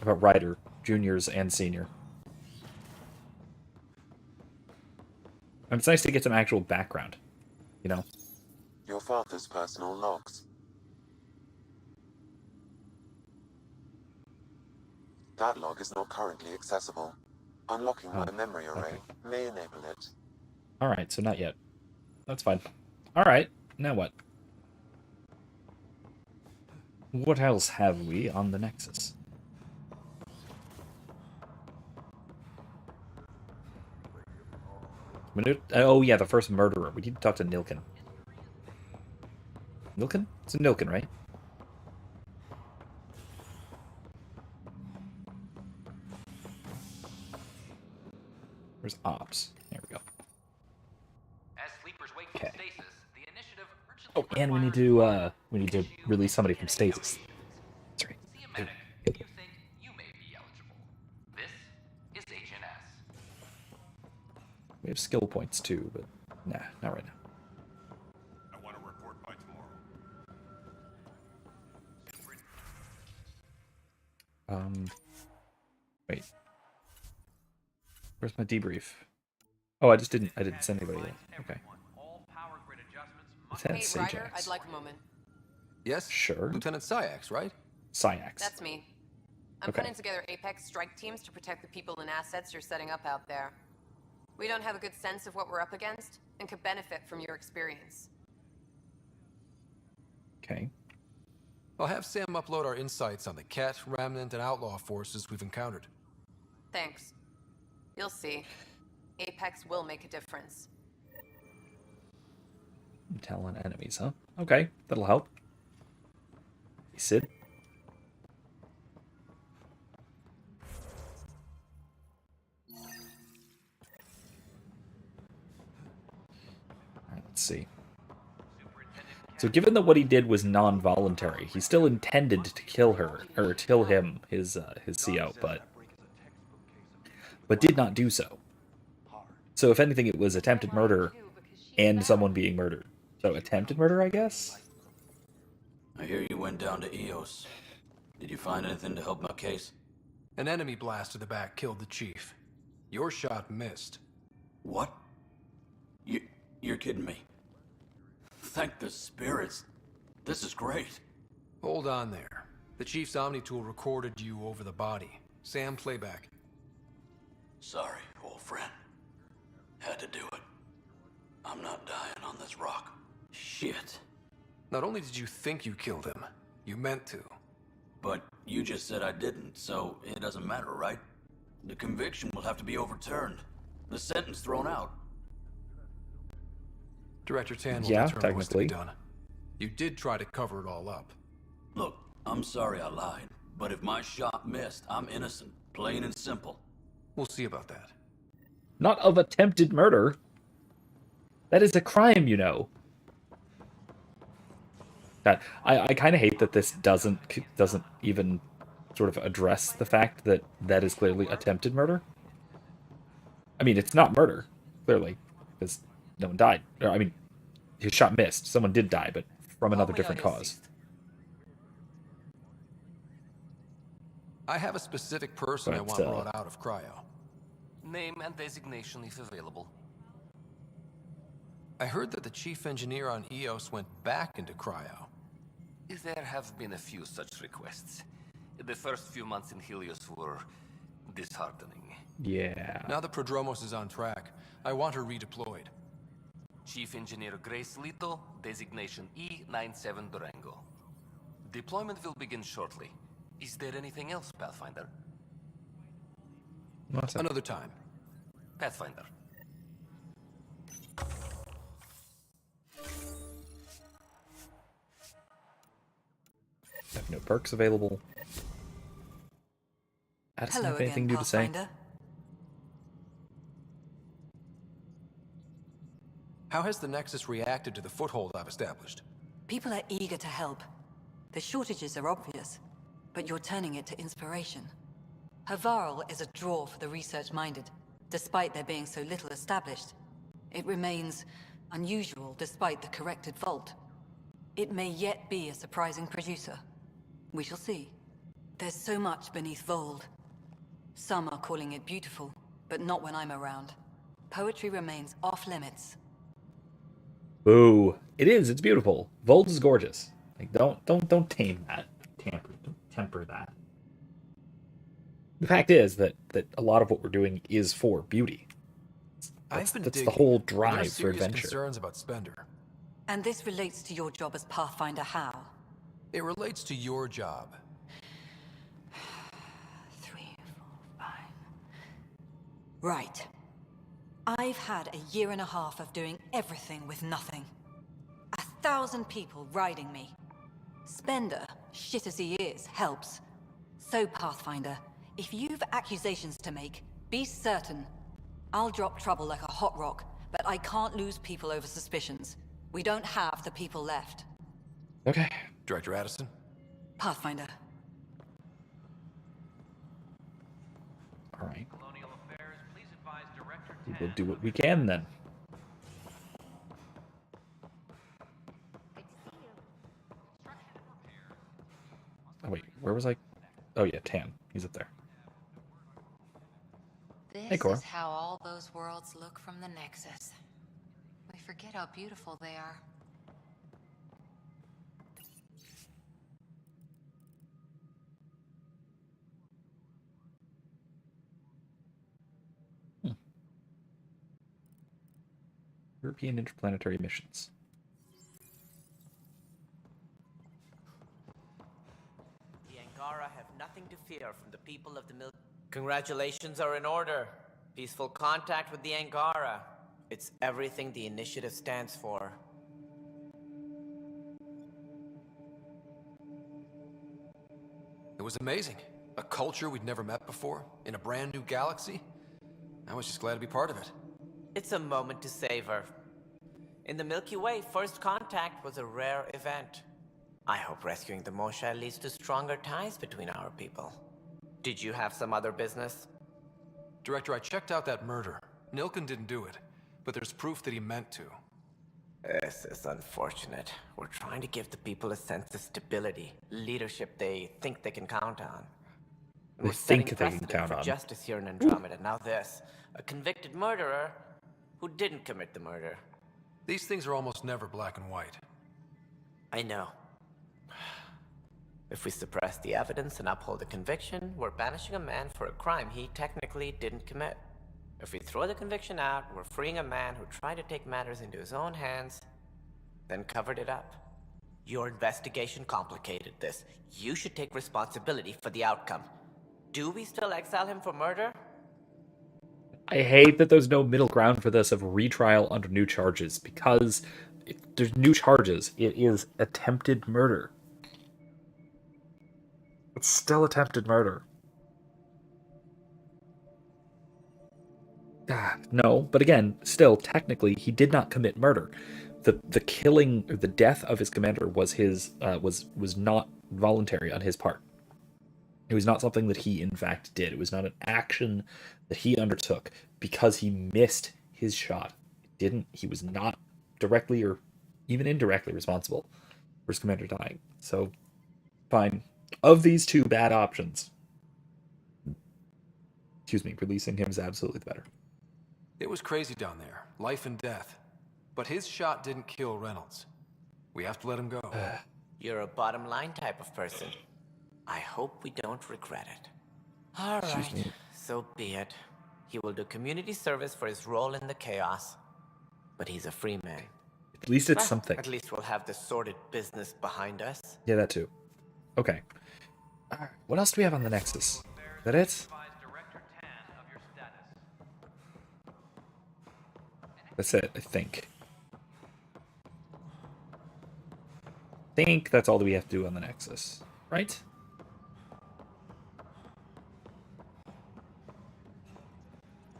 Ryder, juniors and senior. And it's nice to get some actual background, you know? Your father's personal logs. That log is not currently accessible. Unlocking my memory array may enable it. Alright, so not yet. That's fine. Alright, now what? What else have we on the Nexus? Oh yeah, the first murderer. We need to talk to Nilkin. Nilkin? It's a Nilkin, right? Where's Ops? There we go. As sleepers wake from stasis, the initiative Oh, and we need to release somebody from stasis. That's right. see a medic if you think you may be eligible. This is HNS. We have skill points too, but nah, not right now. I want to report by tomorrow. Wait. Where's my debrief? Oh, I didn't send anybody yet. Okay. Hey, Ryder, I'd like a moment. Yes? Sure. Lieutenant Syax, right? Syax. That's me. I'm Okay. putting together Apex strike teams to protect the people and assets you're setting up out there. We don't have a good sense of what we're up against and could benefit from your experience. Okay. I'll have Sam upload our insights on the Ket, Remnant, and Outlaw forces we've encountered. Thanks. You'll see. Apex will make a difference. Intel and enemies, huh? Okay, that'll help. Hey, Sid. Alright, let's see. So given that what he did was non-voluntary, he still intended to kill her, or kill him, his CO, but did not do so. So if anything, it was attempted murder and someone being murdered. So attempted murder, I guess? I hear you went down to EOS. Did you find anything to help my case? An enemy blast to the back killed the chief. Your shot missed. What? You're kidding me. Thank the spirits. This is great. Hold on there. The chief's Omni tool recorded you over the body. Sam, playback. Sorry, old friend. Had to do it. I'm not dying on this rock. Shit. Not only did you think you killed him, you meant to. But you just said I didn't, so it doesn't matter, right? The conviction will have to be overturned. The sentence thrown out. Director Tan will Yeah, determine what's to be technically. done. You did try to cover it all up. Look, I'm sorry I lied, but if my shot missed, I'm innocent. Plain and simple. We'll see about that. Not of attempted murder. That is a crime, you know. God, I kind of hate that this doesn't even sort of address the fact that that is clearly attempted murder. I mean, it's not murder, clearly, because no one died. Or, I mean, his shot missed. Someone did die, but from another different cause. I have a specific person I want brought out of cryo. Name and designation if available. I heard that the chief engineer on EOS went back into cryo. There have been a few such requests. The first few months in Helios were disheartening. Yeah. Now that Prodromos is on track, I want her redeployed. Chief Engineer Grace Lito, designation E97 Durango. Deployment will begin shortly. Is there anything else, Pathfinder? Another time. Pathfinder. I have no perks available. Addison, Hello have anything again, new to say? Pathfinder. How has the Nexus reacted to the foothold I've established? People are eager to help. The shortages are obvious, but you're turning it to inspiration. Havarl is a draw for the research-minded, despite there being so little established. It remains unusual despite the corrected vault. It may yet be a surprising producer. We shall see. There's so much beneath Vold. Some are calling it beautiful, but not when I'm around. Poetry remains off-limits. Boo! It is. It's beautiful. Vold is gorgeous. Like, don't tame that. Don't temper that. The fact is that a lot of what we're doing is for beauty. That's the whole drive for adventure. Concerns about Spender. And this relates to your job as Pathfinder how? It relates to your job. 3, 4, 5. Right. I've had a year and a half of doing everything with nothing. 1,000 people riding me. Spender, shit as he is, helps. So, Pathfinder, if you've accusations to make, be certain. I'll drop trouble like a hot rock, but I can't lose people over suspicions. We don't have the people left. Okay. Director Addison? Pathfinder. All right. We'll do what we can then. Oh wait, where was I? Oh yeah, Tan. He's up there. Hey, Cora. This is how all those worlds look from the Nexus. We forget how beautiful they are. European interplanetary missions. The Angara have nothing to fear from the people of the Milk. Congratulations are in order. Peaceful contact with the Angara. It's everything the initiative stands for. It was amazing. A culture we'd never met before, in a brand new galaxy. I was just glad to be part of it. It's a moment to savor. In the Milky Way, first contact was a rare event. I hope rescuing the Moshae leads to stronger ties between our people. Did you have some other business? Director, I checked out that murder. Nilken didn't do it, but there's proof that he meant to. This is unfortunate. We're trying to give the people a sense of stability, leadership they think they can count on. They think they can count on. Justice here in Andromeda. Now this, a convicted murderer who didn't commit the murder. These things are almost never black and white. I know. If we suppress the evidence and uphold the conviction, we're banishing a man for a crime he technically didn't commit. If we throw the conviction out, we're freeing a man who tried to take matters into his own hands, then covered it up. Your investigation complicated this. You should take responsibility for the outcome. Do we still exile him for murder? I hate that there's no middle ground for this of retrial under new charges, because if there's new charges, it is attempted murder. It's still attempted murder. No, but again, still, technically, he did not commit murder. The killing or the death of his commander was his was not voluntary on his part. It was not something that he in fact did. It was not an action that he undertook because he missed his shot. He was not directly or even indirectly responsible for his commander dying. So, fine. Of these two bad options, releasing him is absolutely the better. It was crazy down there, life and death. But his shot didn't kill Reynolds. We have to let him go. You're a bottom line type of person. I hope we don't regret it. All right, so be it. He will do community service for his role in the chaos. But he's a free man. At least it's something. At least we'll have the sordid business behind us. Yeah, that too. Okay. What else do we have on the Nexus? Is that it? That's it, I think. I think that's all that we have to do on the Nexus, right?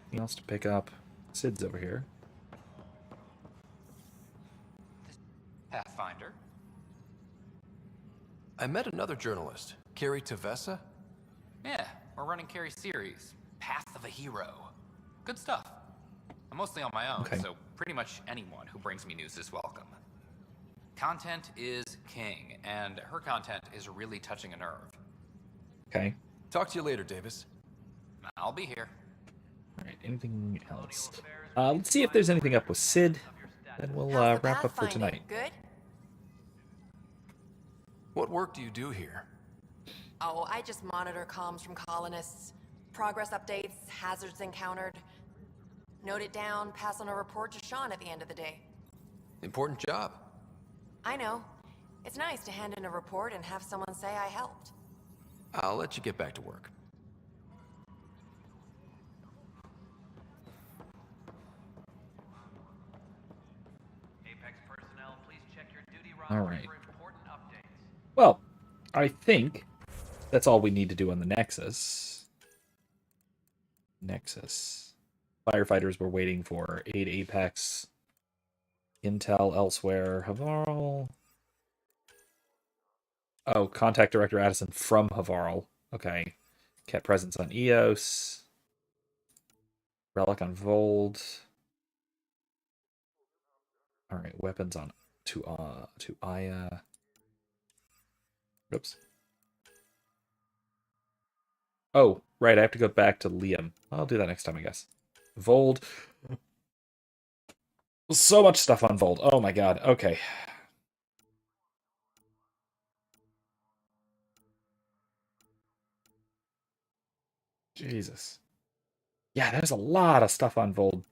Anything else to pick up? Sid's over here. Pathfinder. I met another journalist, Carrie Tavessa. Yeah, we're running Carrie's series, Path of a Hero. Good stuff. I'm mostly on my own, so pretty much anyone who brings me news is welcome. Content is king, and her content is really touching a nerve. Okay. Talk to you later, Davis. I'll be here. Alright, anything else? Let's see if there's anything up with Sid. Then we'll wrap up for tonight. Good? What work do you do here? Oh, I just monitor comms from colonists. Progress updates, hazards encountered. Note it down, pass on a report to Sean at the end of the day. Important job. I know. It's nice to hand in a report and have someone say I helped. I'll let you get back to work. All right. Well, I think that's all we need to do on the Nexus. Firefighters were waiting for aid Apex. Intel elsewhere. Havarl. Oh, contact Director Addison from Havarl. Okay. Kept presence on Eos. Relic on Vold. All right, weapons on to Aya. Oops. Oh, right, I have to go back to Liam. I'll do that next time, I guess. Vold. So much stuff on Vold. Oh my god. Okay. Jesus. Yeah, there's a lot of stuff on Vold.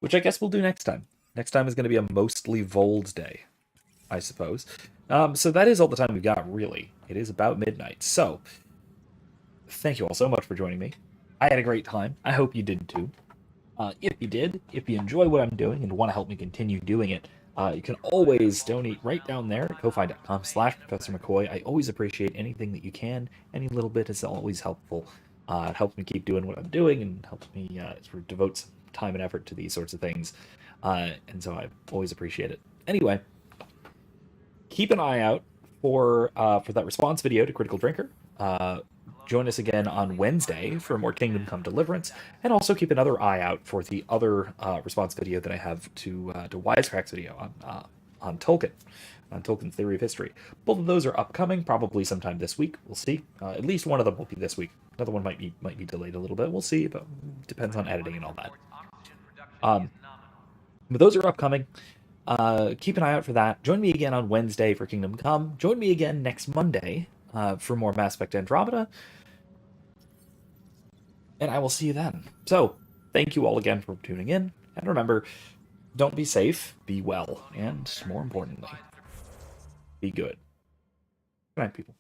Which I guess we'll do next time. Next time is going to be a mostly Vold day, I suppose. So that is all the time we've got, really. It is about midnight. So, thank you all so much for joining me. I had a great time. I hope you did too. If you did, if you enjoy what I'm doing and want to help me continue doing it, you can always donate right down there at ko-fi.com/Professor McCoy. I always appreciate anything that you can. Any little bit is always helpful. It helps me keep doing what I'm doing and helps me sort of devote some time and effort to these sorts of things. And so I always appreciate it. Anyway, keep an eye out for that response video to Critical Drinker. Join us again on Wednesday for more Kingdom Come Deliverance, and also keep another eye out for the other response video that I have to Wisecrack's video on Tolkien, on Tolkien's Theory of History. Both of those are upcoming, probably sometime this week. We'll see. At least one of them will be this week. Another one might be delayed a little bit. We'll see, but depends on editing and all that. But those are upcoming. Keep an eye out for that. Join me again on Wednesday for Kingdom Come. Join me again next Monday for more Mass Effect Andromeda. And I will see you then. So, thank you all again for tuning in. And remember, don't be safe, be well, and more importantly, be good. Good night, people.